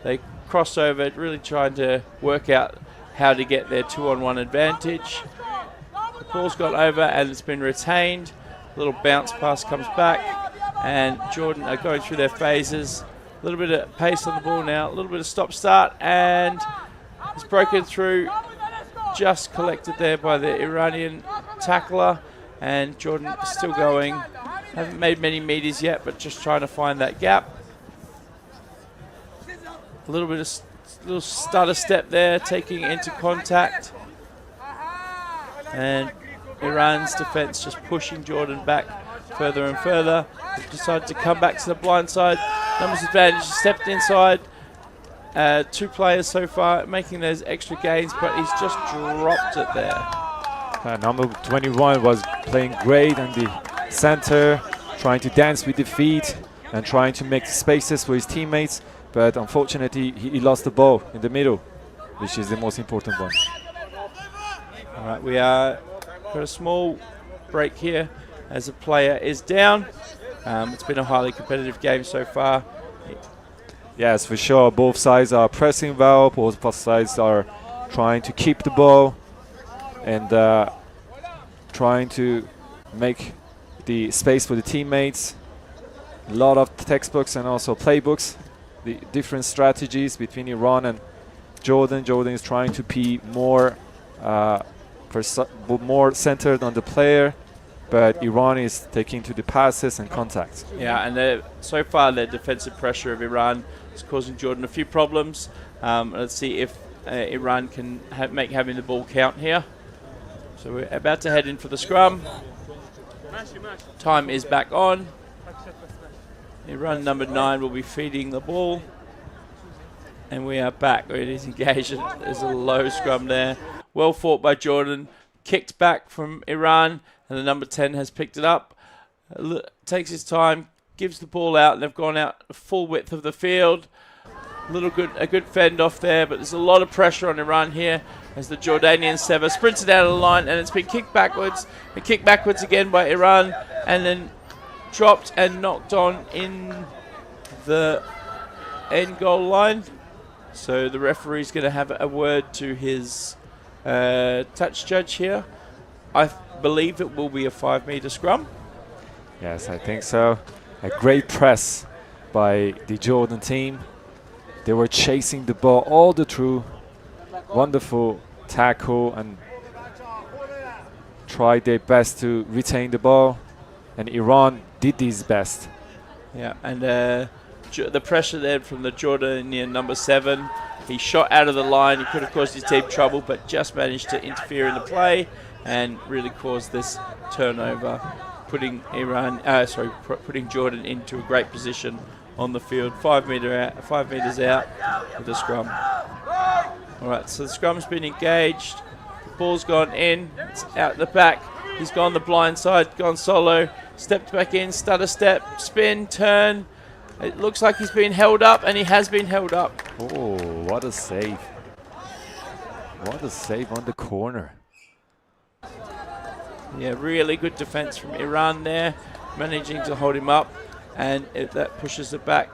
They cross over, really trying to work out how to get their 2-on-1 advantage. The ball's got over and it's been retained. A little bounce pass comes back, and Jordan are going through their phases. A little bit of pace on the ball now, a little bit of stop-start, and it's broken through. Just collected there by the Iranian tackler, and Jordan is still going. Haven't made many meters yet, but just trying to find that gap. A little bit of little stutter step there, taking into contact, and Iran's defense just pushing Jordan back further and further. They've decided to come back to the blind side. Numbers advantage, stepped inside. 2 players so far making those extra gains, but he's just dropped it there. Number 21 was playing great in the center, trying to dance with the feet and trying to make spaces for his teammates, but unfortunately he lost the ball in the middle, which is the most important one. All right, we are got a small break here as a player is down. It's been a highly competitive game so far. Yes, for sure. Both sides are pressing well. Both sides are trying to keep the ball and trying to make the space for the teammates. A lot of textbooks and also playbooks. The different strategies between Iran and Jordan. Jordan is trying to be more centered on the player, but Iran is taking to the passes and contacts. Yeah, and so far their defensive pressure of Iran is causing Jordan a few problems. Let's see if Iran can make having the ball count here. So we're about to head in for the scrum. Time is back on. Iran number 9 will be feeding the ball. And we are back. It is engaged. There's a low scrum there. Well fought by Jordan. Kicked back from Iran. And the number 10 has picked it up. Takes his time. Gives the ball out. And they've gone out the full width of the field. A good fend off there. But there's a lot of pressure on Iran here. As the Jordanian sever sprinted out of the line. And it's been kicked backwards. And kicked backwards again by Iran. And then dropped and knocked on in the end goal line. So the referee's going to have a word to his touch judge here. I believe it will be a 5-meter scrum. Yes, I think so. A great press by the Jordan team. They were chasing the ball all the through. Wonderful tackle and tried their best to retain the ball. And Iran did his best. Yeah, and the pressure there from the Jordanian number 7. He shot out of the line. He could have caused his team trouble, but just managed to interfere in the play and really caused this turnover, putting Jordan into a great position on the field. 5 meters out with the scrum. All right, so the scrum's been engaged. The ball's gone in. It's out the back. He's gone the blind side, gone solo, stepped back in, stutter step, spin, turn. It looks like he's been held up, and he has been held up. Oh, what a save. What a save on the corner. Yeah, really good defense from Iran there, managing to hold him up, and that pushes it back.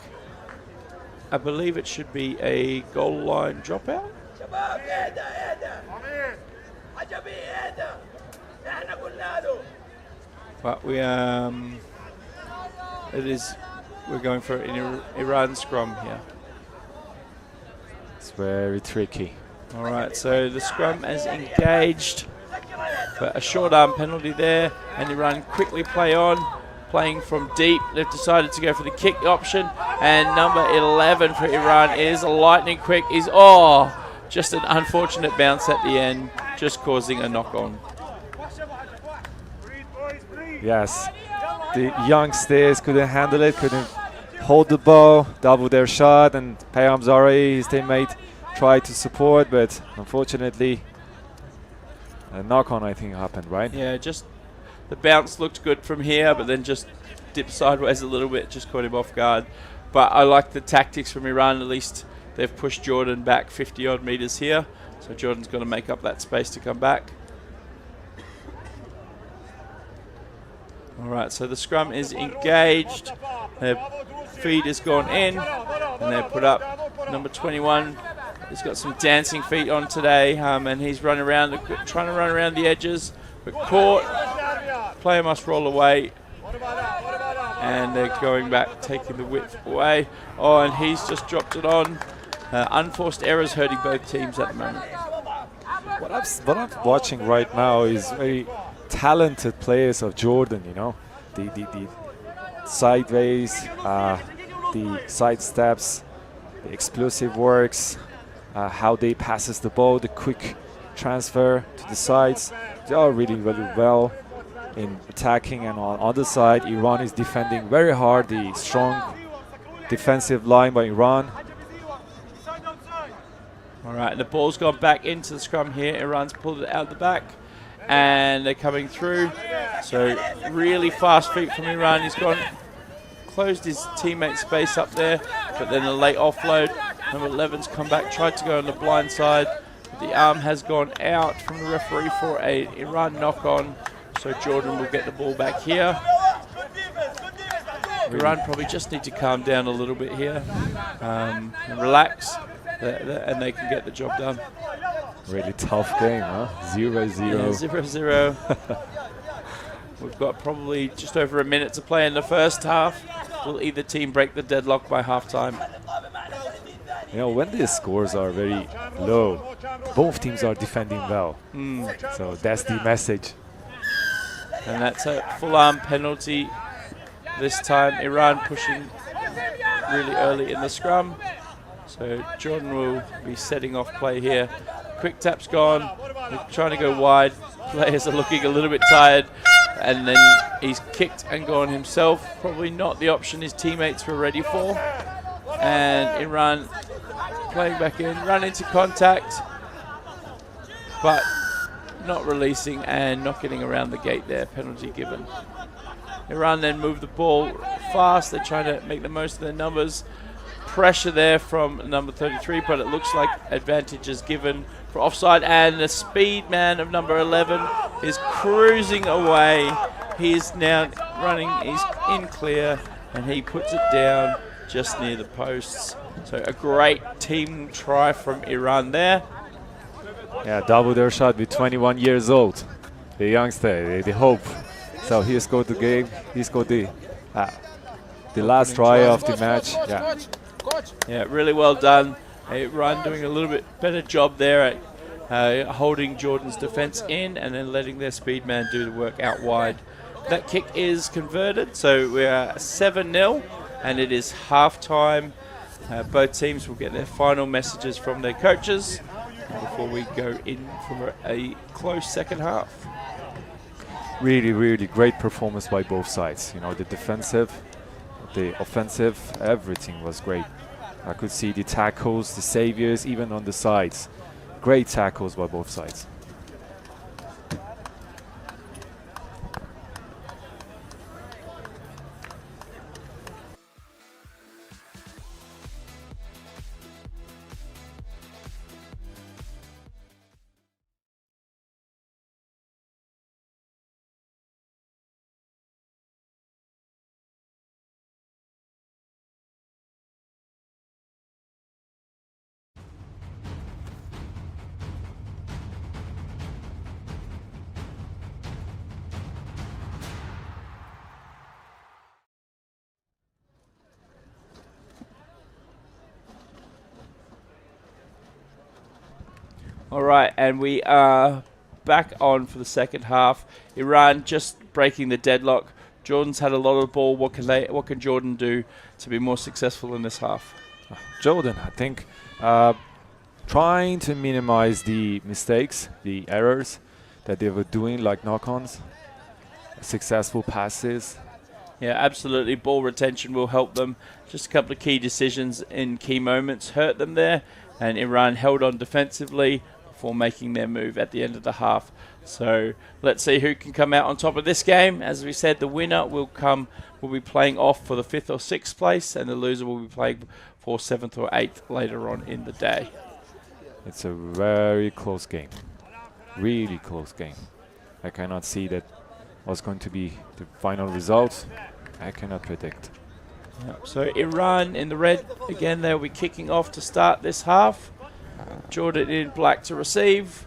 I believe it should be a goal line dropout. But we're going for an Iran scrum here. It's very tricky. All right, so the scrum is engaged. But a short arm penalty there, and Iran quickly playing from deep. They've decided to go for the kick option, and number 11 for Iran is a lightning quick. Just an unfortunate bounce at the end, just causing a knock on. Yes, the youngsters couldn't handle it, couldn't hold the ball, double their shot, and Payam Zari, his teammate, tried to support, but unfortunately a knock-on, I think, happened, right? Yeah, just the bounce looked good from here, but then just dipped sideways a little bit, just caught him off guard. But I like the tactics from Iran. At least they've pushed Jordan back 50-odd meters here, so Jordan's got to make up that space to come back. All right, so the scrum is engaged. Their feed has gone in, and they've put up number 21. He's got some dancing feet on today, and he's trying to run around the edges, but caught. Player must roll away, and they're going back, taking the width away. Oh, and he's just dropped it on. Unforced errors hurting both teams at the moment. What I'm watching right now is very talented players of Jordan, you know, the sideways, the side steps, the explosive works, how they passes the ball, the quick transfer to the sides. They are really well in attacking, and on other side Iran is defending very hard. The strong defensive line by Iran. All right, and the ball's gone back into the scrum here. Iran's pulled it out the back, and they're coming through. So really fast feet from Iran. He's closed his teammate's space up there, but then a late offload. Number 11's come back, tried to go on the blind side. But the arm has gone out from the referee for a Iran knock-on. So Jordan will get the ball back here. Iran probably just need to calm down a little bit here and relax, and they can get the job done. Really tough game, huh? 0-0. Yeah, 0-0. We've got probably just over a minute to play in the first half. Will either team break the deadlock by halftime? You know, when the scores are very low, both teams are defending well. So that's the message. And that's a full-arm penalty. This time Iran pushing really early in the scrum. So Jordan will be setting off play here. Quick tap's gone. They're trying to go wide. Players are looking a little bit tired. And then he's kicked and gone himself. Probably not the option his teammates were ready for. And Iran playing back in, run into contact, but not releasing and not getting around the gate there. Penalty given. Iran then move the ball fast. They're trying to make the most of their numbers. Pressure there from number 33, but it looks like advantage is given for offside, and the speed man of number 11 is cruising away. He is now running, he's in clear, and he puts it down just near the posts. So a great team try from Iran there. Yeah, double their shot with 21 years old. The youngster, the hope. So he scored the game. He scored the last try of the match. Yeah, really well done. Iran doing a little bit better job there at holding Jordan's defense in and then letting their speed man do the work out wide. That kick is converted, so we are 7-0, and it is half-time. Both teams will get their final messages from their coaches before we go in for a close second half. Really, really great performance by both sides. You know, the defensive, the offensive, everything was great. I could see the tackles, the saviors, even on the sides. Great tackles by both sides. All right, and we are back on for the second half. Iran just breaking the deadlock. Jordan's had a lot of the ball. What can Jordan do to be more successful in this half? Jordan, I think, trying to minimize the mistakes, the errors that they were doing, like knock-ons, successful passes. Yeah, absolutely. Ball retention will help them. Just a couple of key decisions in key moments hurt them there, and Iran held on defensively before making their move at the end of the half. So let's see who can come out on top of this game. As we said, the winner will be playing off for the 5th or 6th place, and the loser will be playing for 7th or 8th later on in the day. It's a very close game. Really close game. I cannot see that was going to be the final result. I cannot predict. Yep. So Iran in the red, again, they'll be kicking off to start this half. Jordan in black to receive.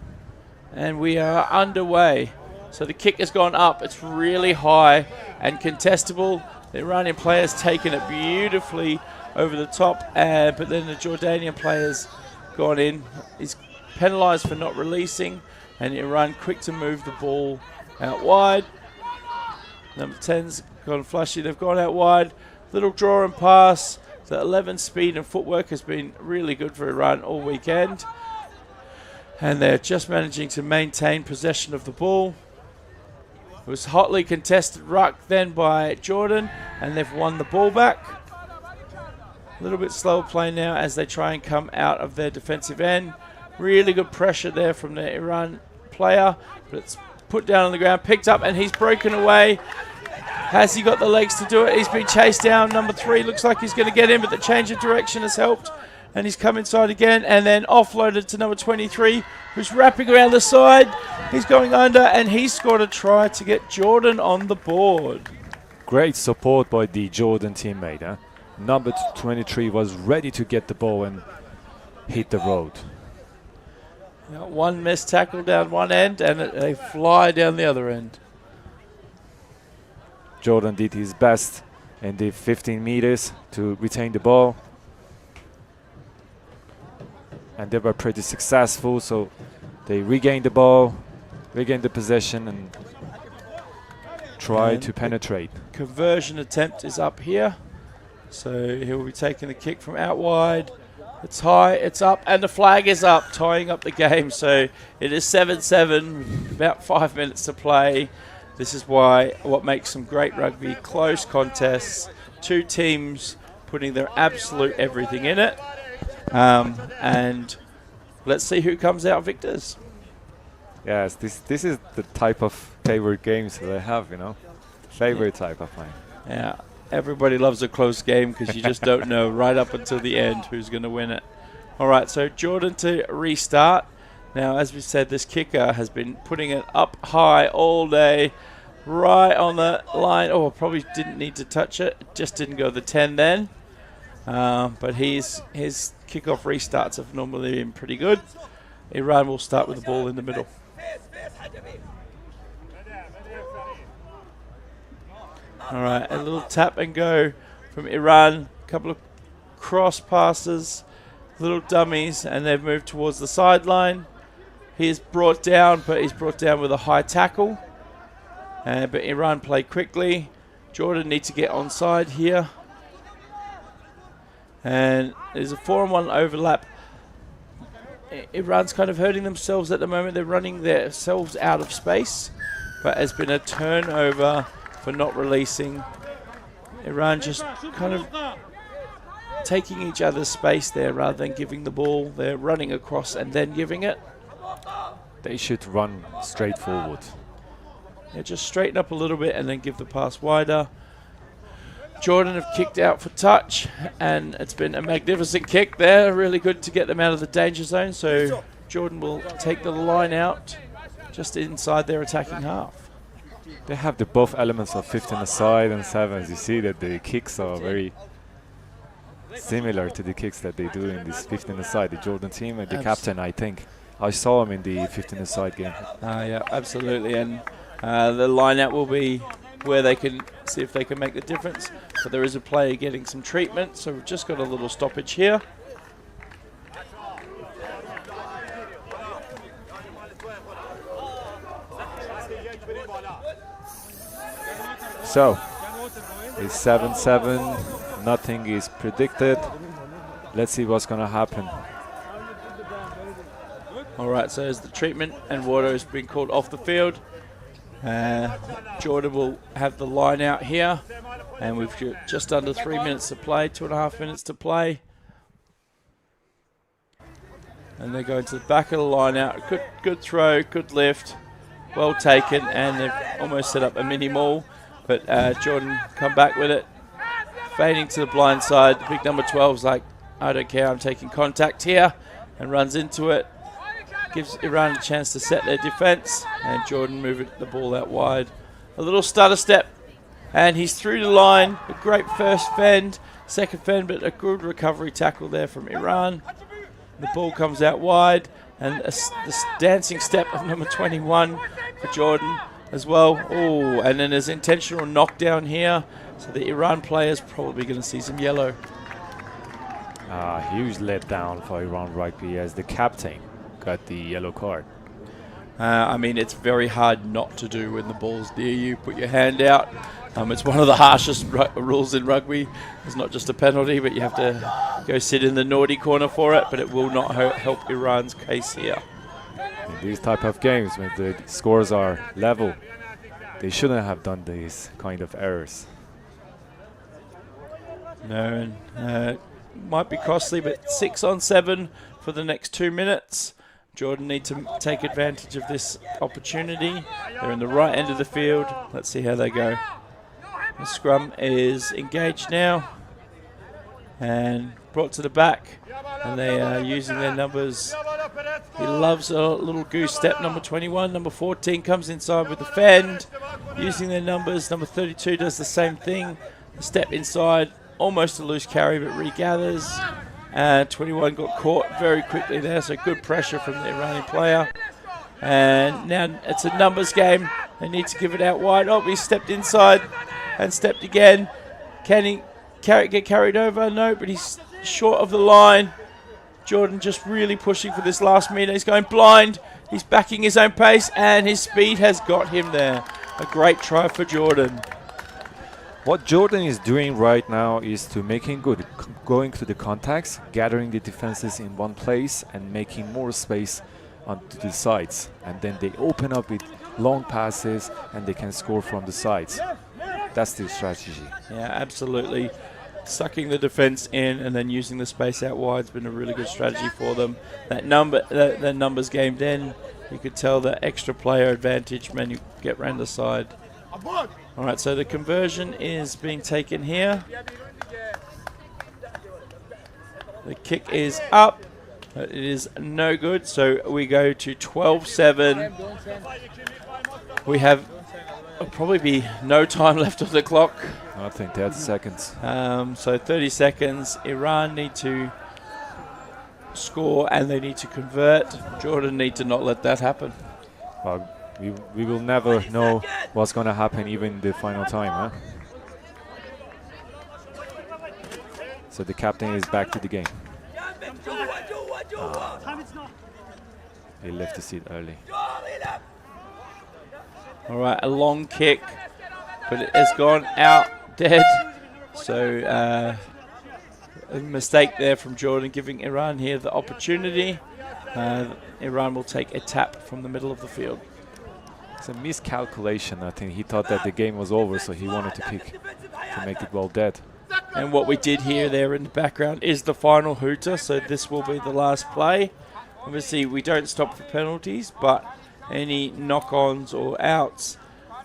And we are underway. So the kick has gone up. It's really high and contestable. The Iranian player's taken it beautifully over the top, but then the Jordanian player's gone in. He's penalised for not releasing, and Iran quick to move the ball out wide. Number 10's gone flushy. They've gone out wide. Little draw and pass. The 11 speed and footwork has been really good for Iran all weekend. And they're just managing to maintain possession of the ball. It was hotly contested ruck then by Jordan, and they've won the ball back. A little bit slower play now as they try and come out of their defensive end. Really good pressure there from the Iran player, but it's put down on the ground, picked up, and he's broken away. Has he got the legs to do it? He's been chased down. Number 3 looks like he's going to get in, but the change of direction has helped. And he's come inside again and then offloaded to number 23, who's wrapping around the side. He's going under, and he scored a try to get Jordan on the board. Great support by the Jordan teammate. Huh? Number 23 was ready to get the ball and hit the road. One missed tackle down one end, and they fly down the other end. Jordan did his best in the 15 meters to retain the ball. And they were pretty successful, so they regained the ball, regained the possession, and try to penetrate. Conversion attempt is up here. So he'll be taking the kick from out wide. It's high, it's up, and the flag is up, tying up the game. So it is 7-7, about 5 minutes to play. This is what makes some great rugby, close contests, two teams putting their absolute everything in it. And let's see who comes out victors. Yes, this is the type of favorite games that I have, you know. Favorite type of mine. Yeah, everybody loves a close game because you just don't know right up until the end who's going to win it. All right, so Jordan to restart. Now, as we said, this kicker has been putting it up high all day, right on the line. Oh, probably didn't need to touch it. Just didn't go the 10 then. But his kickoff restarts have normally been pretty good. Iran will start with the ball in the middle. All right, a little tap and go from Iran. A couple of cross passes, little dummies, and they've moved towards the sideline. He is brought down, but he's brought down with a high tackle. But Iran play quickly. Jordan needs to get onside here. And there's a 4-on-1 overlap. Iran's kind of hurting themselves at the moment. They're running themselves out of space. But there's been a turnover for not releasing. Iran just kind of taking each other's space there rather than giving the ball. They're running across and then giving it. They should run straight forward. Yeah, just straighten up a little bit and then give the pass wider. Jordan have kicked out for touch, and it's been a magnificent kick there. Really good to get them out of the danger zone. So Jordan will take the line out just inside their attacking half. They have the both elements of 15 aside and 7s. You see that the kicks are very similar to the kicks that they do in this 15 aside. The Jordan team and the captain, I think. I saw him in the 15 aside game. Yeah, absolutely. And the line out will be where they can see if they can make the difference. But there is a player getting some treatment, so we've just got a little stoppage here. So, it's 7-7, nothing is predicted. Let's see what's going to happen. All right, so as the treatment and water has been called off the field, Jordan will have the line out here, and we've just under 3 minutes to play, 2.5 minutes to play. And they're going to the back of the line out. Good throw, good lift, well taken, and they've almost set up a mini maul. But Jordan come back with it, fading to the blind side. The big number 12's like, I don't care, I'm taking contact here, and runs into it. Gives Iran a chance to set their defense, and Jordan moving the ball out wide. A little stutter step, and he's through the line. A great first fend, second fend, but a good recovery tackle there from Iran. The ball comes out wide, and this dancing step of number 21 for Jordan as well. Oh, and then there's intentional knockdown here, so the Iran player's probably going to see some yellow. Huge letdown for Iran Rugby as the captain got the yellow card. I mean, it's very hard not to do when the ball's near you. Put your hand out. It's one of the harshest rules in rugby. It's not just a penalty, but you have to go sit in the naughty corner for it, but it will not help Iran's case here. In these type of games, when the scores are level, they shouldn't have done these kind of errors. No, and might be costly, but 6 on 7 for the next 2 minutes. Jordan need to take advantage of this opportunity. They're in the right end of the field. Let's see how they go. The scrum is engaged now and brought to the back, and they are using their numbers. He loves a little goose step. Number 21, number 14 comes inside with the fend, using their numbers. Number 32 does the same thing. The step inside, almost a loose carry, but regathers. 21 got caught very quickly there, so good pressure from the Iranian player. And now it's a numbers game. They need to give it out wide. Oh, he stepped inside and stepped again. Can he get carried over? No, but he's short of the line. Jordan just really pushing for this last meter. He's going blind. He's backing his own pace, and his speed has got him there. A great try for Jordan. What Jordan is doing right now is to making good, going to the contacts, gathering the defenses in one place and making more space onto the sides. And then they open up with long passes and they can score from the sides. That's the strategy. Yeah, absolutely. Sucking the defense in and then using the space out wide has been a really good strategy for them. That numbers game then, you could tell the extra player advantage when you get round the side. All right, so the conversion is being taken here. The kick is up. It is no good, so we go to 12-7. We have probably be no time left on the clock. I think 30 seconds. So 30 seconds. Iran need to score and they need to convert. Jordan need to not let that happen. Well, we will never know what's going to happen even in the final time, huh? So the captain is back to the game. He left the seat early. All right, a long kick, but it has gone out dead. So a mistake there from Jordan, giving Iran here the opportunity. Iran will take a tap from the middle of the field. It's a miscalculation. I think he thought that the game was over, so he wanted to kick to make the ball dead. And what we did hear there in the background is the final hooter, so this will be the last play. Obviously, we don't stop for penalties, but any knock-ons or outs,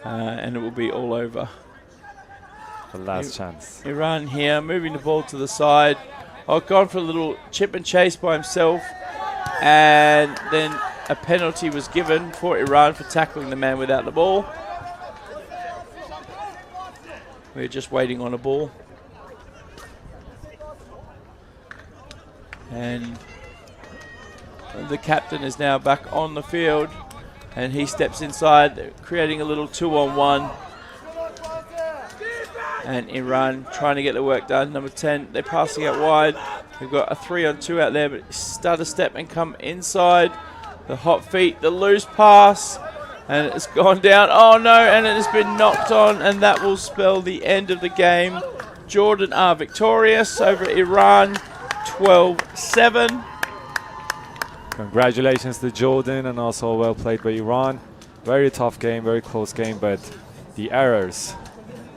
and it will be all over. The last chance. Iran here, moving the ball to the side. Oh, gone for a little chip and chase by himself, and then a penalty was given for Iran for tackling the man without the ball. We're just waiting on a ball. And the captain is now back on the field, and he steps inside, creating a little 2-on-1. And Iran trying to get the work done. Number 10, they're passing out wide. We've got a 3-on-2 out there, but stutter step and come inside. The hot feet, the loose pass, and it's gone down. Oh no, and it has been knocked on, and that will spell the end of the game. Jordan are victorious over Iran, 12-7. Congratulations to Jordan, and also well played by Iran. Very tough game, very close game, but the errors.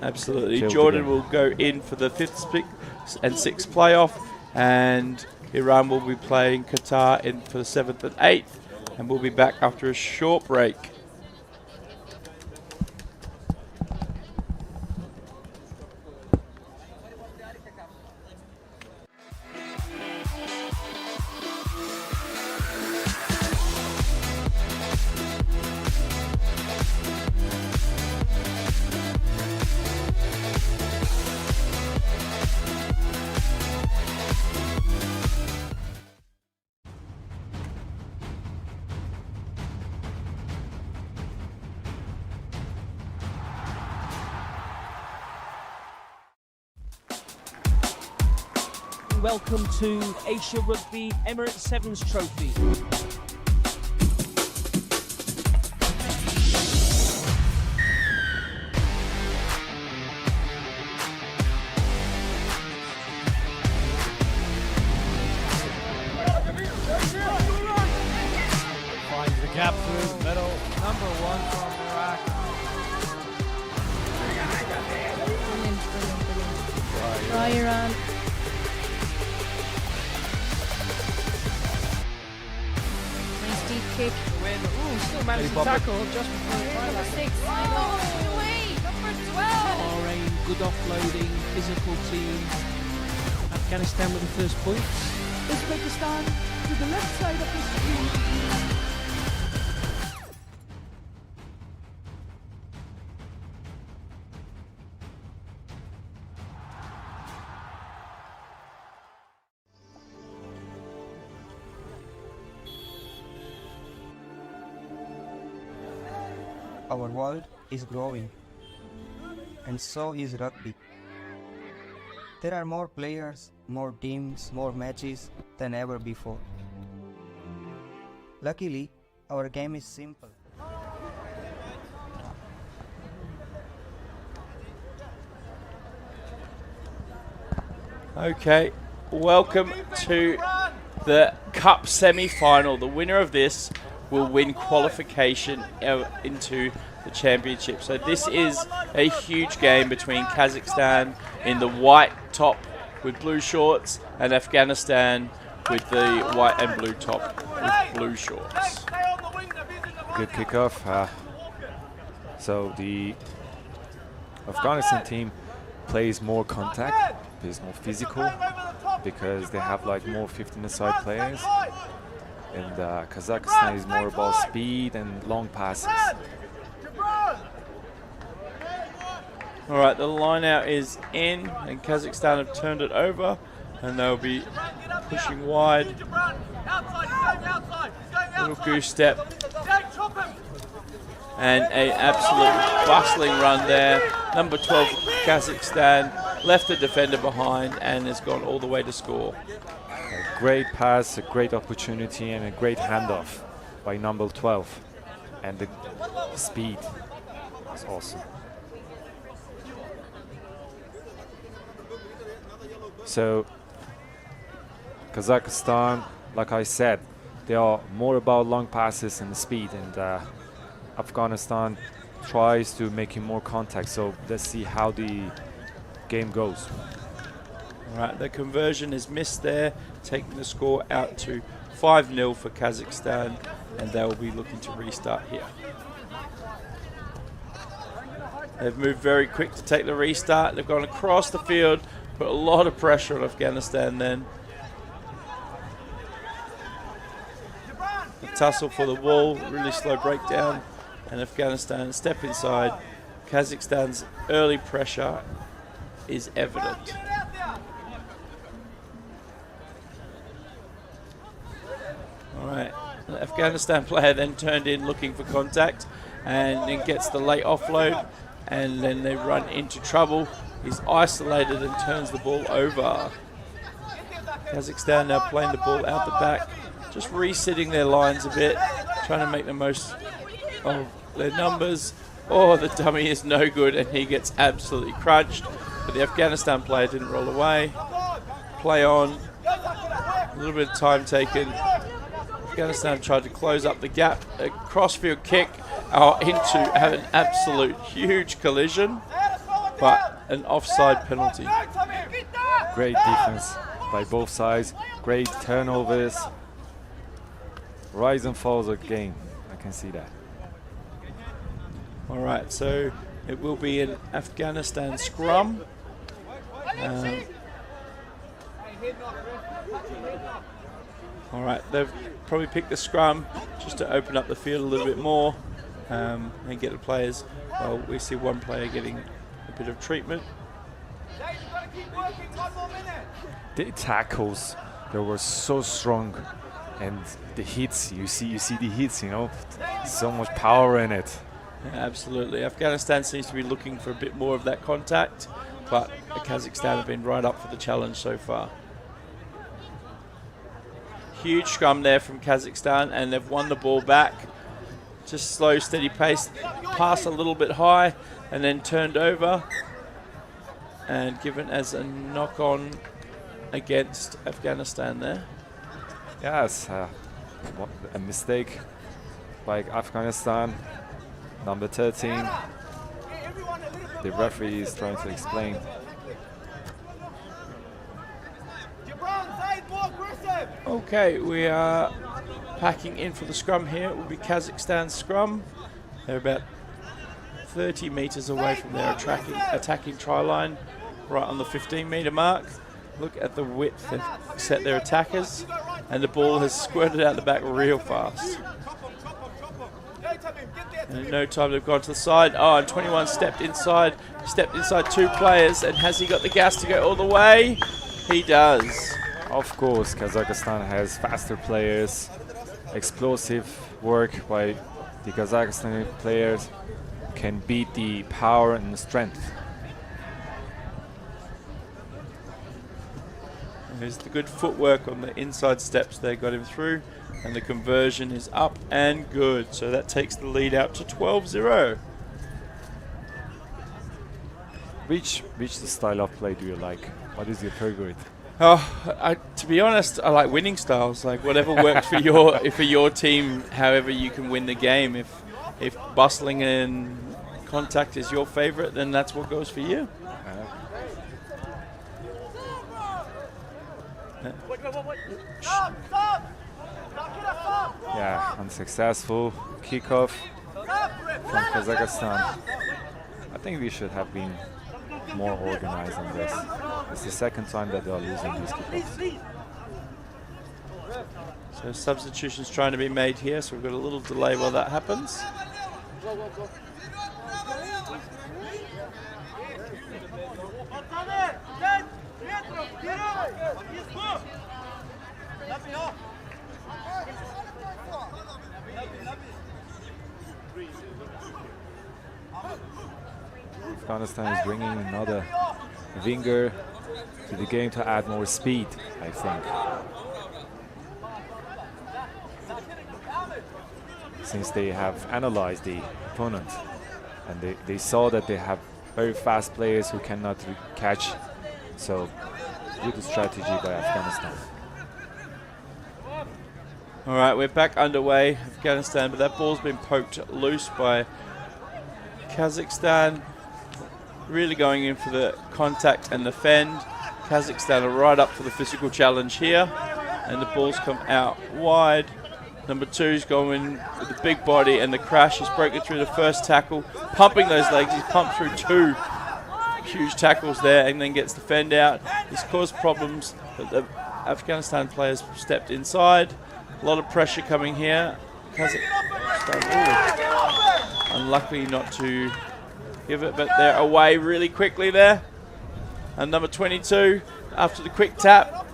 Absolutely. Jordan will go in for the 5th and 6th playoff, and Iran will be playing Qatar in for the 7th and 8th, and we'll be back after a short break. Welcome to Asia Rugby Emirates Sevens Trophy. Finds the gap through the middle. Number 1 from Iraq. Brilliant. Try Iran. Deep kick. Ooh, still managed to tackle just before the try. Number 6. Oh, wait. Number 12. Bahrain, good offloading, physical team. Afghanistan with the first points. Uzbekistan to the left side of the screen. Our world is growing, and so is rugby. There are more players, more teams, more matches than ever before. Luckily, our game is simple. Okay, welcome to the Cup semi-final. The winner of this will win qualification into the championship. So this is a huge game between Kazakhstan in the white top with blue shorts and Afghanistan with the white and blue top with blue shorts. Good kickoff. So the Afghanistan team plays more contact, plays more physical, because they have like more 15-a-side players. And Kazakhstan is more about speed and long passes. All right, the line out is in, and Kazakhstan have turned it over, and they'll be pushing wide. Little goose step. And an absolute bustling run there. Number 12, Kazakhstan, left the defender behind and has gone all the way to score. A great pass, a great opportunity, and a great handoff by number 12. And the speed is awesome. So Kazakhstan, like I said, they are more about long passes and speed, and Afghanistan tries to make more contact. So let's see how the game goes. All right, the conversion is missed there, taking the score out to 5-0 for Kazakhstan, and they will be looking to restart here. They've moved very quick to take the restart. They've gone across the field, put a lot of pressure on Afghanistan then. The tussle for the ball, really slow breakdown, and Afghanistan step inside. Kazakhstan's early pressure is evident. All right, the Afghanistan player then turned in looking for contact and then gets the late offload, and then they run into trouble. He's isolated and turns the ball over. Kazakhstan now playing the ball out the back, just resitting their lines a bit, trying to make the most of their numbers. Oh, the dummy is no good, and he gets absolutely crunched. But the Afghanistan player didn't roll away. Play on. A little bit of time taken. Afghanistan tried to close up the gap. A crossfield kick into an absolute huge collision, but an offside penalty. Great defense by both sides. Great turnovers. Rise and falls of game. I can see that. All right, so it will be an Afghanistan scrum. All right, they've probably picked the scrum just to open up the field a little bit more and get the players. Well, we see one player getting a bit of treatment. The tackles, they were so strong, and the hits, you see the hits, you know, so much power in it. Yeah, absolutely. Afghanistan seems to be looking for a bit more of that contact, but Kazakhstan have been right up for the challenge so far. Huge scrum there from Kazakhstan, and they've won the ball back. Just slow, steady pace, pass a little bit high, and then turned over and given as a knock-on against Afghanistan there. Yes, a mistake by Afghanistan. Number 13. The referee is trying to explain. Okay, we are packing in for the scrum here. It will be Kazakhstan's scrum. They're about 30 metres away from their attacking try line, right on the 15-metre mark. Look at the width they've set their attackers, and the ball has squirted out the back real fast. And in no time they've gone to the side. Oh, and 21 stepped inside two players, and has he got the gas to go all the way? He does. Of course, Kazakhstan has faster players, explosive work by the Kazakhstani players can beat the power and strength. There's the good footwork on the inside steps they got him through, and the conversion is up and good. So that takes the lead out to 12-0. Which style of play do you like? What is your favorite? Oh, to be honest, I like winning styles. Like whatever works for your team, however you can win the game. If bustling and contact is your favorite, then that's what goes for you. Yeah, unsuccessful kickoff from Kazakhstan. I think we should have been more organized on this. It's the second time that they are losing these kickoffs. So substitutions trying to be made here, so we've got a little delay while that happens. Afghanistan is bringing another winger to the game to add more speed, I think. Since they have analyzed the opponent and they saw that they have very fast players who cannot catch, so good strategy by Afghanistan. All right, we're back underway, Afghanistan, but that ball's been poked loose by Kazakhstan. Really going in for the contact and defend. Kazakhstan are right up for the physical challenge here, and the ball's come out wide. Number 2's going with the big body, and the crash is broken through the first tackle, pumping those legs. He's pumped through 2 huge tackles there, and then gets the fend out. He's caused problems, but the Afghanistan players stepped inside. A lot of pressure coming here. Kazakhstan, unlucky not to give it, but they're away really quickly there. And number 22, after the quick tap,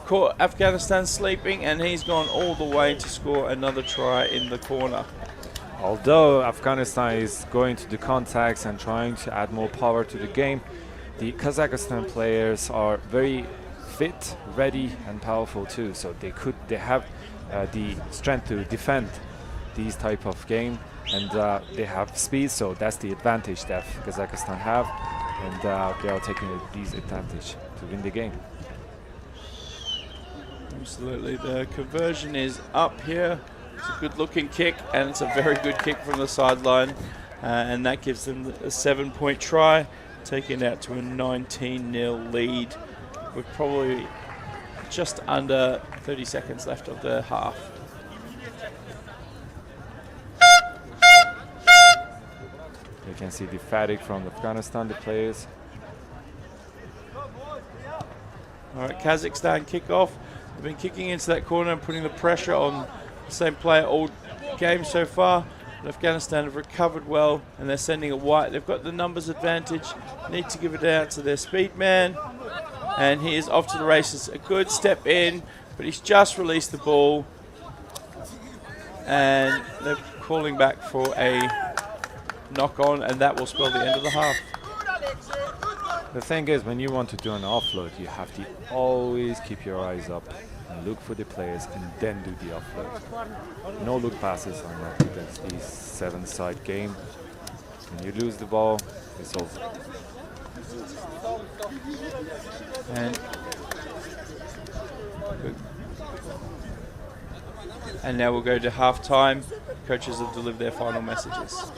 caught Afghanistan sleeping, and he's gone all the way to score another try in the corner. Although Afghanistan is going to the contacts and trying to add more power to the game, the Kazakhstan players are very fit, ready, and powerful too. So they have the strength to defend these type of game, and they have speed. So that's the advantage that Kazakhstan have, and they are taking this advantage to win the game. Absolutely, the conversion is up here. It's a good looking kick, and it's a very good kick from the sideline, and that gives them a 7-point try, taking it out to a 19-0 lead with probably just under 30 seconds left of the half. You can see the fatigue from Afghanistan, the players. All right, Kazakhstan kick off. They've been kicking into that corner and putting the pressure on the same player all game so far. But Afghanistan have recovered well, and they're sending it wide. They've got the numbers advantage. Need to give it out to their speed man. And he is off to the races. A good step in, but he's just released the ball. And they're calling back for a knock on, and that will spell the end of the half. The thing is, when you want to do an offload, you have to always keep your eyes up and look for the players and then do the offload. No look passes on that. That's the 7-side game. When you lose the ball, it's over. And now we'll go to half time. Coaches have delivered their final messages.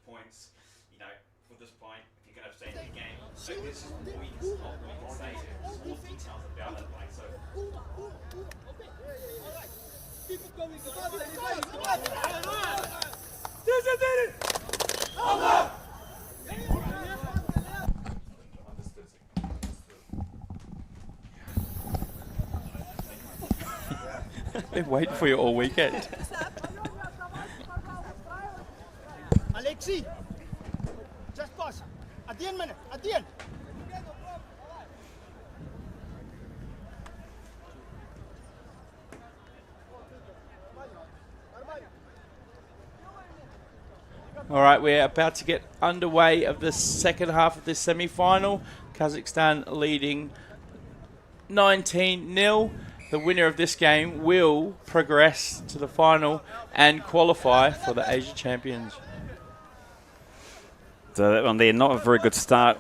Points, you know, from this point, if you're going to stay in the game, Been waiting for you all weekend. Alexi, just pass. At the end, man. At the end. All right, we're about to get underway of the second half of this semi-final. Kazakhstan leading 19-0. The winner of this game will progress to the final and qualify for the Asia Champions. So that one there, not a very good start.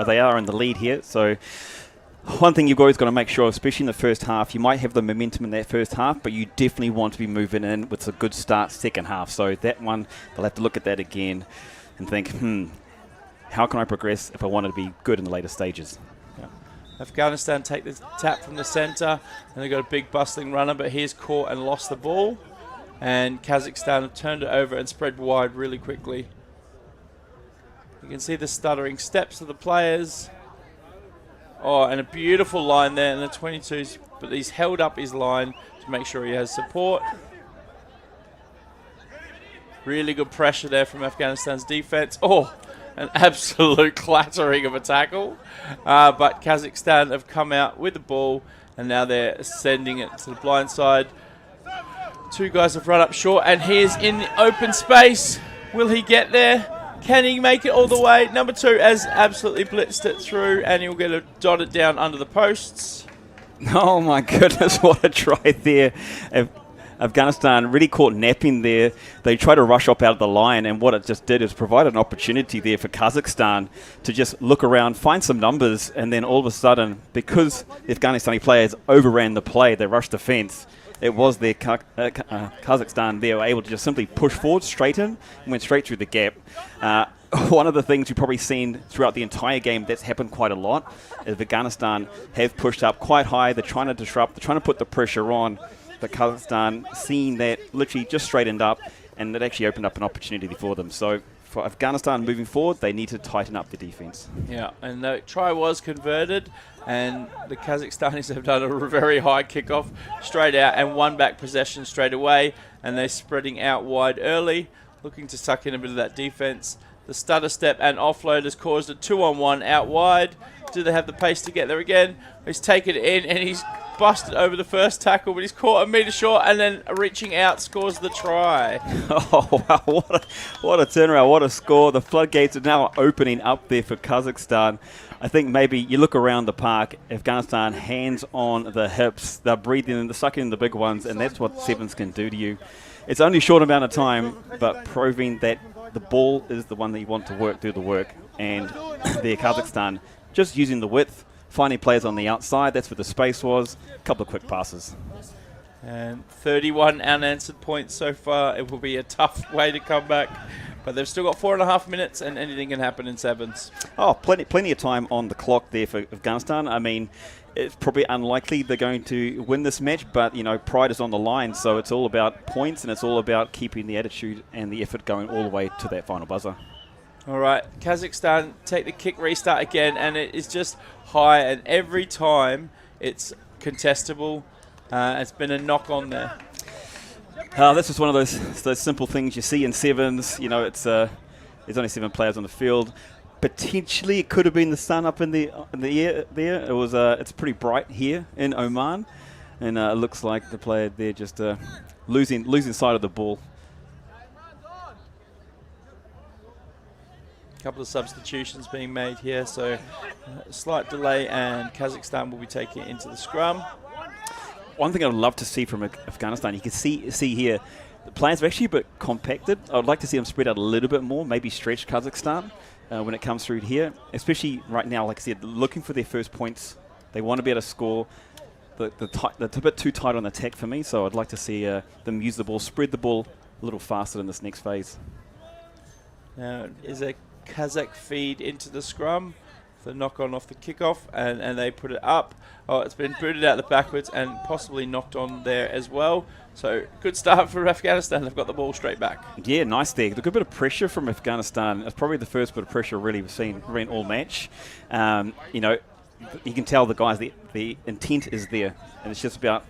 They are in the lead here. So one thing you've always got to make sure, especially in the first half, you might have the momentum in that first half, but you definitely want to be moving in with a good start second half. So that one, they'll have to look at that again and think, how can I progress if I want to be good in the later stages? Afghanistan take the tap from the centre, and they've got a big bustling runner, but he's caught and lost the ball. And Kazakhstan have turned it over and spread wide really quickly. You can see the stuttering steps of the players. Oh, and a beautiful line there in the 22s, but he's held up his line to make sure he has support. Really good pressure there from Afghanistan's defense. Oh, an absolute clattering of a tackle. But Kazakhstan have come out with the ball, and now they're sending it to the blind side. Two guys have run up short, and he is in the open space. Will he get there? Can he make it all the way? Number 2 has absolutely blitzed it through, and he'll get it dotted down under the posts. Oh my goodness, what a try there. Afghanistan really caught napping there. They tried to rush up out of the line, and what it just did is provide an opportunity there for Kazakhstan to just look around, find some numbers, and then all of a sudden, because the Afghanistani players overran the play, they rushed the fence, it was their Kazakhstan, they were able to just simply push forward straight in and went straight through the gap. One of the things you've probably seen throughout the entire game that's happened quite a lot is Afghanistan have pushed up quite high. They're trying to disrupt, they're trying to put the pressure on. But Kazakhstan seeing that literally just straightened up, and it actually opened up an opportunity for them. So for Afghanistan moving forward, they need to tighten up the defense. Yeah, and the try was converted, and the Kazakhstanis have done a very high kickoff straight out and won back possession straight away, and they're spreading out wide early, looking to suck in a bit of that defense. The stutter step and offload has caused a 2-on-1 out wide. Do they have the pace to get there again? He's taken it in, and he's busted over the first tackle, but he's caught a metre short, and then reaching out scores the try. Oh, wow, what a turnaround, what a score. The floodgates are now opening up there for Kazakhstan. I think maybe you look around the park, Afghanistan, hands on the hips, they're breathing and they're sucking in the big ones, and that's what sevens can do to you. It's only a short amount of time, but proving that the ball is the one that you want to work, do the work, and there Kazakhstan just using the width, finding players on the outside, that's where the space was, a couple of quick passes. And 31 unanswered points so far. It will be a tough way to come back, but they've still got 4.5 minutes, and anything can happen in sevens. Oh, plenty of time on the clock there for Afghanistan. I mean, it's probably unlikely they're going to win this match, but, you know, pride is on the line, so it's all about points, and it's all about keeping the attitude and the effort going all the way to that final buzzer. All right, Kazakhstan take the kick restart again, and it is just high, and every time it's contestable. It's been a knock on there. This is one of those simple things you see in sevens. You know, it's there's only 7 players on the field. Potentially, it could have been the sun up in the air there. It was it's pretty bright here in Oman, and it looks like the player there just losing sight of the ball. Couple of substitutions being made here, so slight delay, and Kazakhstan will be taking it into the scrum. One thing I'd love to see from Afghanistan, you can see here, the players are actually a bit compacted. I would like to see them spread out a little bit more, maybe stretch Kazakhstan when it comes through here, especially right now, like I said, looking for their first points. They want to be able to score. They're a bit too tight on attack for me, so I'd like to see them use the ball, spread the ball a little faster in this next phase. Now, is a Kazakh feed into the scrum the knock-on off the kickoff, and they put it up. Oh, it's been booted out the backwards and possibly knocked on there as well. So good start for Afghanistan. They've got the ball straight back. Yeah, nice there. A good bit of pressure from Afghanistan. It's probably the first bit of pressure really we've seen all match. You know, you can tell the guys, the intent is there, and it's just about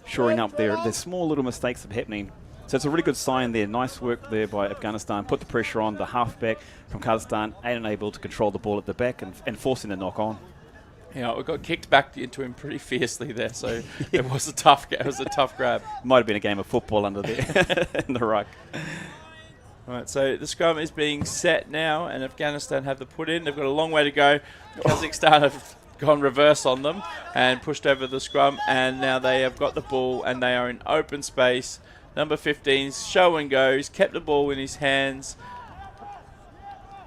shoring up their small little mistakes that are happening. So it's a really good sign there. Nice work there by Afghanistan. Put the pressure on the halfback from Kazakhstan, and able to control the ball at the back and forcing the knock on. Yeah, we got kicked back into him pretty fiercely there, so it was a tough grab. Might have been a game of football under there in the ruck. All right, so the scrum is being set now, and Afghanistan have the put in. They've got a long way to go. Kazakhstan have gone reverse on them and pushed over the scrum, and now they have got the ball, and they are in open space. Number 15's show and go. He's kept the ball in his hands.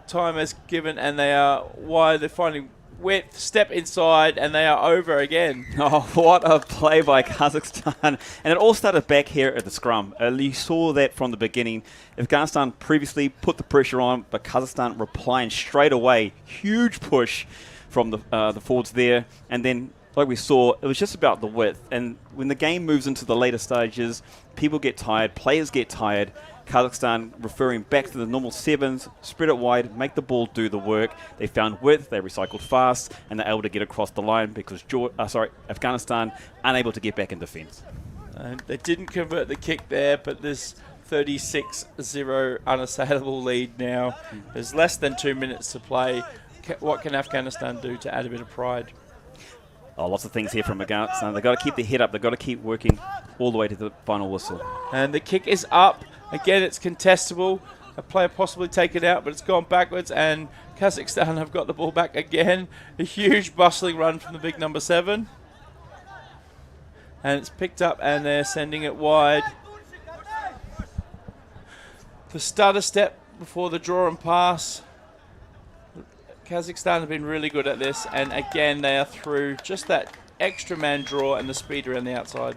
Time is given, and they are wide. They're finding width, step inside, and they are over again. Oh, what a play by Kazakhstan. And it all started back here at the scrum. You saw that from the beginning. Afghanistan previously put the pressure on, but Kazakhstan replying straight away. Huge push from the forwards there. And then, like we saw, it was just about the width. And when the game moves into the later stages, people get tired, players get tired. Kazakhstan referring back to the normal sevens, spread it wide, make the ball do the work. They found width, they recycled fast, and they're able to get across the line because Afghanistan unable to get back in defence. They didn't convert the kick there, but this 36-0 unassailable lead now. There's less than 2 minutes to play. What can Afghanistan do to add a bit of pride? Oh, lots of things here from Afghanistan. They've got to keep their head up. They've got to keep working all the way to the final whistle. And the kick is up. Again, it's contestable. A player possibly take it out, but it's gone backwards, and Kazakhstan have got the ball back again. A huge bustling run from the big number 7. And it's picked up, and they're sending it wide. The stutter step before the draw and pass. Kazakhstan have been really good at this, and again they are through just that extra man draw and the speed around the outside.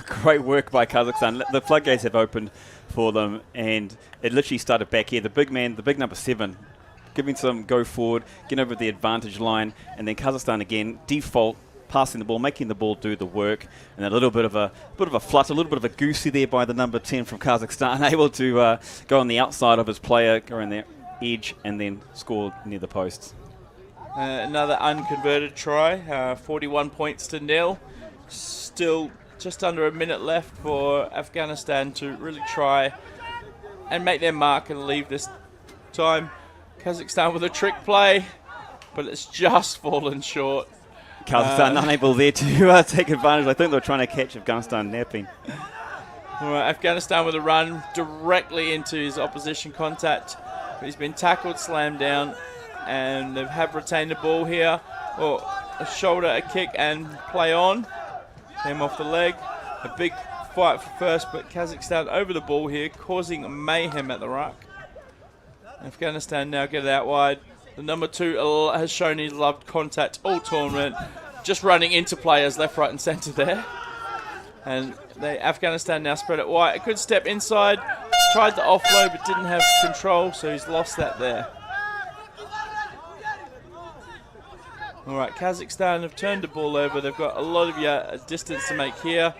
Great work by Kazakhstan. The floodgates have opened for them, and it literally started back here. The big man, the big number 7, giving some go forward, getting over the advantage line, and then Kazakhstan again default, passing the ball, making the ball do the work, and a little bit of a flutter, a little bit of a goosey there by the number 10 from Kazakhstan, able to go on the outside of his player, go around the edge, and then score near the posts. Another unconverted try, 41 points to 0. Still just under a minute left for Afghanistan to really try and make their mark and leave this time. Kazakhstan with a trick play, but it's just fallen short. Kazakhstan unable there to take advantage. I think they were trying to catch Afghanistan napping. All right, Afghanistan with a run directly into his opposition contact. But he's been tackled, slammed down, and they have retained the ball here. Or a shoulder, a kick, and play on. Him off the leg. A big fight for first, but Kazakhstan over the ball here, causing mayhem at the ruck. Afghanistan now get it out wide. The number 2 has shown his loved contact all tournament. Just running into players left, right, and centre there. And Afghanistan now spread it wide. A good step inside. Tried to offload, but didn't have control, so he's lost that there. All right, Kazakhstan have turned the ball over. They've got a lot of distance to make here.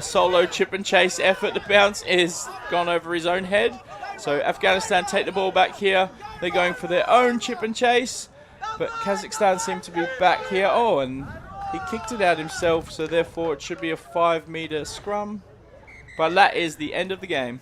Solo chip and chase effort. The bounce is gone over his own head. So Afghanistan take the ball back here. They're going for their own chip and chase. But Kazakhstan seem to be back here. Oh, and he kicked it out himself. So therefore it should be a 5-meter scrum. But that is the end of the game.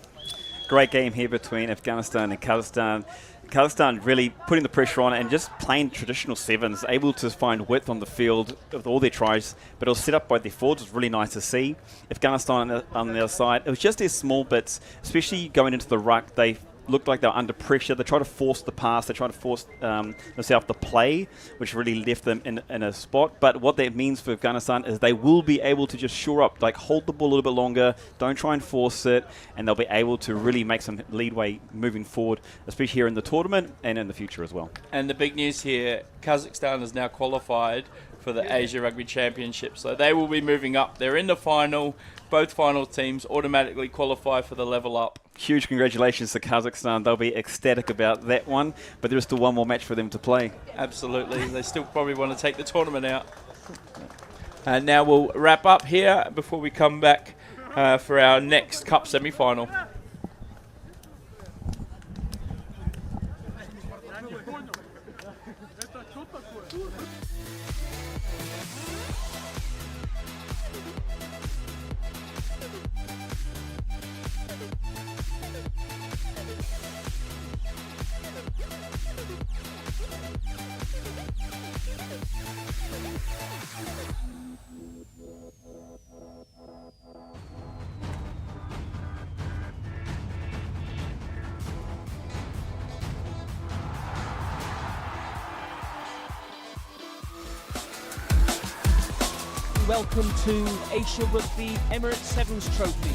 Great game here between Afghanistan and Kazakhstan. Kazakhstan really putting the pressure on and just playing traditional sevens, able to find width on the field with all their tries, but it was set up by their forwards. It was really nice to see. Afghanistan on the other side, it was just their small bits, especially going into the ruck. They looked like they were under pressure. They tried to force the pass. They tried to force themselves to play, which really left them in a spot. But what that means for Afghanistan is they will be able to just shore up, like hold the ball a little bit longer, don't try and force it, and they'll be able to really make some leadway moving forward, especially here in the tournament and in the future as well. And the big news here, Kazakhstan is now qualified for the Asia Rugby Championship. So they will be moving up. They're in the final. both final teams automatically qualify for the level up. Huge congratulations to Kazakhstan. They'll be ecstatic about that one, but there is still one more match for them to play. Absolutely. They still probably want to take the tournament out. And now we'll wrap up here before we come back for our next Cup semi-final. Welcome to Asia Rugby Emirates Sevens Trophy.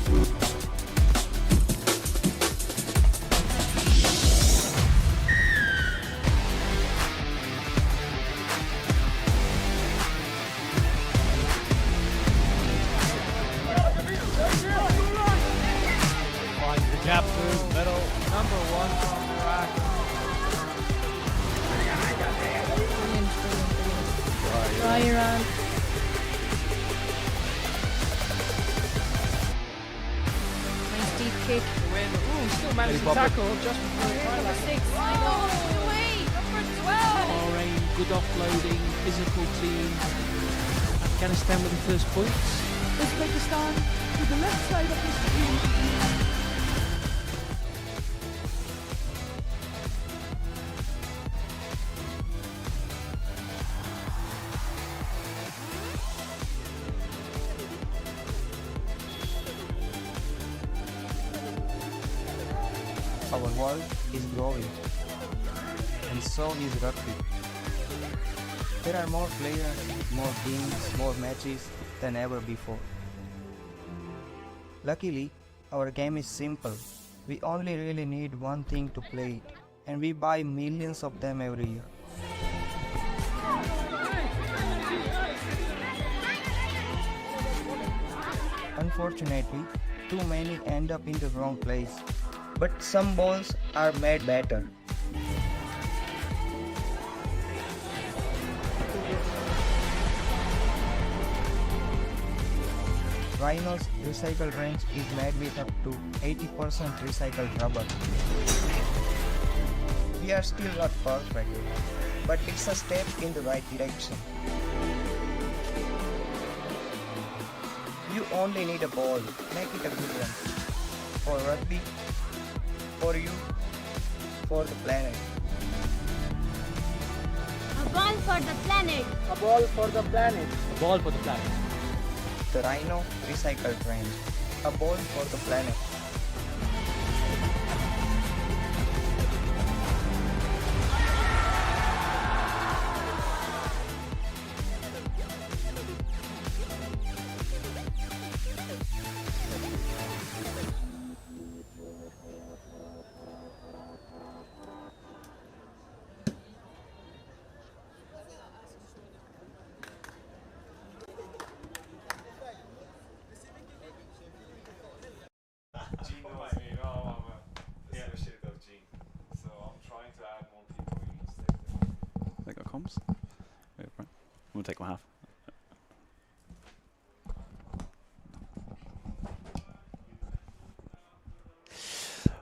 Finds the gap through middle. Number 1 from Iraq. Try around. Nice deep kick. Still managed to tackle just before the try Number line. 6. Oh, away. Number 12. Bahrain, good offloading, physical team. Afghanistan with the first points. Uzbekistan to the left side of the screen. Our world is growing, and so is rugby. There are more players, more teams, more matches than ever before. Luckily, our game is simple. We only really need one thing to play it, and we buy millions of them every year. Unfortunately, too many end up in the wrong place, but some balls are made better. Rhino's recycled range is made with up to 80% recycled rubber. We are still not perfect, but it's a step in the right direction. You only need a ball, make it a good one. For rugby, for you, for the planet. A ball for the planet. A ball for the planet. A ball for the planet. The Rhino recycled range, a ball for the planet. They got comms? Yeah, right. We'll take one half.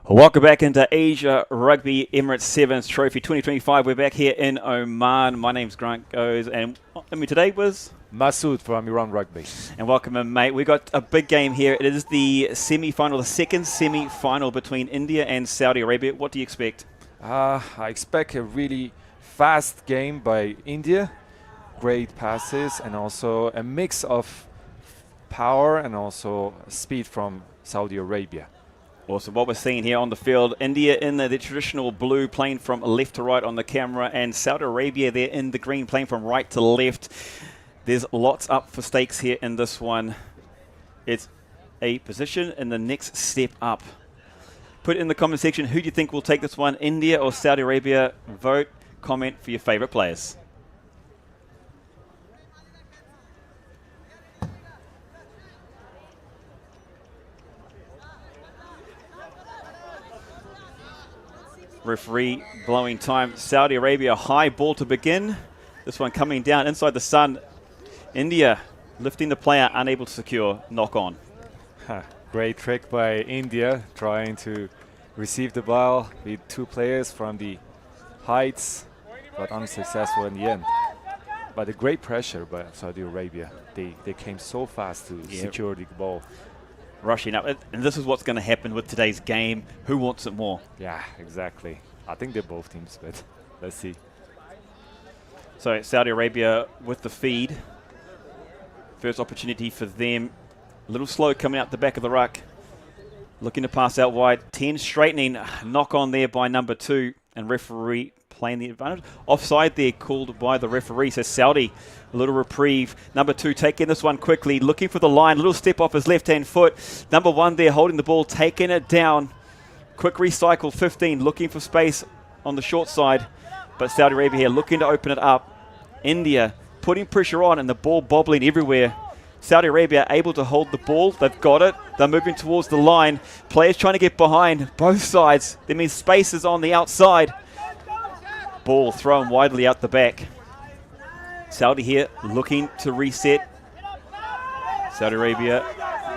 Welcome back into Asia Rugby Emirates Sevens Trophy 2025. We're back here in Oman. My name's Grant Goes, and with me today was Masood from Iran Rugby. And welcome in, mate. We got a big game here. It is the semi-final, the second semi-final between India and Saudi Arabia. What do you expect? I expect a really fast game by India, great passes, and also a mix of power and also speed from Saudi Arabia. Awesome. What we're seeing here on the field, India in the traditional blue, playing from left to right on the camera, and Saudi Arabia there in the green, playing from right to left. There's lots up for stakes here in this one. It's a position in the next step up. Put in the comment section, who do you think will take this one, India or Saudi Arabia? Vote, comment for your favorite players. Referee blowing time. Saudi Arabia, high ball to begin. This one coming down inside the sun. India lifting the player, unable to secure. Knock on. Great trick by India, trying to receive the ball with two players from the heights, but unsuccessful in the end. But a great pressure by Saudi Arabia. They came so fast to secure the ball. Rushing up. And this is what's going to happen with today's game. Who wants it more? Yeah, exactly. I think they're both teams, but let's see. So Saudi Arabia with the feed. First opportunity for them. A little slow coming out the back of the ruck. Looking to pass out wide. 10 straightening. Knock on there by number 2. And referee playing the advantage. Offside there called by the referee. So Saudi, a little reprieve. Number 2 taking this one quickly. Looking for the line. Little step off his left-hand foot. Number 1 there holding the ball. Taking it down. Quick recycle. 15 looking for space on the short side. But Saudi Arabia here looking to open it up. India putting pressure on and the ball bobbling everywhere. Saudi Arabia able to hold the ball. They've got it. They're moving towards the line. Players trying to get behind both sides. That means spaces on the outside. Ball thrown widely out the back. Saudi here looking to reset. Saudi Arabia,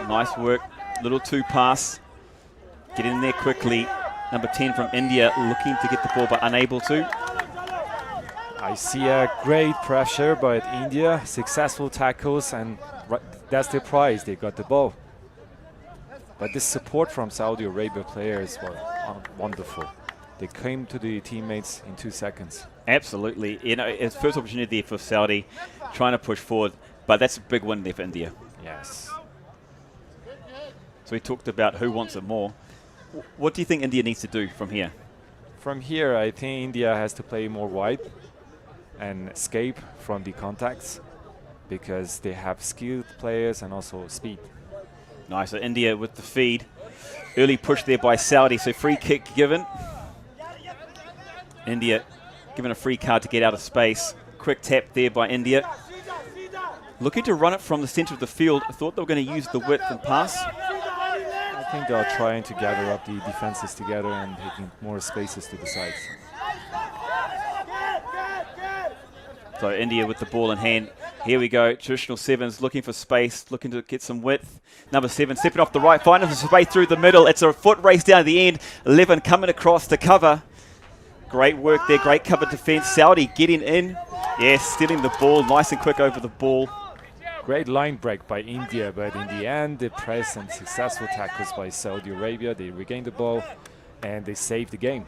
nice work. Little 2 pass. Get in there quickly. Number 10 from India looking to get the ball but unable to. I see a great pressure by India, successful tackles, and that's their prize. They got the ball. But this support from Saudi Arabia players was wonderful. They came to the teammates in 2 seconds. Absolutely. You know, it's first opportunity for Saudi trying to push forward, but that's a big win there for India. Yes. So we talked about who wants it more. What do you think India needs to do from here? From here, I think India has to play more wide and escape from the contacts because they have skilled players and also speed. Nice. So India with the feed. Early push there by Saudi, so free kick given. India given a free card to get out of space. Quick tap there by India. Looking to run it from the centre of the field. I thought they were going to use the width and pass. I think they're trying to gather up the defenses together and taking more spaces to the sides. So India with the ball in hand. Here we go. Traditional 7s looking for space, looking to get some width. Number 7 stepping off the right, finding some space through the middle. It's a foot race down at the end. 11 coming across to cover. Great work there. Great cover defense. Saudi getting in. Yes, stealing the ball. Nice and quick over the ball. Great line break by India, but in the end, the press and successful tackles by Saudi Arabia. They regained the ball and they saved the game.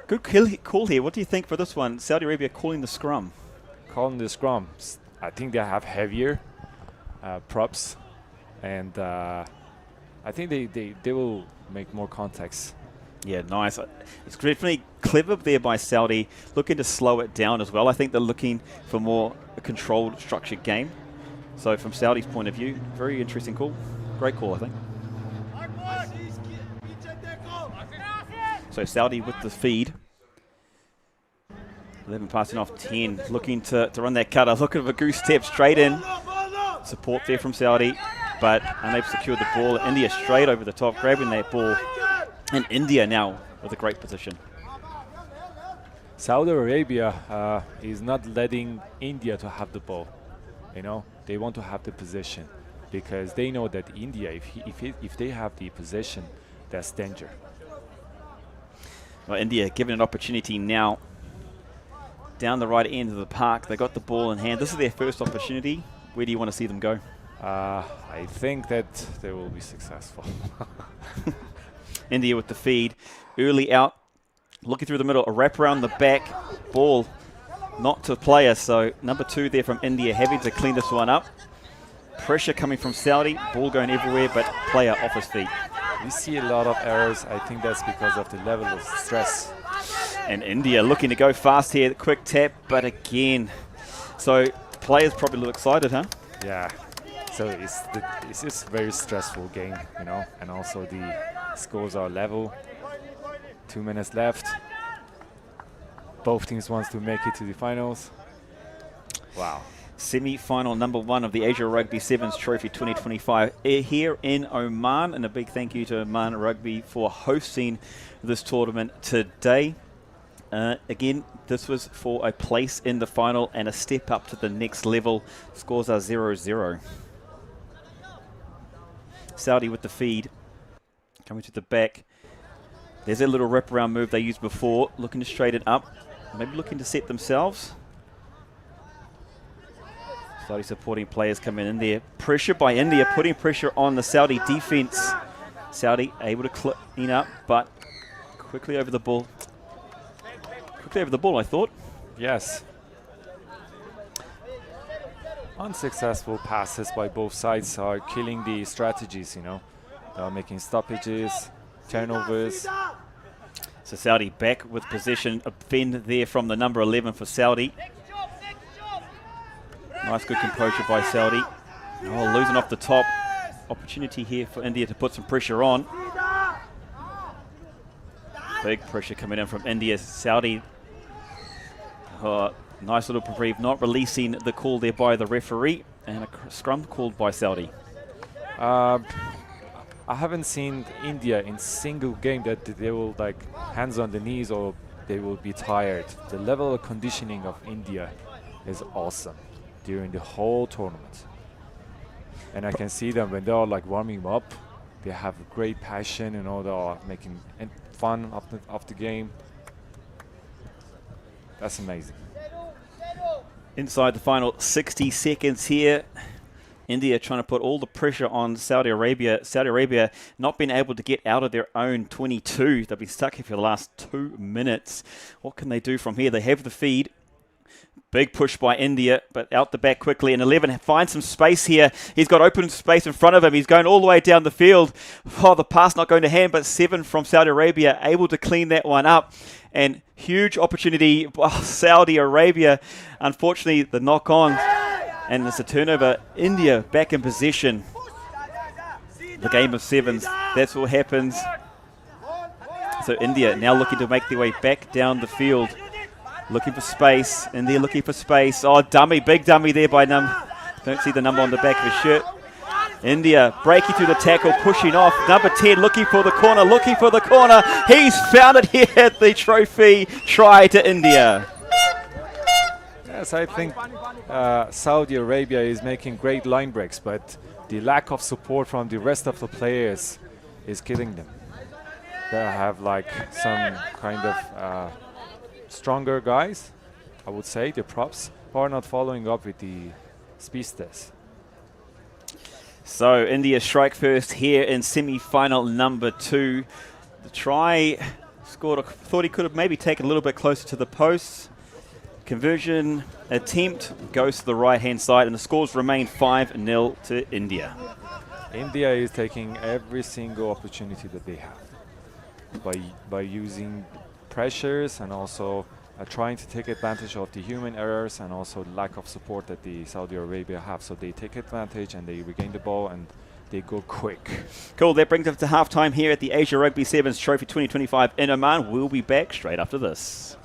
Good call here. What do you think for this one? Saudi Arabia calling the scrum. Calling the scrum. I think they have heavier props, and I think they will make more contacts. Yeah, nice. It's definitely clever there by Saudi, looking to slow it down as well. I think they're looking for more a controlled, structured game. So from Saudi's point of view, very interesting call. Great call, I think. So Saudi with the feed. 11 passing off 10, looking to run that cutter, looking for a goose step straight in. Support there from Saudi, but unable to secure the ball. India straight over the top, grabbing that ball. And India now with a great position. Saudi Arabia is not letting India to have the ball. You know, they want to have the possession because they know that India, if they have the possession, that's danger. Well, India given an opportunity now. Down the right end of the park, they got the ball in hand. This is their first opportunity. Where do you want to see them go? I think that they will be successful. India with the feed. Early out. Looking through the middle. A wrap around the back. Ball not to player. So number 2 there from India having to clean this one up. Pressure coming from Saudi. Ball going everywhere, but player off his feet. We see a lot of errors. I think that's because of the level of stress. And India looking to go fast here. Quick tap, but again. So players probably look excited, huh? Yeah. So it's a very stressful game, you know, and also the scores are level. 2 minutes left. Both teams wants to make it to the finals. Wow. Semi-final number 1 of the Asia Rugby Sevens Trophy 2025 here in Oman, and a big thank you to Oman Rugby for hosting this tournament today. Again, this was for a place in the final and a step up to the next level. Scores are 0-0. Saudi with the feed, coming to the back. There's a little wraparound move they used before, looking to straight it up, maybe looking to set themselves. Saudi supporting players coming in there. Pressure by India, putting pressure on the Saudi defense. Saudi able to clean up, but quickly over the ball. Quickly over the ball, I thought. Yes. Unsuccessful passes by both sides are killing the strategies, you know. They are making stoppages, turnovers. So Saudi back with possession. A bend there from the number 11 for Saudi. Nice good composure by Saudi. Oh, losing off the top. Opportunity here for India to put some pressure on. Big pressure coming in from India. Saudi, nice little reprieve, not releasing the call there by the referee, and a scrum called by Saudi. I haven't seen India in single game that they will like hands on the knees or they will be tired. The level of conditioning of India is awesome during the whole tournament. And I can see them when they are like warming up, they have great passion, you know, they are making fun of the game. That's amazing. Inside the final 60 seconds here. India trying to put all the pressure on Saudi Arabia. Saudi Arabia not being able to get out of their own 22. They've been stuck here for the last 2 minutes. What can they do from here? They have the feed. Big push by India, but out the back quickly. And 11 finds some space here. He's got open space in front of him. He's going all the way down the field. Oh, the pass not going to hand, but 7 from Saudi Arabia able to clean that one up. And huge opportunity. Oh, Saudi Arabia, unfortunately, the knock on. And it's a turnover. India back in possession. The game of sevens. That's what happens. So India now looking to make their way back down the field. Looking for space. India looking for space. Oh, dummy. Big dummy there by don't see the number on the back of his shirt. India breaking through the tackle, pushing off. Number 10 looking for the corner, looking for the corner. He's found it here at the trophy. Try to India. Yes, I think Saudi Arabia is making great line breaks, but the lack of support from the rest of the players is killing them. They have like some kind of stronger guys, I would say, the props, who are not following up with the speedsters. So India strike first here in semi-final number 2. The try scored, thought he could have maybe taken a little bit closer to the post. Conversion attempt goes to the right-hand side, and the scores remain 5-0 to India. India is taking every single opportunity that they have by using pressures and also trying to take advantage of the human errors and also lack of support that the Saudi Arabia have. So they take advantage and they regain the ball and they go quick. Cool, that brings us to halftime here at the Asia Rugby Sevens Trophy 2025 in Oman. We'll be back straight after this.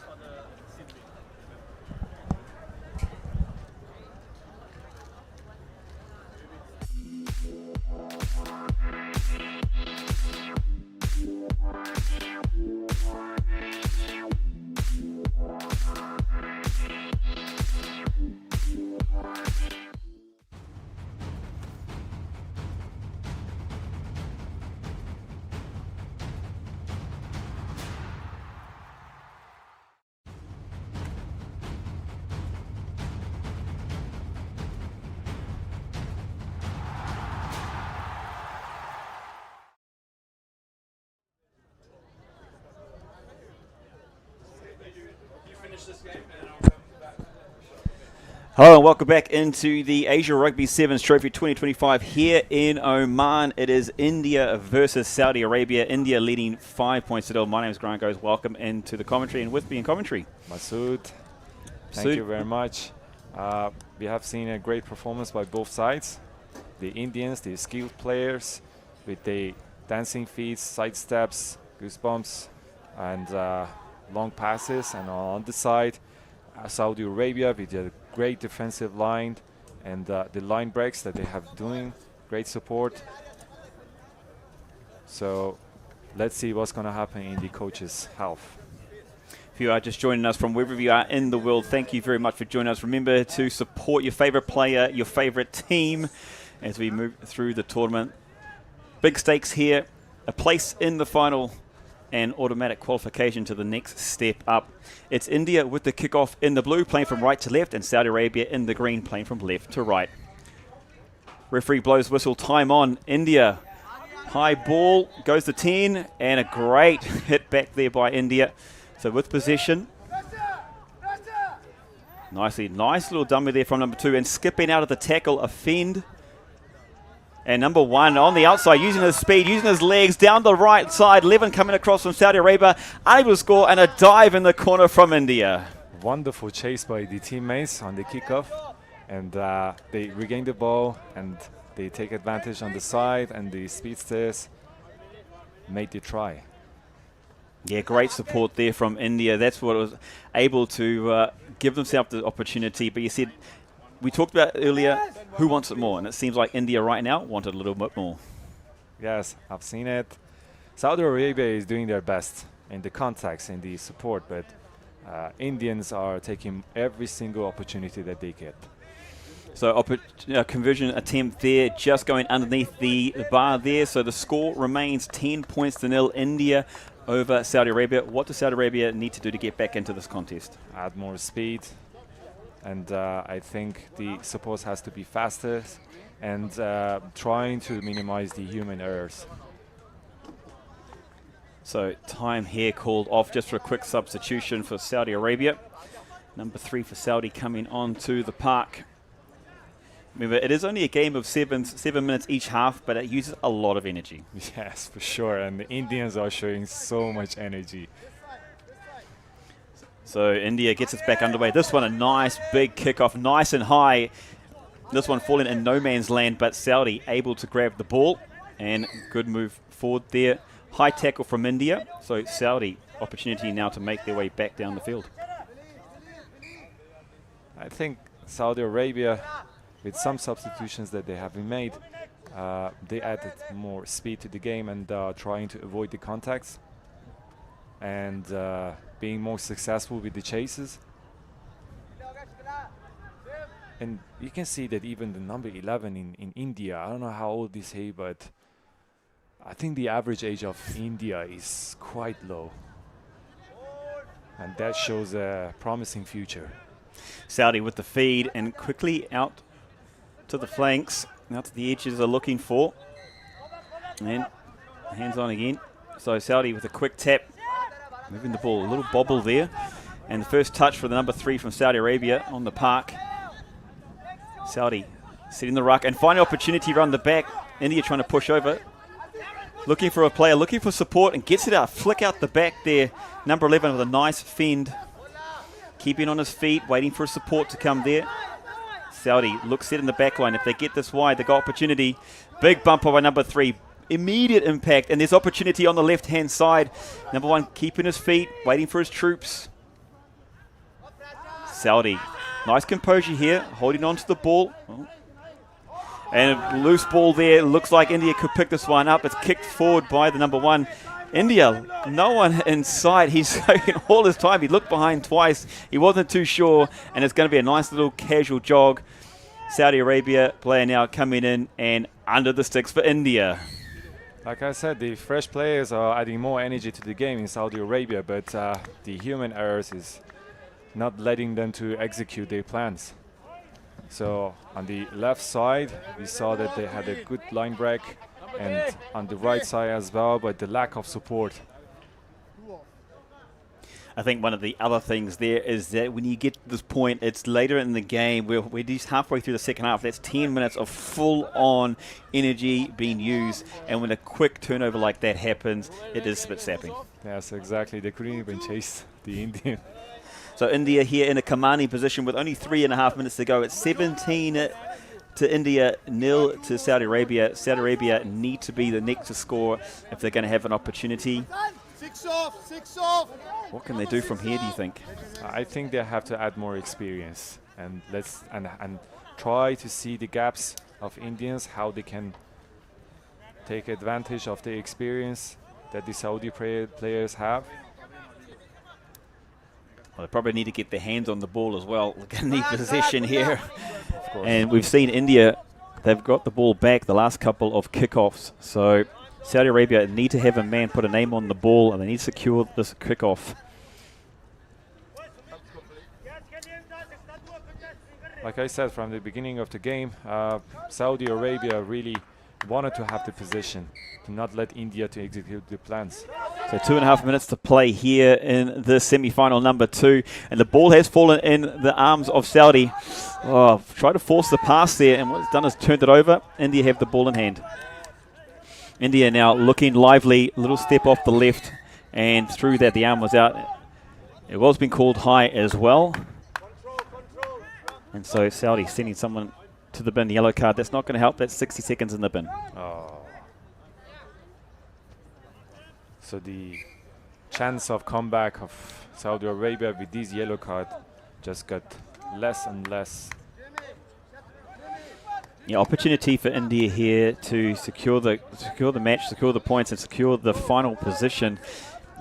Hello and welcome back into the Asia Rugby Sevens Trophy 2025 here in Oman. It is India versus Saudi Arabia. India leading 5 points to 0. My name is Grant Goes. Welcome into the commentary, and with me in commentary, Masood. Thank you very much. We have seen a great performance by both sides. The Indians, the skilled players with the dancing feet, side steps, goosebumps, and long passes. And on the side, Saudi Arabia with a great defensive line, and the line breaks that they have doing, great support. So let's see what's going to happen in the coach's half. If you are just joining us from wherever you are in the world, thank you very much for joining us. Remember to support your favorite player, your favorite team as we move through the tournament. Big stakes here, a place in the final and automatic qualification to the next step up. It's India with the kickoff in the blue, playing from right to left, and Saudi Arabia in the green, playing from left to right. Referee blows whistle, time on. India, high ball, goes to 10, and a great hit back there by India. So with possession, nice little dummy there from number 2, and skipping out of the tackle, Offend. And number 1 on the outside, using his speed, using his legs, down the right side. Levin coming across from Saudi Arabia, able to score, and a dive in the corner from India. Wonderful chase by the teammates on the kickoff. And they regain the ball, and they take advantage on the side, and the speedsters made the try. Yeah, great support there from India. That's what was able to give themselves the opportunity. But you said, we talked about earlier, who wants it more? And it seems like India right now wanted a little bit more. Yes, I've seen it. Saudi Arabia is doing their best in the contacts, in the support, but Indians are taking every single opportunity that they get. So conversion attempt there, just going underneath the bar there. So the score remains 10 points to 0, India over Saudi Arabia. What does Saudi Arabia need to do to get back into this contest? Add more speed. And I think the support has to be faster and trying to minimize the human errors. So time here called off just for a quick substitution for Saudi Arabia. Number 3 for Saudi coming on to the park. Remember, it is only a game of 7 minutes each half, but it uses a lot of energy. Yes, for sure. And the Indians are showing so much energy. So India gets us back underway. This one a nice big kickoff, nice and high. This one falling in no man's land, but Saudi able to grab the ball. And good move forward there. High tackle from India. So Saudi, opportunity now to make their way back down the field. I think Saudi Arabia, with some substitutions that they have been made, they added more speed to the game and trying to avoid the contacts. And being more successful with the chases. And you can see that even the number 11 in India, I don't know how old is he, but I think the average age of India is quite low. And that shows a promising future. Saudi with the feed and quickly out to the flanks, out to the edges they're looking for. And hands on again. So Saudi with a quick tap. Moving the ball, a little bobble there. And the first touch for the number 3 from Saudi Arabia on the park. Saudi sitting the ruck and finding opportunity around the back. India trying to push over. Looking for a player, looking for support, and gets it out. Flick out the back there. Number 11 with a nice fend. Keeping on his feet, waiting for support to come there. Saudi looks set in the back line. If they get this wide, they got opportunity. Big bumper by number 3. Immediate impact, and there's opportunity on the left-hand side. Number 1 keeping his feet, waiting for his troops. Saudi, nice composure here, holding on to the ball. Oh. And a loose ball there. Looks like India could pick this one up. It's kicked forward by the number 1. India, no one in sight. He's taking all his time. He looked behind twice. He wasn't too sure, and it's going to be a nice little casual jog. Saudi Arabia player now coming in and under the sticks for India. Like I said, the fresh players are adding more energy to the game in Saudi Arabia, but the human errors is not letting them to execute their plans. So on the left side, we saw that they had a good line break, and on the right side as well, but the lack of support. I think one of the other things there is that when you get to this point, it's later in the game. We're just halfway through the second half. That's 10 minutes of full-on energy being used. And when a quick turnover like that happens, it is a bit sapping. Yes, exactly. They couldn't even chase the Indian. So India here in a commanding position with only 3.5 minutes to go. It's 17 to India, 0 to Saudi Arabia. Saudi Arabia need to be the next to score if they're going to have an opportunity. 6 off, 6 off. What can they do from here, do you think? I think they have to add more experience. and let's and try to see the gaps of Indians, how they can take advantage of the experience that the Saudi players have. Well, they probably need to get their hands on the ball as well. They're going to need possession here. And we've seen India, they've got the ball back the last couple of kickoffs. So Saudi Arabia need to have a man put a name on the ball, and they need to secure this kickoff. Like I said from the beginning of the game, Saudi Arabia really wanted to have the position, to not let India to execute the plans. So 2.5 minutes to play here in the semi-final number 2. And the ball has fallen in the arms of Saudi. Oh, try to force the pass there, and what it's done is turned it over. India have the ball in hand. India now looking lively, little step off the left, and through that the arm was out. It was being called high as well. And so Saudi sending someone to the bin, yellow card. That's not going to help. That's 60 seconds in the bin. Oh. So the chance of comeback of Saudi Arabia with this yellow card just got less and less. Yeah, opportunity for India here to secure the match, secure the points, and secure the final position.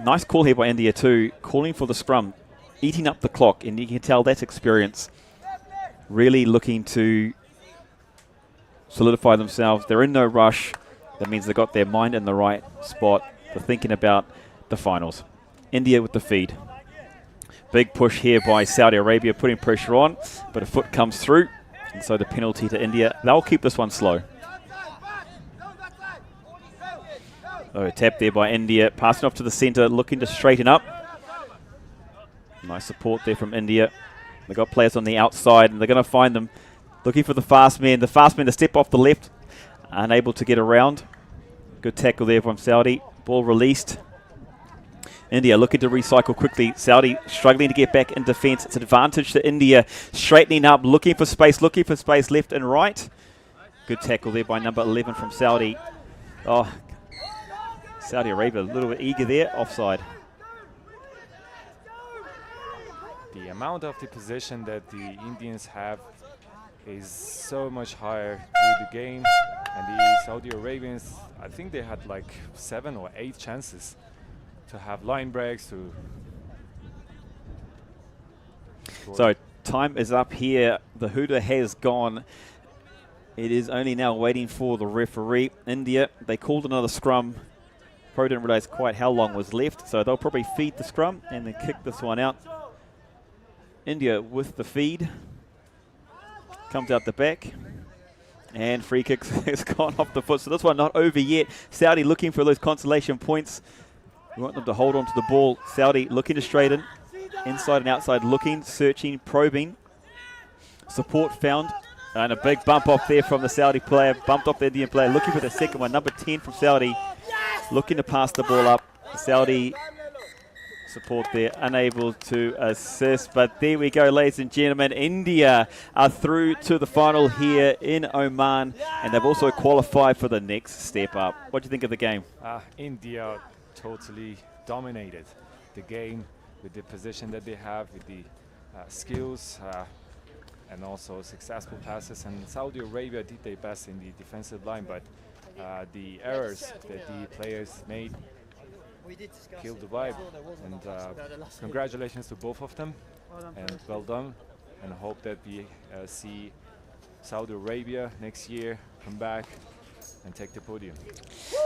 Nice call here by India too, calling for the scrum, eating up the clock, and you can tell that's experience. Really looking to solidify themselves. They're in no rush. That means they've got their mind in the right spot. They're thinking about the finals. India with the feed. Big push here by Saudi Arabia, putting pressure on, but a foot comes through, and so the penalty to India. They'll keep this one slow. So a tap there by India, passing off to the centre, looking to straighten up. Nice support there from India. They've got players on the outside, and they're going to find them looking for the fast man. The fast man to step off the left, unable to get around. Good tackle there from Saudi. Ball released. India looking to recycle quickly. Saudi struggling to get back in defence. It's an advantage to India. Straightening up, looking for space left and right. Good tackle there by number 11 from Saudi. Oh, Saudi Arabia a little bit eager there. Offside. The amount of the possession that the Indians have is so much higher through the game, and the Saudi Arabians, I think they had like 7 or 8 chances to have line breaks. So time is up here. The hooter has gone. It is only now waiting for the referee. India, they called another scrum. Probably didn't realise quite how long was left, so they'll probably feed the scrum and then kick this one out. India with the feed. Comes out the back. And free kick has gone off the foot. So this one not over yet. Saudi looking for those consolation points. We want them to hold on to the ball. Saudi looking to straighten. Inside and outside looking, searching, probing. Support found. And a big bump off there from the Saudi player. Bumped off the Indian player. Looking for the second one. Number 10 from Saudi. Looking to pass the ball up. Saudi support there, unable to assist, but there we go, ladies and gentlemen. India are through to the final here in Oman, and they've also qualified for the next step up. What do you think of the game? India totally dominated the game with the position that they have, with the skills and also successful passes, and Saudi Arabia did their best in the defensive line, but the errors that the players made killed the vibe. And congratulations to both of them, and well done, and hope that we see Saudi Arabia next year come back and take the podium.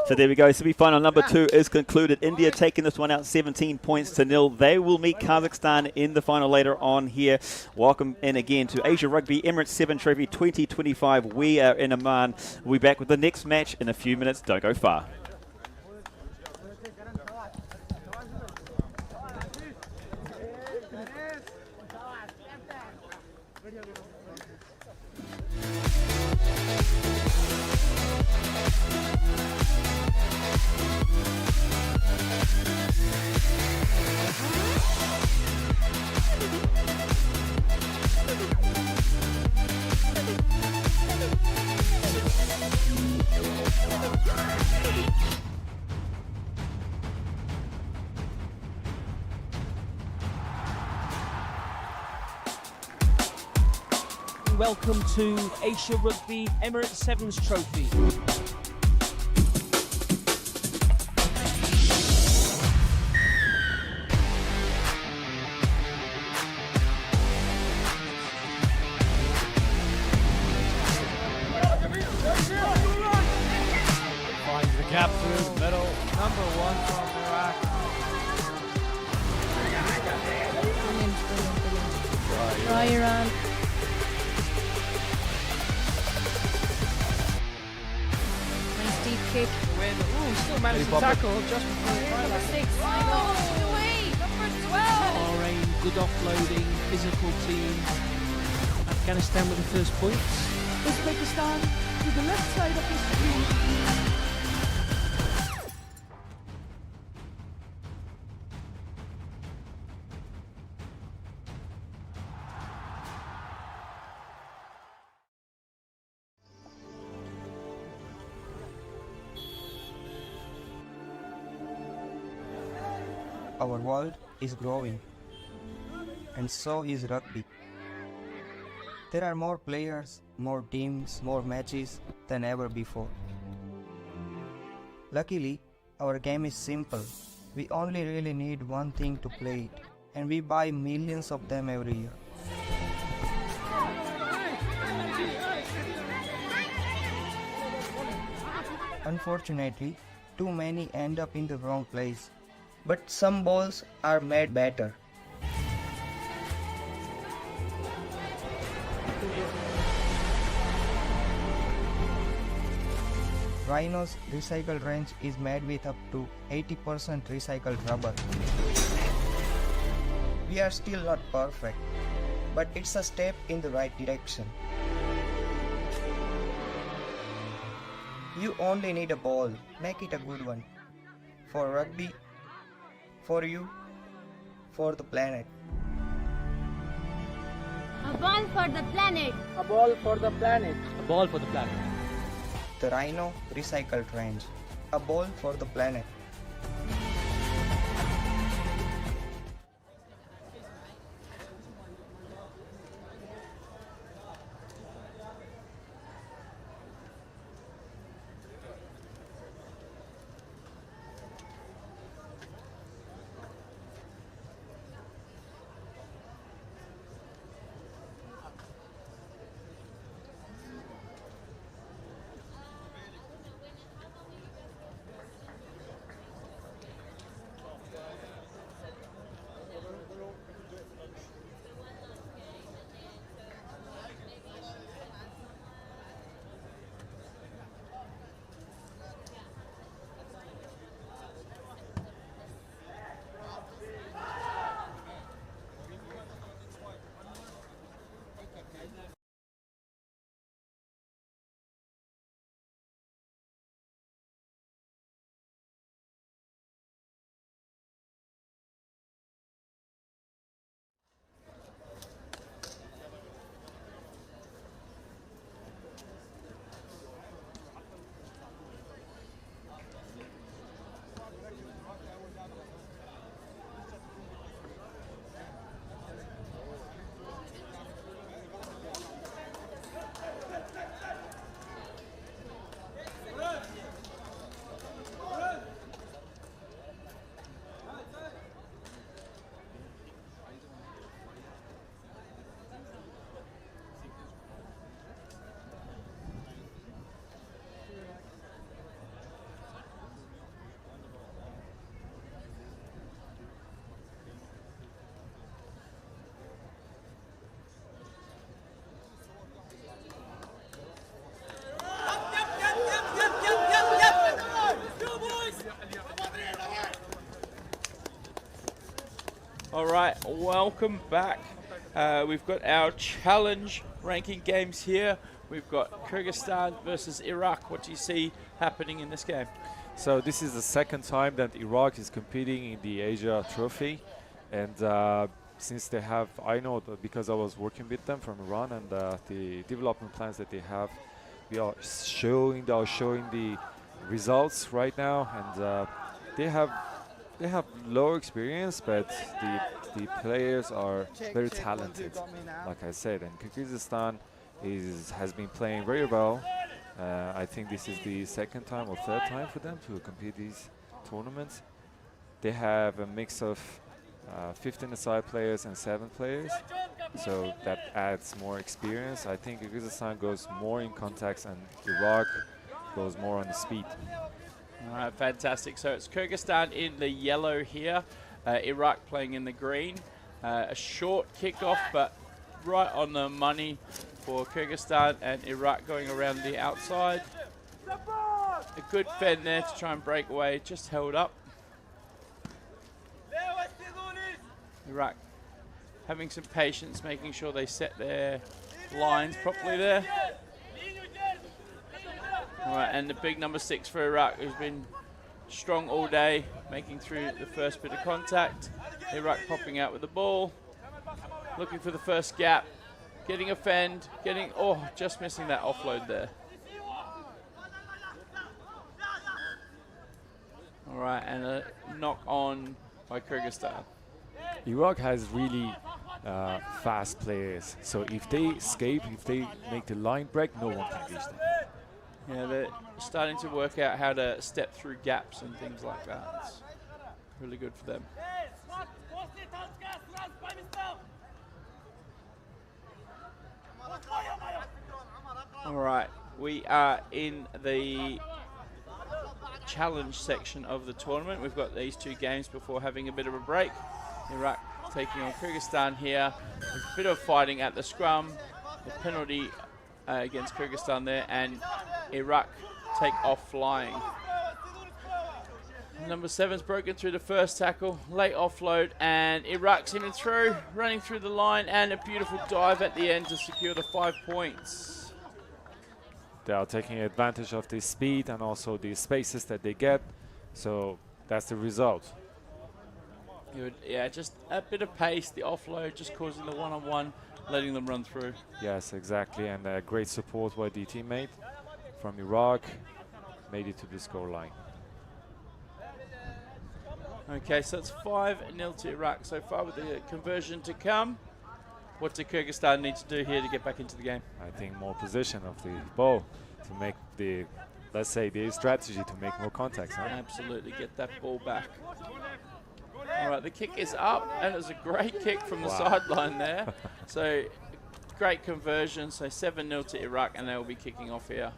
So there we go, semi-final number 2 is concluded. India taking this one out 17 points to 0. They will meet Kazakhstan in the final later on here. Welcome in again to Asia Rugby Emirates 7 Trophy 2025. We are in Oman. We'll be back with the next match in a few minutes. Don't go far. welcome to Asia Rugby Emirates Sevens Trophy. Finds the gap through the middle. Number 1 from Iraq. Brilliant. Try Iran. Nice deep kick. Win. Ooh, still managed to tackle just before the try line. 6. Away! Number 12! Bahrain, good offloading, physical team. Afghanistan with the first points. Uzbekistan to the left side of the screen. Our world is growing, and so is rugby. There are more players, more teams, more matches than ever before. Luckily, our game is simple. We only really need one thing to play it, and we buy millions of them every year. Unfortunately, too many end up in the wrong place. But some balls are made better. Rhino's recycled range is made with up to 80% recycled rubber. We are still not perfect, but it's a step in the right direction. You only need a ball, make it a good one. For rugby, for you, for the planet. A ball for the planet. A ball for the planet. A ball for the planet. The Rhino recycled range. A ball for the planet. All right, welcome back. We've got our challenge ranking games here. We've got Kyrgyzstan versus Iraq. What do you see happening in this game? So this is the second time that Iraq is competing in the Asia Trophy, and since they have, I know that because I was working with them from Iran, and the development plans that they have, we are showing the results right now, and they have low experience, but the players are very talented, like I said. And Kyrgyzstan has been playing very well. I think this is the second time or third time for them to compete these tournaments. They have a mix of 15-a-side players and 7 players, so that adds more experience. I think Kyrgyzstan goes more in contacts and Iraq goes more on the speed. All right, fantastic. So it's Kyrgyzstan in the yellow here, Iraq playing in the green. A short kickoff, but right on the money for Kyrgyzstan, and Iraq going around the outside. A good fend there to try and break away, just held up. Iraq having some patience, making sure they set their lines properly there. All right, and the big number 6 for Iraq, who's been strong all day, making through the first bit of contact. Iraq popping out with the ball, looking for the first gap, getting a fend, just missing that offload there. All right, and a knock on by Kyrgyzstan. Iraq has really fast players, so if they escape, if they make the line break, no one can reach them. Yeah, they're starting to work out how to step through gaps and things like that. It's really good for them. All right, we are in the challenge section of the tournament. We've got these 2 games before having a bit of a break. Iraq taking on Kyrgyzstan here. A bit of fighting at the scrum. The penalty against Kyrgyzstan there, and Iraq take off flying. Number 7's broken through the first tackle, late offload, and Iraq's in and through, running through the line, and a beautiful dive at the end to secure the 5 points. They are taking advantage of the speed and also the spaces that they get, so that's the result. Good. Yeah, just a bit of pace, the offload, just causing the one-on-one, letting them run through. Yes, exactly, and great support by the teammate from Iraq, made it to the scoreline. Okay, so it's 5-0 to Iraq so far with the conversion to come. What do Kyrgyzstan need to do here to get back into the game? I think more position of the ball to make the, let's say, the strategy to make more contacts. Huh? Absolutely, get that ball back. All right, the kick is up, and it's a great kick from the sideline there. So, great conversion. So 7-0 to Iraq, and they will be kicking off here.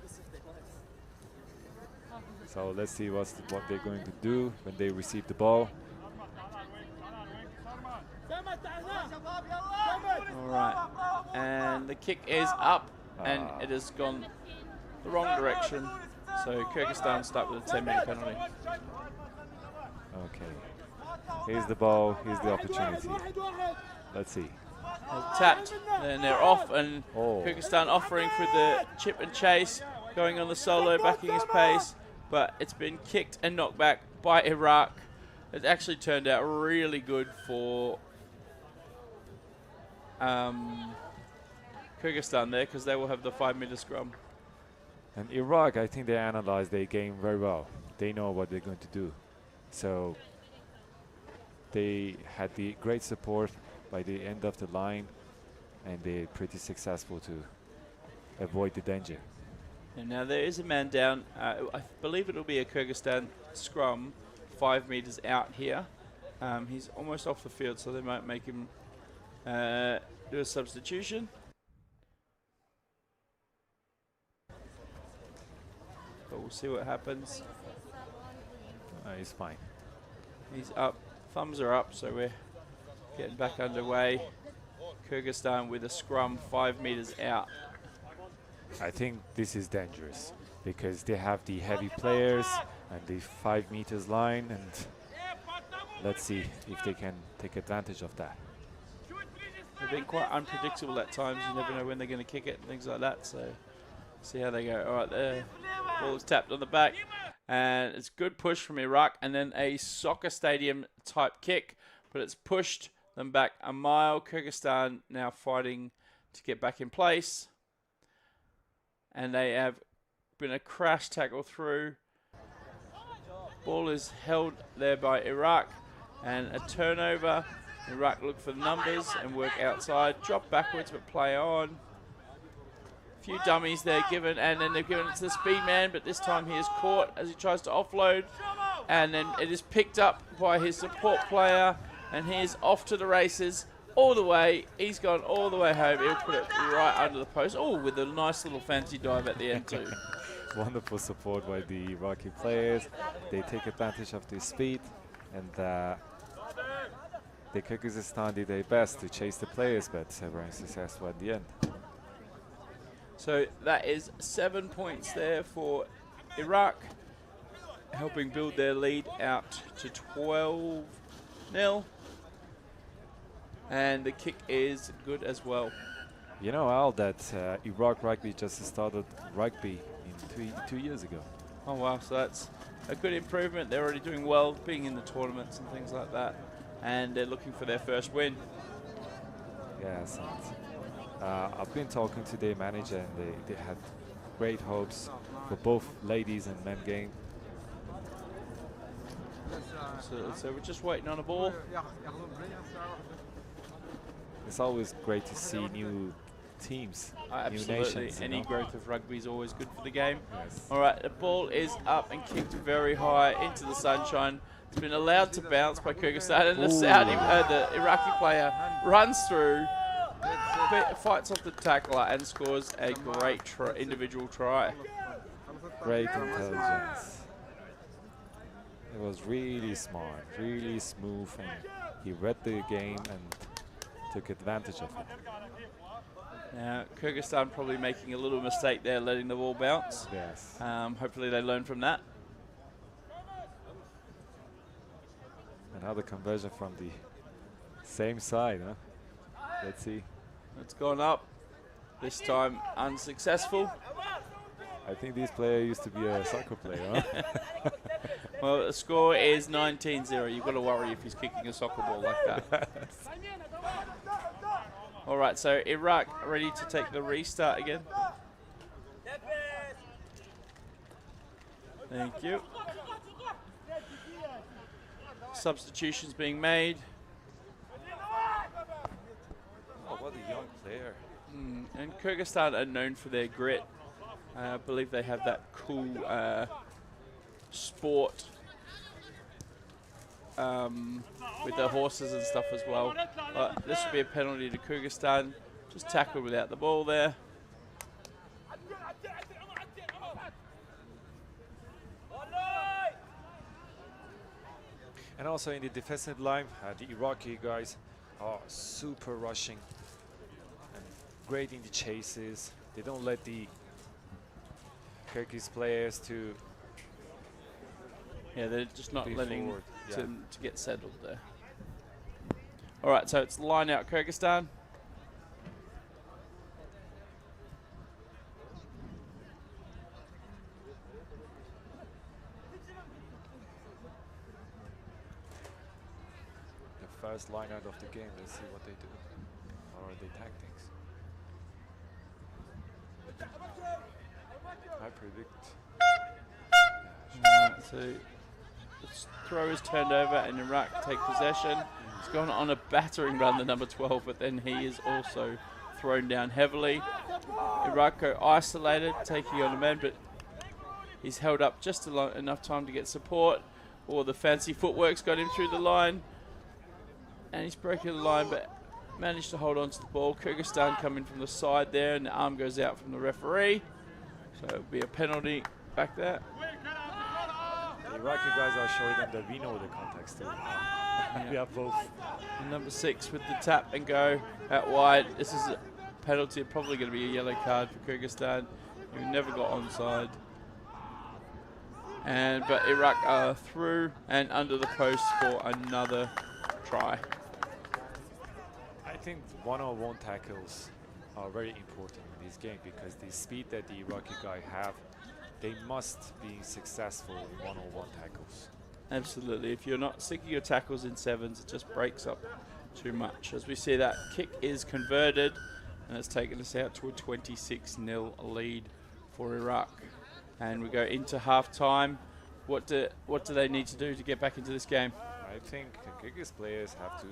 So let's see what they're going to do when they receive the ball. All right, and the kick is up, and it has gone the wrong direction. So Kyrgyzstan start with a 10-minute penalty. Okay. Here's the ball, here's the opportunity. Let's see. They've tapped, and they're off, and Kyrgyzstan offering for the chip and chase, going on the solo, backing his pace, but it's been kicked and knocked back by Iraq. It actually turned out really good for Kyrgyzstan there, because they will have the 5-meter scrum. And Iraq, I think they analyzed their game very well. They know what they're going to do. So they had the great support by the end of the line, and they're pretty successful to avoid the danger. And now there is a man down. I believe it'll be a Kyrgyzstan scrum 5 meters out here. He's almost off the field, so they might make him do a substitution. But we'll see what happens. He's fine. He's up. Thumbs are up, so we're getting back underway. Kyrgyzstan with a scrum 5 meters out. I think this is dangerous because they have the heavy players and the 5 meters line, and let's see if they can take advantage of that. They've been quite unpredictable at times. You never know when they're going to kick it and things like that, so see how they go. All right, the ball is tapped on the back, and it's good push from Iraq, and then a soccer stadium type kick, but it's pushed them back a mile. Kyrgyzstan now fighting to get back in place, and they have been a crash tackle through. Ball is held there by Iraq, and a turnover. Iraq look for the numbers and work outside, drop backwards but play on. few dummies there given, and then they've given it to the speed man, but this time he is caught as he tries to offload, and then it is picked up by his support player, and he is off to the races all the way. He's gone all the way home. He'll put it right under the post. Oh, with a nice little fancy dive at the end too. Wonderful support by the Iraqi players. They take advantage of the speed, and the Kyrgyzstan did their best to chase the players, but were unsuccessful at the end. So that is 7 points there for Iraq, helping build their lead out to 12-0. And the kick is good as well. You know, Al, that Iraq rugby just started rugby in 2 years ago. Oh wow, so that's a good improvement. They're already doing well, being in the tournaments and things like that, and they're looking for their first win. Yes, and I've been talking to their manager, and they had great hopes for both ladies and men game. So we're just waiting on a ball. It's always great to see new teams, Absolutely. new nations. Any growth of rugby is always good for the game. Yes. All right, the ball is up and kicked very high into the sunshine. It's been allowed to bounce by Kyrgyzstan, and the Iraqi player runs through, fights off the tackler, and scores a great individual try. Great intelligence. It was really smart, really smooth, and he read the game and took advantage of it. Now, Kyrgyzstan probably making a little mistake there, letting the ball bounce. Yes. Hopefully they learn from that. Another conversion from the same side, huh? Let's see. It's gone up. This time unsuccessful. I think this player used to be a soccer player, huh? Well, the score is 19-0. You've got to worry if he's kicking a soccer ball like that. All right, so Iraq ready to take the restart again. Thank you. Substitutions being made. Oh, what a young player. And Kyrgyzstan are known for their grit. I believe they have that cool sport with the horses and stuff as well. This would be a penalty to Kyrgyzstan. Just tackled without the ball there. And also in the defensive line, the Iraqi guys are super rushing and great in the chases. They don't let the Kyrgyz players to... Yeah, they're just not letting forward. to get settled there. All right, so it's line out Kyrgyzstan. The first line out of the game, let's see what they do. Or are they tactics? I predict... Right, so the throw is turned over and Iraq take possession. He's gone on a battering run, the number 12, but then he is also thrown down heavily. Iraq go isolated, taking on a man, but he's held up just enough time to get support. Or the fancy footwork's got him through the line. And he's broken the line, but managed to hold on to the ball. Kyrgyzstan coming from the side there, and the arm goes out from the referee. So it'll be a penalty back there. The Iraqi guys are showing them that we know the context too. We have both. And number 6 with the tap and go out wide. This is a penalty, probably going to be a yellow card for Kyrgyzstan, who never got onside. But Iraq are through and under the post for another try. I think one-on-one tackles are very important in this game because the speed that the Iraqi guy have, they must be successful in one-on-one tackles. Absolutely. If you're not sticking your tackles in sevens, it just breaks up too much. As we see, that kick is converted, and it's taken us out to a 26-0 lead for Iraq. And we go into half-time. What do they need to do to get back into this game? I think Kyrgyz players have to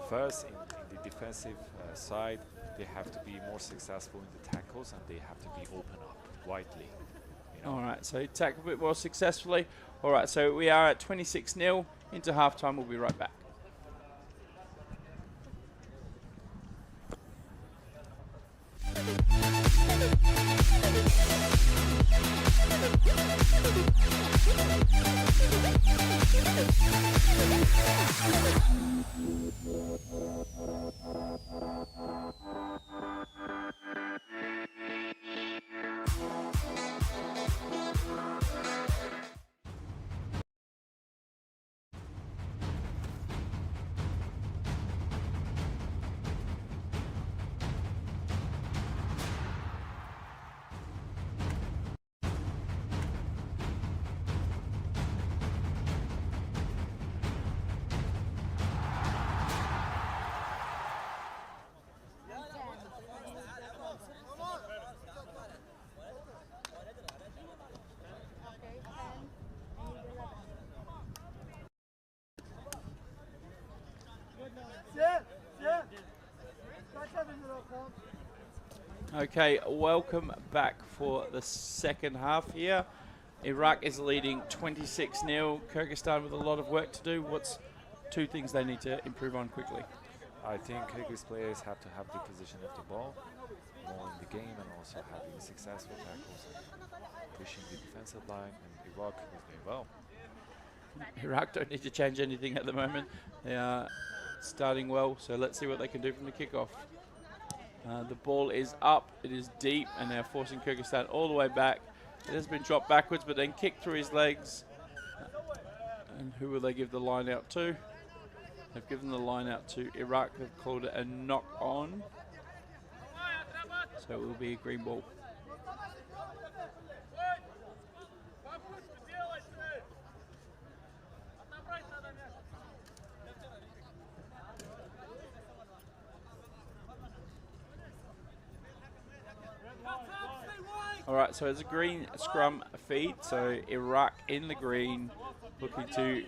first in the defensive side, they have to be more successful in the tackles, and they have to be open up widely. All right, so tackle a bit more successfully. All right, so we are at 26-0 into halftime. We'll be right back. Okay, welcome back for the second half here. Iraq is leading 26-0. Kyrgyzstan with a lot of work to do. What's two things they need to improve on quickly? I think Kyrgyz players have to have the position of the ball more in the game, and also having successful tackles and pushing the defensive line, and Iraq is doing well. Iraq don't need to change anything at the moment. They are starting well, so let's see what they can do from the kickoff. The ball is up, it is deep, and they're forcing Kyrgyzstan all the way back. It has been dropped backwards, but then kicked through his legs. And who will they give the line out to? They've given the line out to Iraq. They've called it a knock on. So it will be a green ball. All right, so it's a green scrum feed. So Iraq in the green, looking to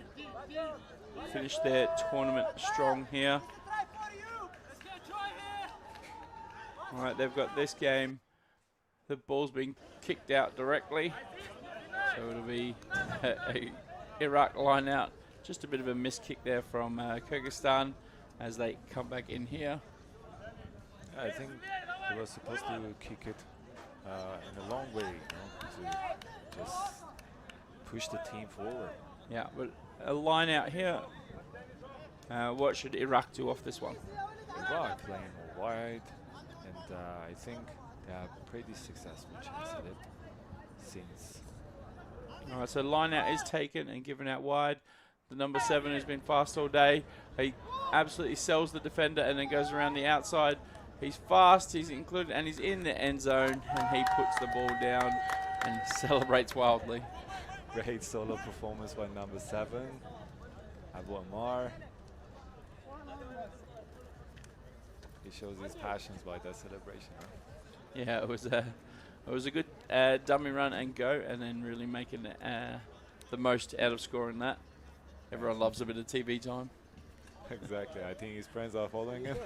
finish their tournament strong here. All right, they've got this game. The ball's being kicked out directly. So it'll be a Iraq line out. Just a bit of a missed kick there from Kyrgyzstan as they come back in here. I think they were supposed to kick it in a long way, to just push the team forward. Yeah, but a line out here. What should Iraq do off this one? Iraq playing more wide, and I think they have pretty successful chance at it since. All right, so line out is taken and given out wide. The number 7 has been fast all day. He absolutely sells the defender and then goes around the outside. He's fast, he's included, and he's in the end zone, and he puts the ball down and celebrates wildly. Great solo performance by number 7, Abu Ammar. He shows his passions by that celebration. Huh? Yeah, it was a good dummy run and go, and then really making the most out of scoring that. Everyone loves a bit of TV time. Exactly. I think his friends are following him.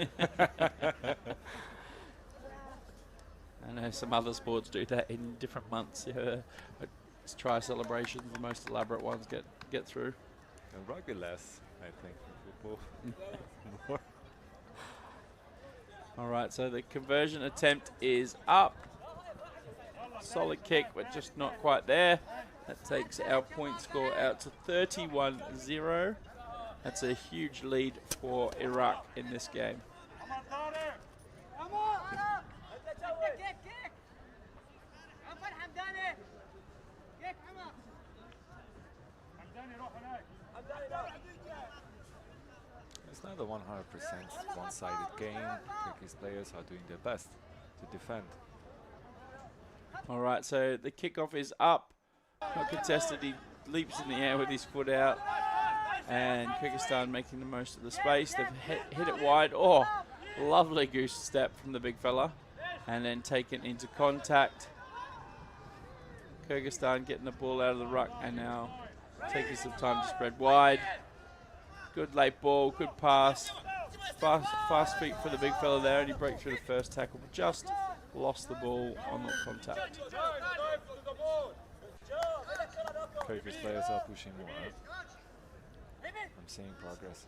I know some other sports do that in different months. Yeah, it's try celebrations. The most elaborate ones get through. And rugby less, I think, football more. All right, so the conversion attempt is up. Solid kick, but just not quite there. That takes our point score out to 31-0. That's a huge lead for Iraq in this game. It's not a 100% one-sided game. Kyrgyz players are doing their best to defend. All right, so the kickoff is up. Not contested. He leaps in the air with his foot out. And Kyrgyzstan making the most of the space. They've hit it wide. Oh, lovely goose step from the big fella. And then taken into contact. Kyrgyzstan getting the ball out of the ruck and now taking some time to spread wide. Good late ball, good pass. Fast feet for the big fella there, and he broke through the first tackle, but just lost the ball on the contact. Turkish players are pushing more. I'm seeing progress.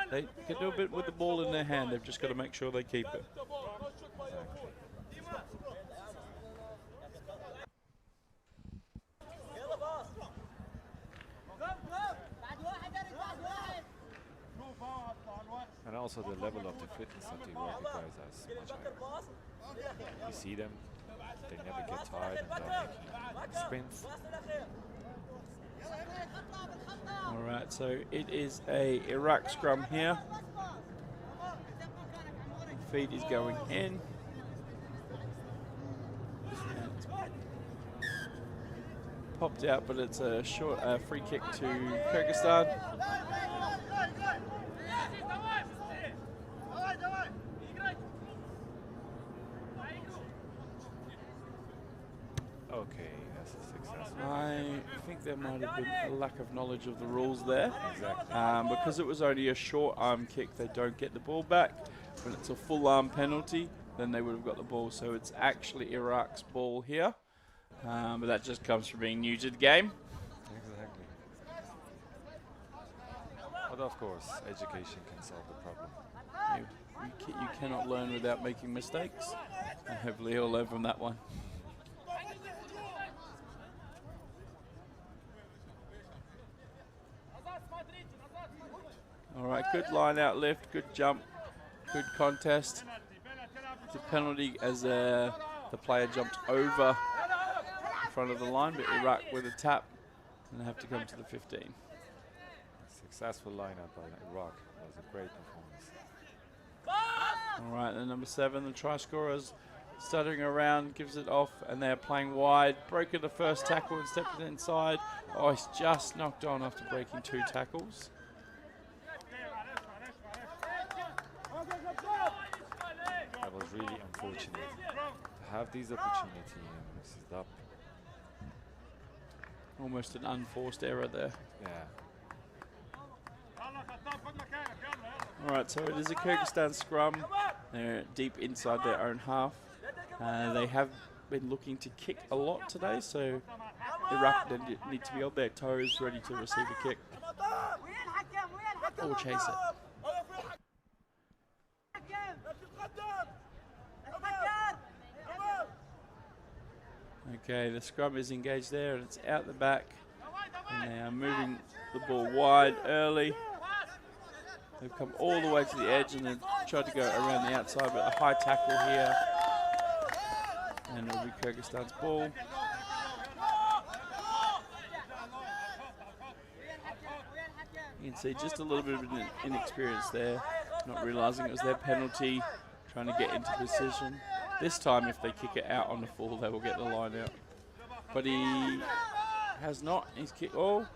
They can do a bit with the ball in their hand. They've just got to make sure they keep it. Exactly. And also the level of the fitness of the Iraqi guys is much higher. You see them, they never get tired and they're making sprints. Alright, so it is a Iraq scrum here. Feed is going in. Popped out, but it's a short free kick to Kyrgyzstan. Okay, that's a success. I think there might have been a lack of knowledge of the rules there. Exactly. Because it was only a short arm kick, they don't get the ball back. When it's a full arm penalty, then they would have got the ball. So it's actually Iraq's ball here. But that just comes from being new to the game. Exactly. But of course, education can solve the problem. You cannot learn without making mistakes. And hopefully he'll learn from that one. All right, good line out lift, good jump, good contest. It's a penalty as the player jumped over in front of the line, but Iraq with a tap, and they have to come to the 15. Successful lineup by Iraq. That was a great performance. All right, then number 7, the try scorers stuttering around, gives it off, and they're playing wide. Broken the first tackle and stepped inside. Oh, he's just knocked on after breaking 2 tackles. That was really unfortunate to have these opportunities and miss it up. Almost an unforced error there. Yeah. All right, so it is a Kyrgyzstan scrum. They're deep inside their own half. They have been looking to kick a lot today, so Iraq need to be on their toes, ready to receive a kick or chase it. Okay, the scrum is engaged there, and it's out the back. And they are moving the ball wide early. They've come all the way to the edge, and they've tried to go around the outside, but a high tackle here. And it'll be Kyrgyzstan's ball. You can see just a little bit of an inexperience there, not realising it was their penalty, trying to get into position. This time, if they kick it out on the full, they will get the line out. But he has not. He's kicked. Oh,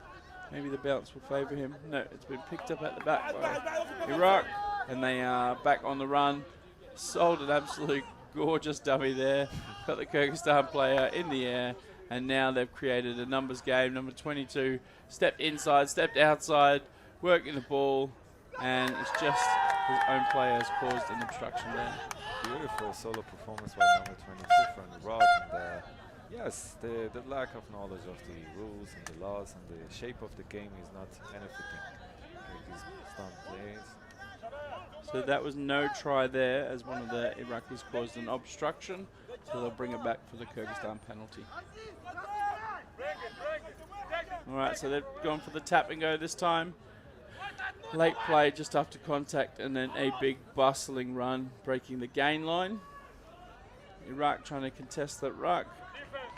maybe the bounce will favour him. No, it's been picked up at the back by Iraq, and they are back on the run. Sold an absolute gorgeous dummy there. Got the Kyrgyzstan player in the air, and now they've created a numbers game. Number 22 stepped inside, stepped outside, working the ball, and it's just his own player has caused an obstruction there. Beautiful solo performance by number 22 from Iraq. And yes, the lack of knowledge of the rules and the laws and the shape of the game is not benefiting Kyrgyzstan players. So that was no try there, as one of the Iraqis caused an obstruction. So they'll bring it back for the Kyrgyzstan penalty. All right, so they've gone for the tap and go this time. Late play just after contact, and then a big bustling run, breaking the gain line. Iraq trying to contest that ruck,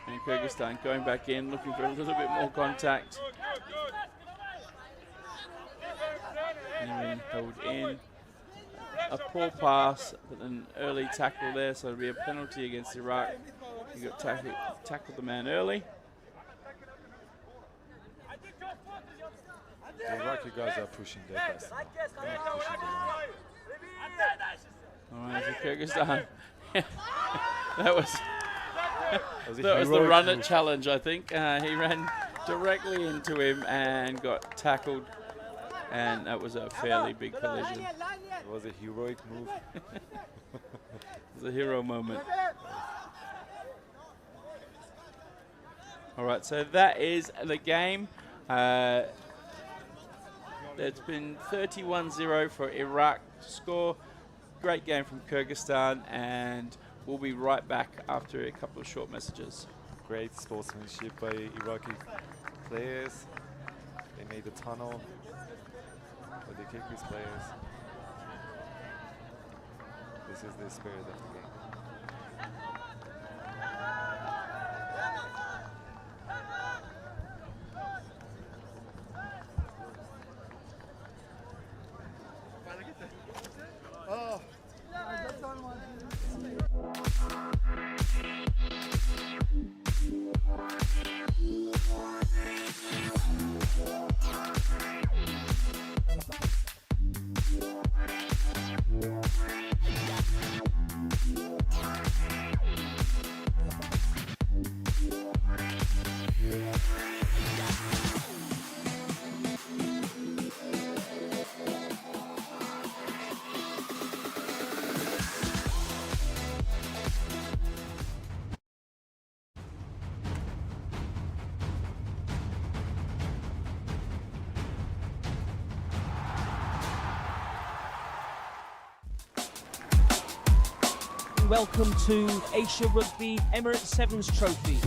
and Kyrgyzstan going back in, looking for a little bit more contact. And then held in. A poor pass, but an early tackle there, so it'll be a penalty against Iraq. You got tackled the man early. The Iraqi guys are pushing their best now. Pushing the line. All right, so Kyrgyzstan. that was the run it challenge, I think. He ran directly into him and got tackled and that was a fairly big collision. It was a heroic move. It was a hero moment. All right, so that is the game. It's been 31-0 for Iraq to score. Great game from Kyrgyzstan, and we'll be right back after a couple of short messages. Great sportsmanship by Iraqi players. They made a tunnel for the Kyrgyz players. This is the spirit of the game. Oh. Welcome to Asia Rugby Emirates Sevens Trophy.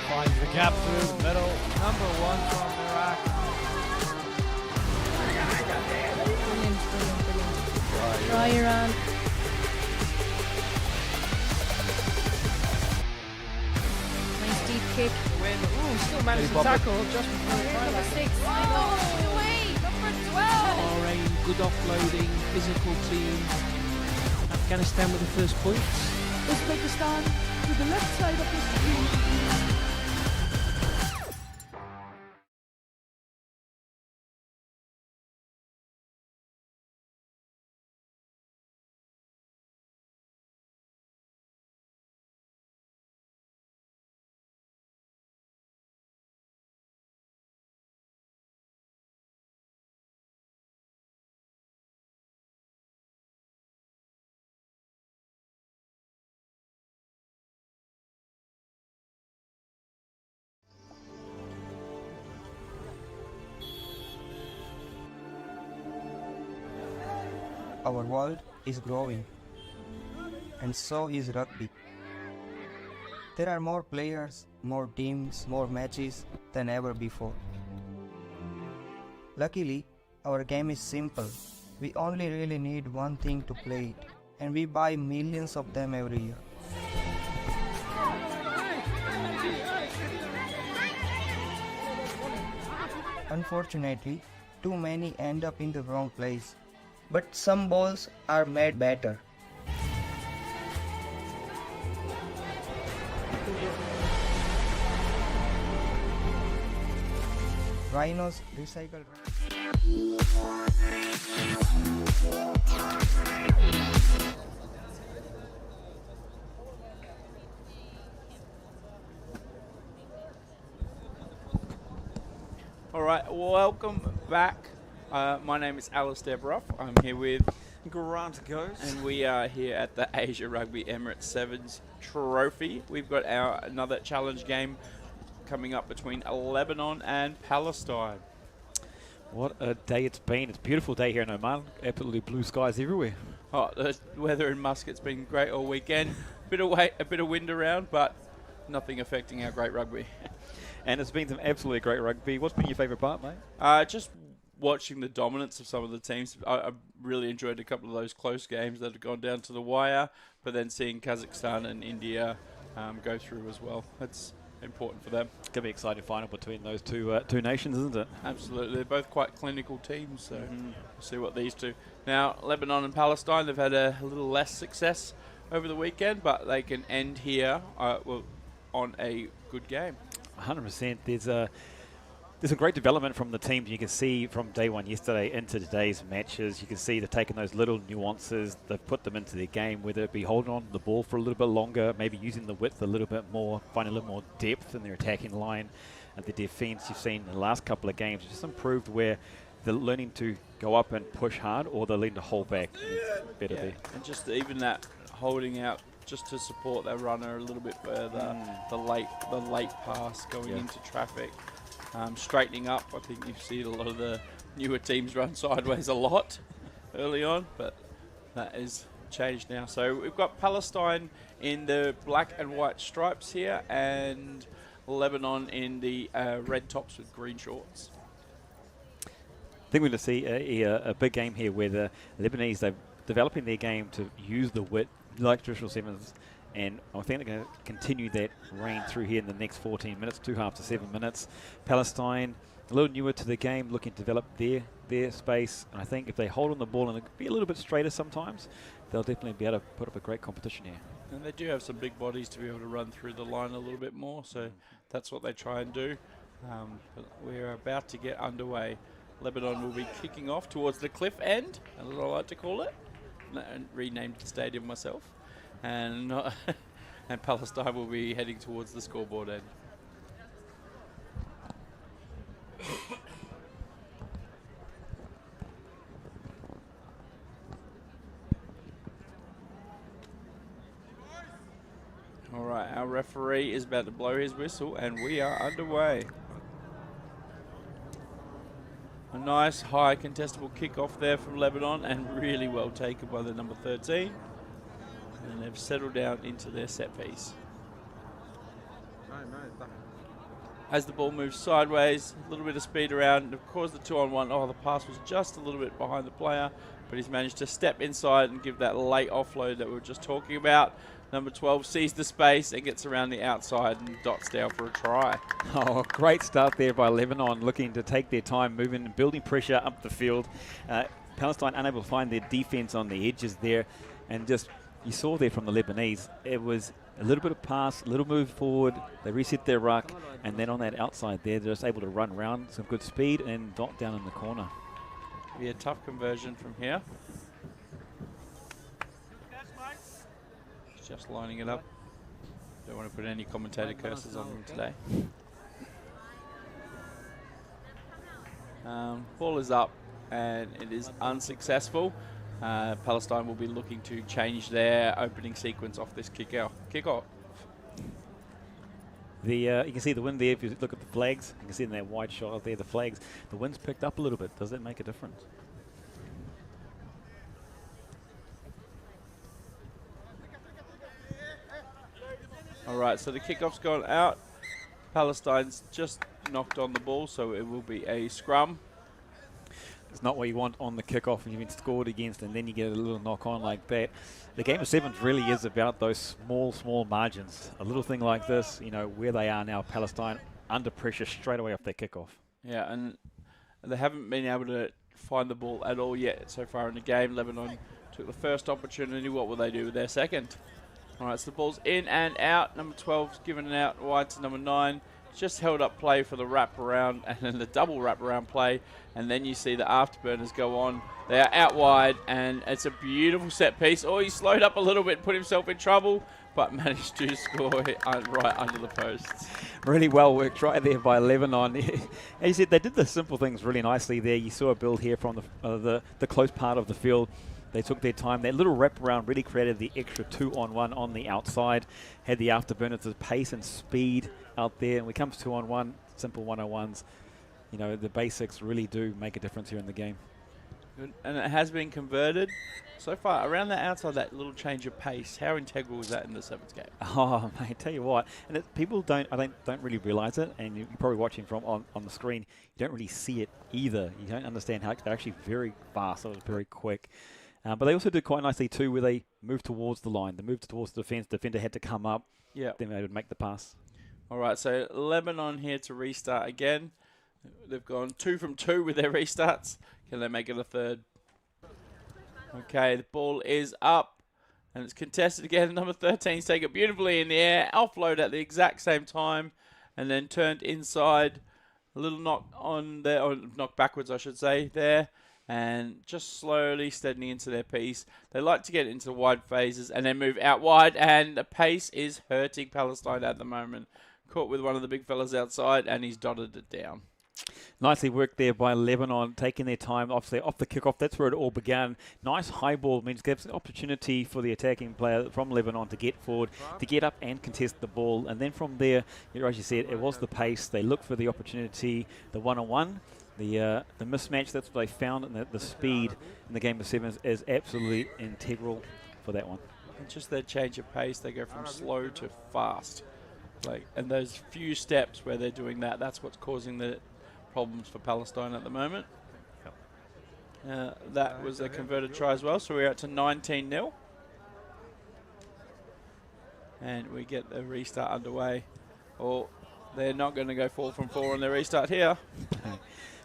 Finds the gap through the middle. Number 1 from Iraq. Brilliant. Try Iran. Nice deep kick. Still managed to tackle just before the try. Number 6. Away! Number 12! Bahrain, good offloading, physical team. Afghanistan with the first points. Uzbekistan to the left side of the screen. Our world is growing, and so is rugby. There are more players, more teams, more matches than ever before. Luckily, our game is simple. We only really need one thing to play it, and we buy millions of them every year. Unfortunately, too many end up in the wrong place. But some balls are made better. Rhinos recycle. All right, welcome back. My name is Alistair Brough. I'm here with Grant Ghost, and we are here at the Asia Rugby Emirates Sevens Trophy. We've got another challenge game coming up between Lebanon and Palestine. What a day it's been. It's a beautiful day here in Oman. Absolutely blue skies everywhere. Oh, the weather in Muscat's been great all weekend. A bit of wind around, but nothing affecting our great rugby. And it's been some absolutely great rugby. What's been your favourite part, mate? Just watching the dominance of some of the teams. I really enjoyed a couple of those close games that have gone down to the wire, but then seeing Kazakhstan and India go through as well. That's important for them. It's going to be an exciting final between those two nations, isn't it? Absolutely. They're both quite clinical teams, so we'll see what these two. Now, Lebanon and Palestine, they've had a little less success over the weekend, but they can end here on a good game. 100%. there's a great development from the teams. You can see from day one yesterday into today's matches, you can see they're taking those little nuances, they've put them into their game, whether it be holding on to the ball for a little bit longer, maybe using the width a little bit more, finding a little more depth in their attacking line. And the defense you've seen in the last couple of games just improved, where they're learning to go up and push hard, or they're learning to hold back. It's better there. And just even that holding out just to support their runner a little bit further, the late pass going into traffic. Straightening up, I think you've seen a lot of the newer teams run sideways a lot early on, but that is changed now. So we've got Palestine in the black and white stripes here, and Lebanon in the red tops with green shorts. I think we're going to see a big game here where the Lebanese, they're developing their game to use the width like traditional sevens, and I think they're going to continue that reign through here in the next 14 minutes, 2 halves to 7 minutes. Palestine, a little newer to the game, looking to develop their space. And I think if they hold on the ball and be a little bit straighter sometimes, they'll definitely be able to put up a great competition here. And they do have some big bodies to be able to run through the line a little bit more, so that's what they try and do. But we're about to get underway. Lebanon will be kicking off towards the cliff end, as I like to call it. And renamed the stadium myself. And and Palestine will be heading towards the scoreboard end. All right, our referee is about to blow his whistle, and we are underway. A nice high contestable kickoff there from Lebanon, and really well taken by the number 13. And they've settled down into their set piece. As the ball moves sideways, a little bit of speed around, and of course the 2-on-1. Oh, the pass was just a little bit behind the player, but he's managed to step inside and give that late offload that we were just talking about. Number 12 sees the space and gets around the outside and dots down for a try. Oh, great start there by Lebanon, looking to take their time, moving and building pressure up the field. Palestine unable to find their defense on the edges there, and just you saw there from the Lebanese, it was a little bit of pass, a little move forward, they reset their ruck, and then on that outside there, they're just able to run around some good speed and dot down in the corner. Be a tough conversion from here. Just lining it up. Don't want to put any commentator curses on them today. Ball is up and it is unsuccessful. Palestine will be looking to change their opening sequence off this kick-off. You can see the wind there. If you look at the flags, you can see in that wide shot there, the flags. The wind's picked up a little bit. Does that make a difference? All right, so the kickoff's gone out. Palestine's just knocked on the ball, so it will be a scrum. It's not what you want on the kickoff when you've been scored against and then you get a little knock on like that. The game of sevens really is about those small margins. A little thing like this, you know, where they are now, Palestine under pressure straight away off their kickoff. Yeah, and they haven't been able to find the ball at all yet so far in the game. Lebanon took the first opportunity. What will they do with their second? All right, so the ball's in and out. Number 12's given it out wide to number 9. Just held up play for the wrap around and then the double wrap around play, and then you see the afterburners go on. They are out wide, and it's a beautiful set piece. Oh, he slowed up a little bit, put himself in trouble, but managed to score it right under the posts. Really well worked right there by Lebanon. As you said, they did the simple things really nicely there. You saw a build here from the close part of the field. They took their time. That little wrap around really created the extra 2-on-1 on the outside. Had the afterburners, the pace and speed out there. And when it comes 2-on-1, simple 101s, you know, the basics really do make a difference here in the game. Good. And it has been converted so far around the outside. That little change of pace, how integral is that in the sevens game? Oh, mate, tell you what, and people don't really realise it, and you're probably watching from on the screen. You don't really see it either. You don't understand how they're actually very fast. So it's very quick. But they also did quite nicely too, where they moved towards the line. They moved towards the defence. Defender had to come up. Yeah. Then they would make the pass. All right, so Lebanon here to restart again. They've gone 2 from 2 with their restarts. Can they make it a third? Okay, the ball is up, and it's contested again. Number 13's take it beautifully in the air, offload at the exact same time, and then turned inside A little knock on there, or knock backwards, I should say, there. And just slowly steadying into their piece. They like to get into wide phases and then move out wide. And the pace is hurting Palestine at the moment. Caught with one of the big fellas outside, and he's dotted it down. Nicely worked there by Lebanon, taking their time off the kickoff. That's where it all began. Nice high ball means gives an opportunity for the attacking player from Lebanon to get forward, to get up and contest the ball. And then from there, as you said, it was the pace. They looked for the opportunity, the one-on-one. The mismatch, that's what they found, and the speed in the game of sevens is absolutely integral for that one. And just their change of pace, they go from slow to fast. And those few steps where they're doing that, that's what's causing the problems for Palestine at the moment. That was a converted try as well, so we're out to 19-0. And we get the restart underway. Oh, they're not going to go 4 from 4 on their restart here.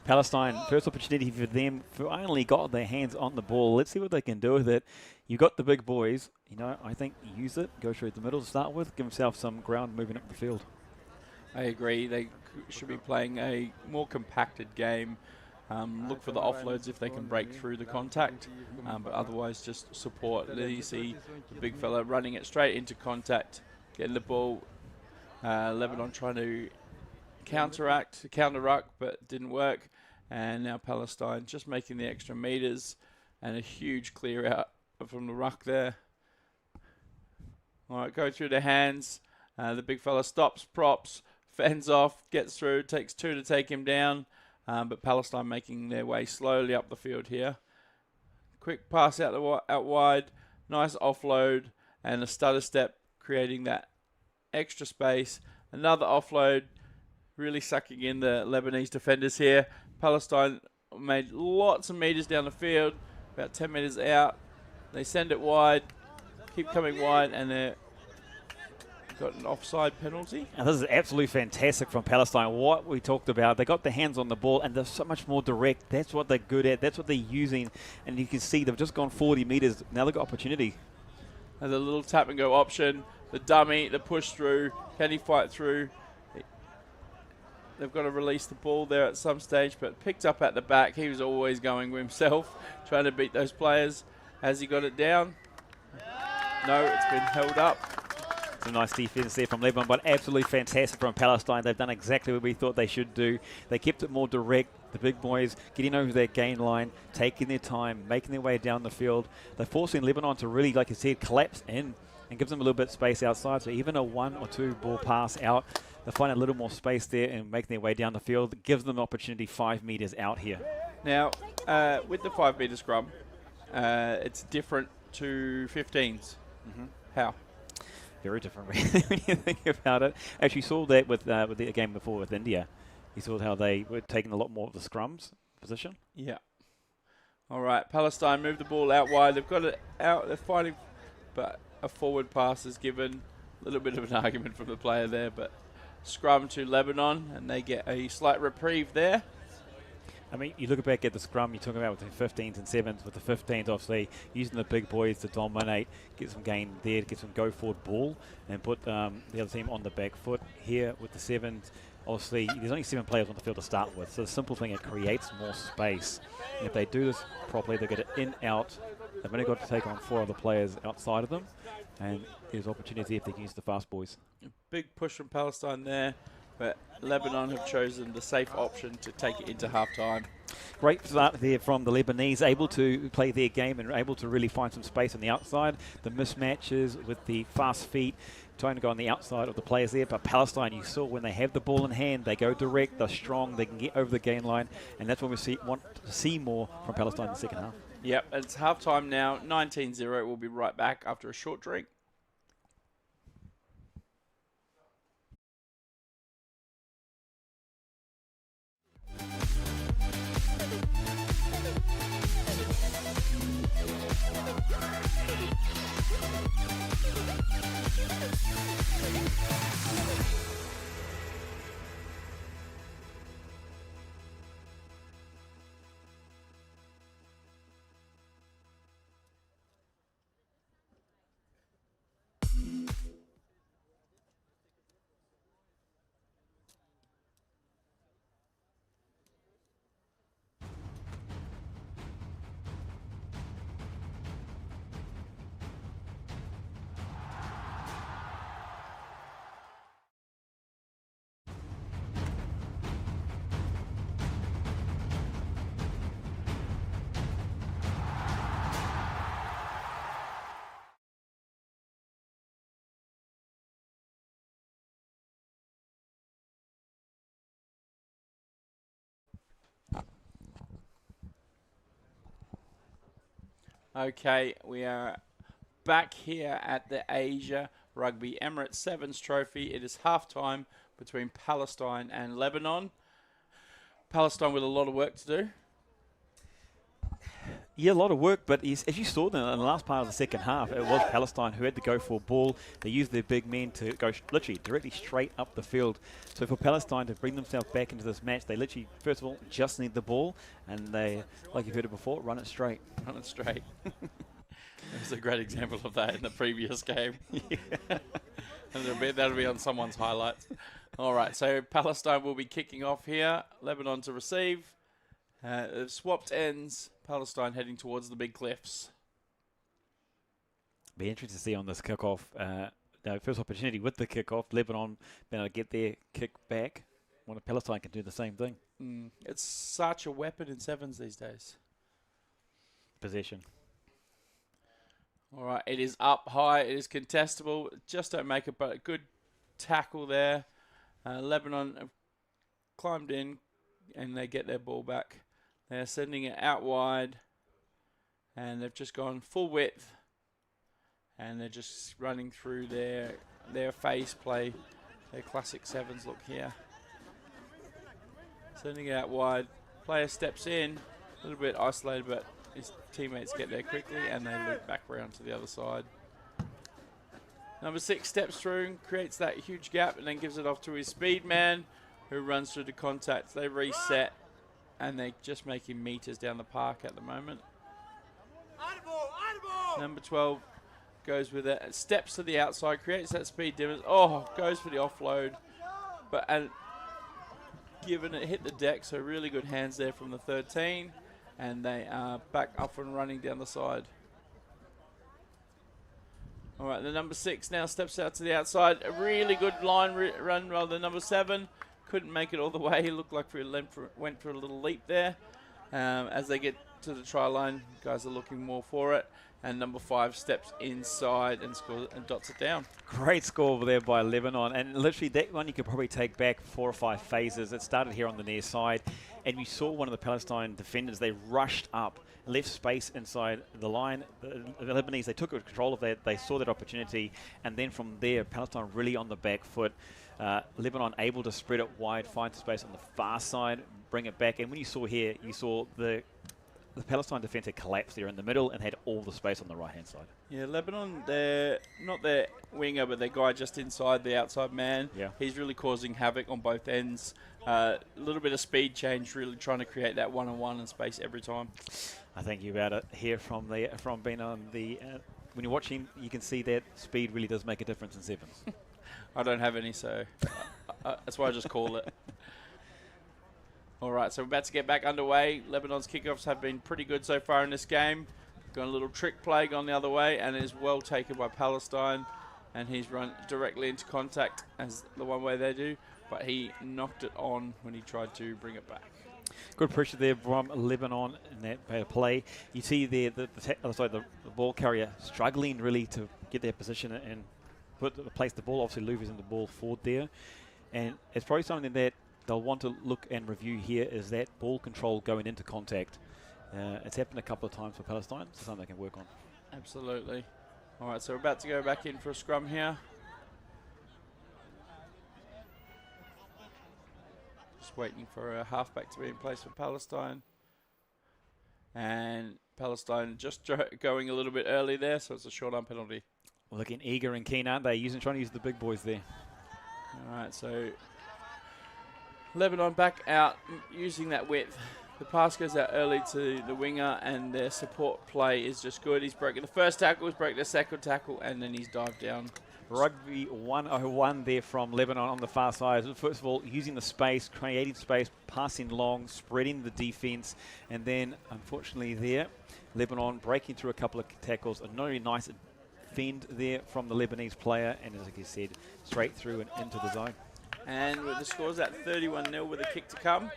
Palestine, first opportunity for them, for only got their hands on the ball. Let's see what they can do with it. You got the big boys. I think use it. Go through the middle to start with. Give himself some ground moving up the field. I agree. They should be playing a more compacted game. Look for the offloads if they can break through the contact. But otherwise, just support. There you see the big fella running it straight into contact, getting the ball. Lebanon trying to counter-ruck, but didn't work. And now Palestine just making the extra meters and a huge clear out from the ruck there. All right, go through the hands. The big fella stops, props, fends off, gets through, takes 2 to take him down. But Palestine making their way slowly up the field here. Quick pass out wide, nice offload, and a stutter step, creating that extra space. Another offload, really sucking in the Lebanese defenders here. Palestine made lots of meters down the field, about 10 meters out. They send it wide, keep coming wide, and they've got an offside penalty. And this is absolutely fantastic from Palestine. What we talked about, they got their hands on the ball, and they're so much more direct. That's what they're good at. That's what they're using. And you can see they've just gone 40 meters. Now they've got opportunity. There's a little tap and go option. The dummy, the push through. Can he fight through? They've got to release the ball there at some stage, but picked up at the back. He was always going with himself, trying to beat those players. Has he got it down? No, it's been held up. Some nice defense there from Lebanon, but absolutely fantastic from Palestine. They've done exactly what we thought they should do. They kept it more direct. The big boys getting over their gain line, taking their time, making their way down the field. They're forcing Lebanon to really, like you said, collapse in and gives them a little bit of space outside. So even a 1 or 2 ball pass out, they find a little more space there and making their way down the field. It gives them an opportunity 5 meters out here. Now, with the 5 meter scrum, it's different to 15s. How? Very different when you think about it. Actually, saw that with the game before with India. You saw how they were taking a lot more of the scrums position. Yeah. All right, Palestine move the ball out wide. They've got it out. They're fighting, but a forward pass is given. A little bit of an argument from the player there, but scrum to Lebanon, and they get a slight reprieve there. I mean, you look back at the scrum you're talking about with the 15s and 7s. With the 15s, obviously, using the big boys to dominate, get some gain there, get some go-forward ball, and put the other team on the back foot. Here with the 7s, obviously, there's only 7 players on the field to start with, so the simple thing, it creates more space. And if they do this properly, they get it in, out. They've only got to take on 4 other players outside of them, and there's opportunity if they can use the fast boys. A big push from Palestine there. But Lebanon have chosen the safe option to take it into half-time. Great start there from the Lebanese, able to play their game and able to really find some space on the outside. The mismatches with the fast feet, trying to go on the outside of the players there. But Palestine, you saw when they have the ball in hand, they go direct, they're strong, they can get over the gain line. And that's when we want to see more from Palestine in the second half. Yep, it's half-time now, 19-0. We'll be right back after a short drink. Okay, we are back here at the Asia Rugby Emirates Sevens Trophy. It is half-time between Palestine and Lebanon. Palestine with a lot of work to do. Yeah, a lot of work, but as you saw in the last part of the second half, it was Palestine who had to go for a ball. They used their big men to go literally directly straight up the field. So for Palestine to bring themselves back into this match, they literally, first of all, just need the ball, and they, like you've heard it before, run it straight. Run it straight. It was a great example of that in the previous game. That'll be on someone's highlights. All right, so Palestine will be kicking off here. Lebanon to receive. They've swapped ends. Palestine heading towards the big cliffs. Be interesting to see on this kickoff. First opportunity with the kickoff. Lebanon being able to get their kick back. Wonder if Palestine can do the same thing. It's such a weapon in sevens these days. Possession. All right, it is up high. It is contestable. Just don't make it, but a good tackle there. Lebanon have climbed in, and they get their ball back. They're sending it out wide, and they've just gone full width, and they're just running through their face play, their classic sevens look here. Sending it out wide. Player steps in, a little bit isolated, but his teammates get there quickly, and they loop back around to the other side. Number 6 steps through, creates that huge gap, and then gives it off to his speed man, who runs through the contacts. They reset, and they're just making meters down the park at the moment. Number 12 goes with it, steps to the outside, creates that speed difference. Oh, goes for the offload, and given it hit the deck, so really good hands there from the 13, and they are back up and running down the side. All right, the number 6 now steps out to the outside. A really good line run rather than number 7. Couldn't make it all the way. He looked like went for a little leap there. As they get to the try line, guys are looking more for it. And number 5 steps inside and scores and dots it down. Great score over there by Lebanon. And literally that one you could probably take back 4 or 5 phases. It started here on the near side. And we saw one of the Palestine defenders, they rushed up, left space inside the line. The Lebanese, they took control of that. They saw that opportunity. And then from there, Palestine really on the back foot. Lebanon able to spread it wide, find space on the far side, bring it back. And when you saw here, you saw the Palestine defense had collapsed there in the middle and had all the space on the right-hand side. Yeah, Lebanon, they're not their winger, but their guy just inside the outside man. Yeah. He's really causing havoc on both ends. A little bit of speed change, really trying to create that one-on-one and space every time. I think you're about to hear from being on the... when you're watching, you can see that speed really does make a difference in sevens. I don't have any, so that's why I just call it. All right, so we're about to get back underway. Lebanon's kickoffs have been pretty good so far in this game. Got a little trick play gone the other way, and it is well taken by Palestine. And he's run directly into contact as the one way they do, but he knocked it on when he tried to bring it back. Good pressure there from Lebanon in that play. You see there the ball carrier struggling really to get their position and place the ball. Obviously, losing the ball forward there. And it's probably something that they'll want to look and review here is that ball control going into contact. It's happened a couple of times for Palestine. It's something they can work on. Absolutely. All right, so we're about to go back in for a scrum here. Just waiting for a halfback to be in place for Palestine. And Palestine just going a little bit early there, so it's a short arm penalty. Looking eager and keen, aren't they? Trying to use the big boys there. All right, so Lebanon back out using that width. The pass goes out early to the winger, and their support play is just good. He's broken the first tackle, he's broken the second tackle, and then he's dived down. Rugby 101 there from Lebanon on the far side. First of all, using the space, creating space, passing long, spreading the defense, and then, unfortunately there, Lebanon breaking through a couple of tackles. A very nice fend there from the Lebanese player, and as I said, straight through and into the zone. And with the scores at 31-0 with a kick to come.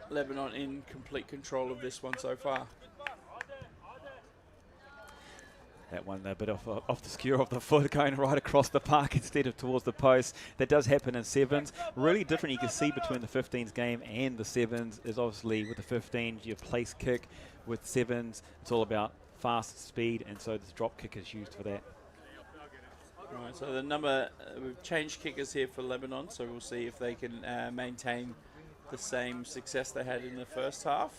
Lebanon in complete control of this one so far. That one a bit off the skewer of the foot, going right across the park instead of towards the post. That does happen in sevens. Really different you can see between the 15s game and the sevens is obviously with the 15s, your place kick. With sevens, it's all about fast speed, and so this drop kick is used for that. Right, so we've changed kickers here for Lebanon, so we'll see if they can maintain the same success they had in the first half.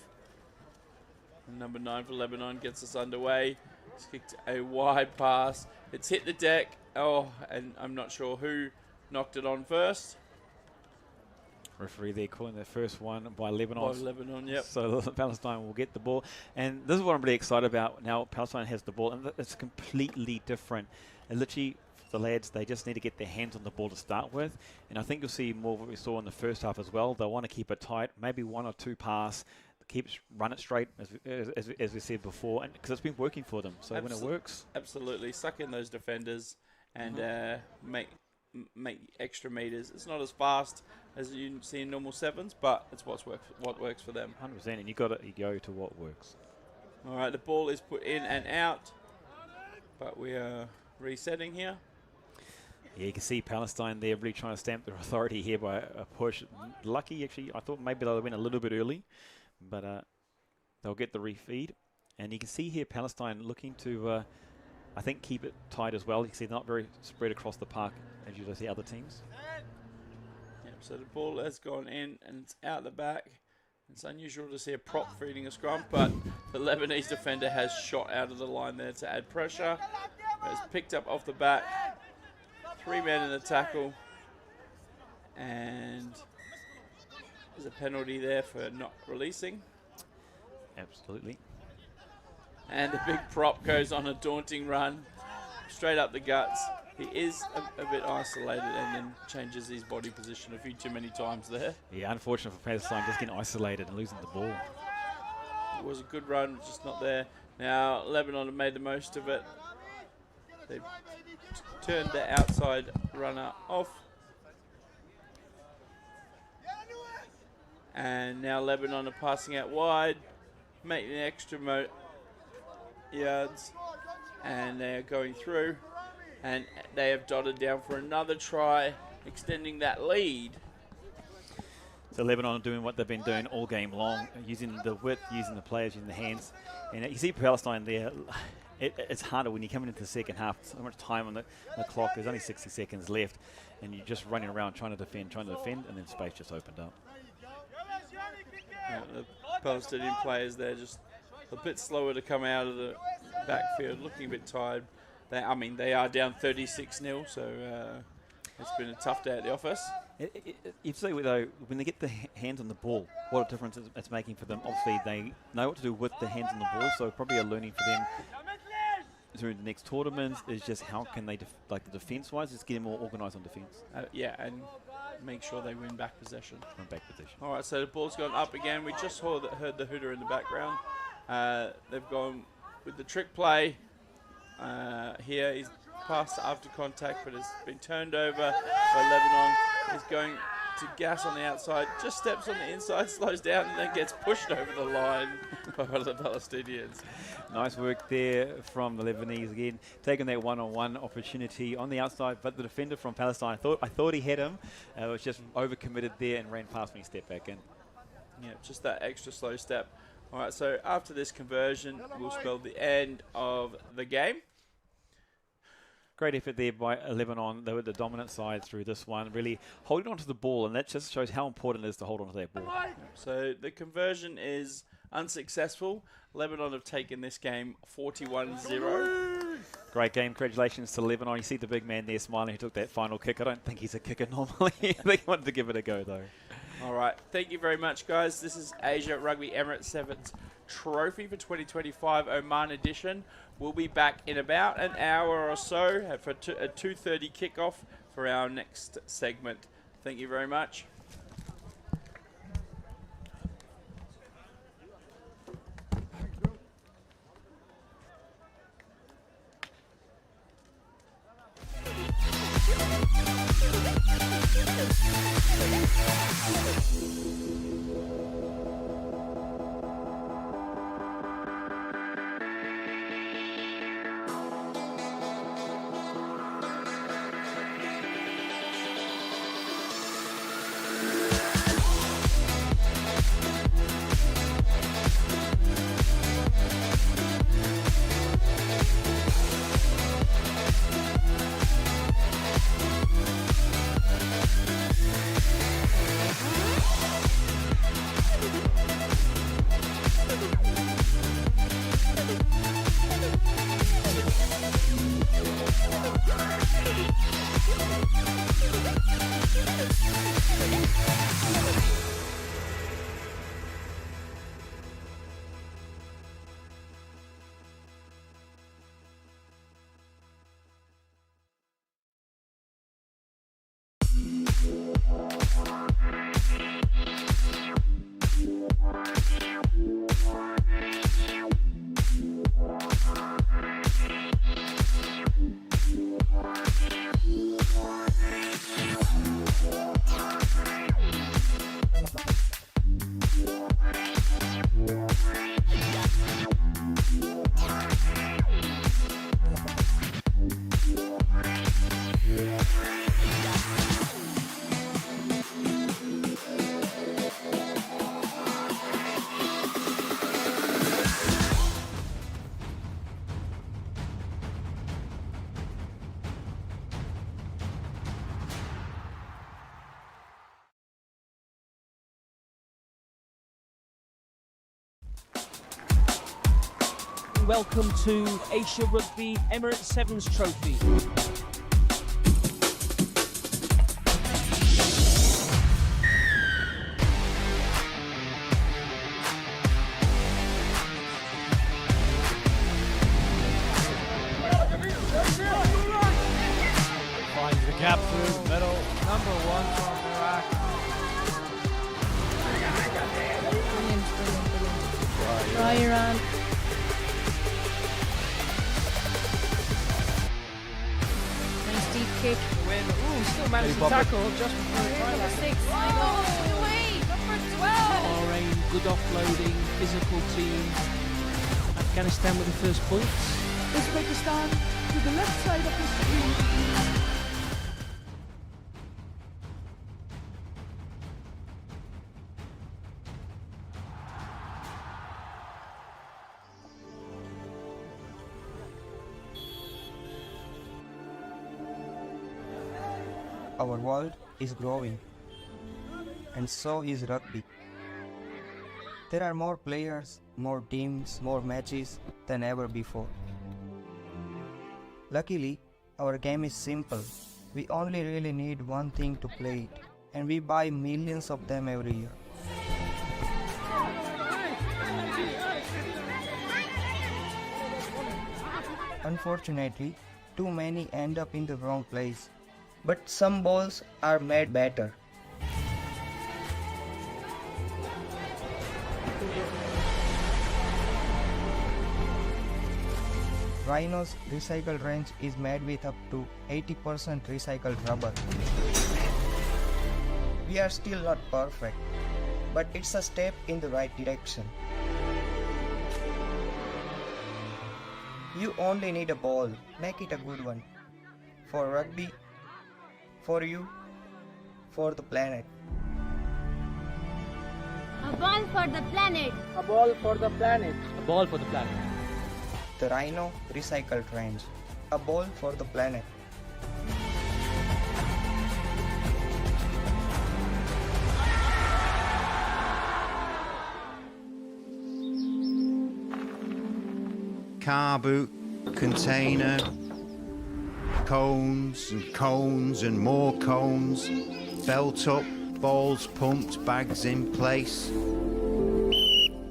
And number 9 for Lebanon gets us underway. He's kicked a wide pass. It's hit the deck. Oh, and I'm not sure who knocked it on first. Referee there calling the first one by Lebanon. By Lebanon, yep. So Palestine will get the ball. And this is what I'm really excited about. Now Palestine has the ball, and it's completely different. And literally, the lads, they just need to get their hands on the ball to start with. And I think you'll see more of what we saw in the first half as well. They'll want to keep it tight, maybe 1 or 2 pass, run it straight, as we said before, and because it's been working for them. So when it works, absolutely suck in those defenders and make extra meters. It's not as fast as you see in normal sevens, but it's what works for them. 100%, and you go to what works. All right, the ball is put in and out, but we are resetting here. Yeah, you can see Palestine there really trying to stamp their authority here by a push. Lucky, actually, I thought maybe they'll win a little bit early, but they'll get the refeed. And you can see here Palestine looking to, I think, keep it tight as well. You can see they're not very spread across the park as you see other teams. Yep, so the ball has gone in and it's out the back. It's unusual to see a prop feeding a scrum, but the Lebanese defender has shot out of the line there to add pressure. It's picked up off the back. 3 men in the tackle. And there's a penalty there for not releasing. Absolutely. And the big prop goes on a daunting run straight up the guts. He is a bit isolated and then changes his body position a few too many times there. Yeah, unfortunate for Palestine, just getting isolated and losing the ball. It was a good run, just not there. Now Lebanon have made the most of it. They've turned the outside runner off. And now Lebanon are passing out wide, making extra yards, and they are going through. And they have dotted down for another try, extending that lead. So Lebanon are doing what they've been doing all game long, using the width, using the players, using the hands. And you see Palestine there. It's harder when you're coming into the second half. So much time on the clock. There's only 60 seconds left, and you're just running around trying to defend, and then space just opened up. Yeah, the Palestinian players there just a bit slower to come out of the backfield, looking a bit tired. They are down 36-0, so it's been a tough day at the office. You'd say, though, when they get the hands on the ball, what a difference it's making for them. Obviously, they know what to do with the hands on the ball, so probably a learning for them through the next tournaments is just how can they, the defence-wise, just get more organised on defence. Yeah, and make sure they win back possession. Possession. All right, so the ball's gone up again. We just heard the hooter in the background. They've gone with the trick play. Here he's passed after contact, but it's been turned over by Lebanon. He's going to gas on the outside, just steps on the inside, slows down, and then gets pushed over the line by one of the Palestinians. Nice work there from the Lebanese again, taking that one-on-one opportunity on the outside, but the defender from Palestine, I thought he had him, was just overcommitted there and ran past me, stepped back in. Yeah, just that extra slow step. All right, so after this conversion, we'll spell the end of the game. Great effort there by Lebanon. They were the dominant side through this one, really holding on to the ball, and that just shows how important it is to hold on to that ball. So the conversion is unsuccessful. Lebanon have taken this game 41-0. Great game. Congratulations to Lebanon. You see the big man there smiling who took that final kick. I don't think he's a kicker normally. They wanted to give it a go, though. All right. Thank you very much, guys. This is Asia Rugby Emirates 7's trophy for 2025 Oman edition. We'll be back in about an hour or so for a 2:30 kickoff for our next segment. Thank you very much. and welcome to Asia Rugby Emirates Sevens Trophy. Finds the gap through the middle. Number 1 from Iraq. Brilliant. Try Iran. Nice deep kick. Win. Ooh, still managed to tackle just before the try line. 6. Away, number 12. Bahrain, good offloading, physical team. Afghanistan with the first points. Uzbekistan to the left side of the screen. Our world is growing, and so is rugby. There are more players, more teams, more matches than ever before. Luckily, our game is simple. We only really need one thing to play it, and we buy millions of them every year. Unfortunately, too many end up in the wrong place. But some balls are made better. Rhino's recycled range is made with up to 80% recycled rubber. We are still not perfect, but it's a step in the right direction. You only need a ball, make it a good one. For rugby, for you, for the planet. A ball for the planet. A ball for the planet. A ball for the planet. The Rhino recycled range. A ball for the planet. Car boot, container, cones and cones and more cones, belt up, balls pumped, bags in place,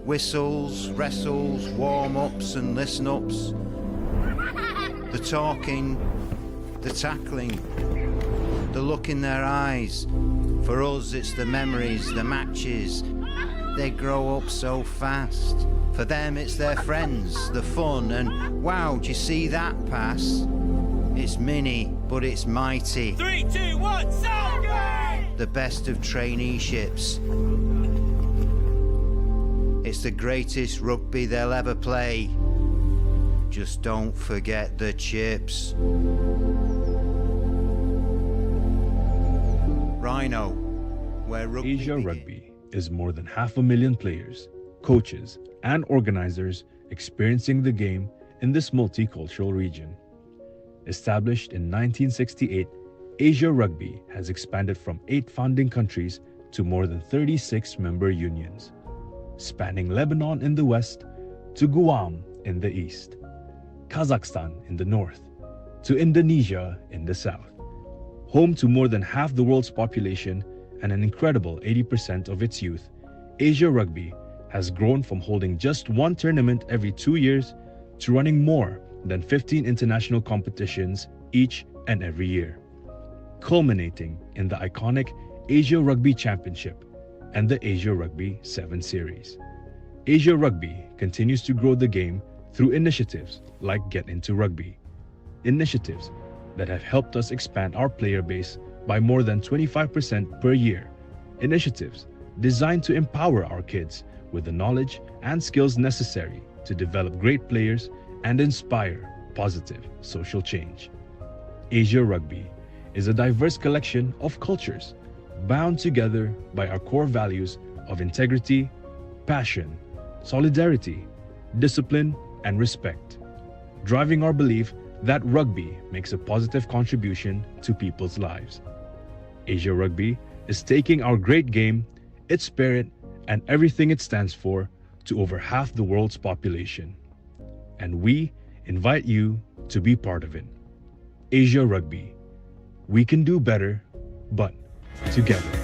whistles, wrestles, warm-ups and listen-ups, the talking, the tackling, the look in their eyes. For us it's the memories, the matches, they grow up so fast. For them it's their friends, the fun, and wow, do you see that pass? It's mini, but it's mighty. 3, 2, 1, sound game! The best of traineeships. It's the greatest rugby they'll ever play. Just don't forget the chips. Rhino, where rugby Asia begins. Rugby is more than 500,000 players, coaches, and organizers experiencing the game in this multicultural region. Established in 1968, Asia Rugby has expanded from 8 founding countries to more than 36 member unions, spanning Lebanon in the west to Guam in the east, Kazakhstan in the north, to Indonesia in the south. Home to more than half the world's population and an incredible 80% of its youth, Asia Rugby has grown from holding just one tournament every 2 years to running more than 15 international competitions each and every year, culminating in the iconic Asia Rugby Championship and the Asia Rugby 7 Series. Asia Rugby continues to grow the game through initiatives like Get Into Rugby, initiatives that have helped us expand our player base by more than 25% per year, initiatives designed to empower our kids with the knowledge and skills necessary to develop great players and inspire positive social change. Asia Rugby is a diverse collection of cultures bound together by our core values of integrity, passion, solidarity, discipline, and respect, driving our belief that rugby makes a positive contribution to people's lives. Asia Rugby is taking our great game, its spirit, and everything it stands for to over half the world's population. and we invite you to be part of it. Asia Rugby. We can do better, but together.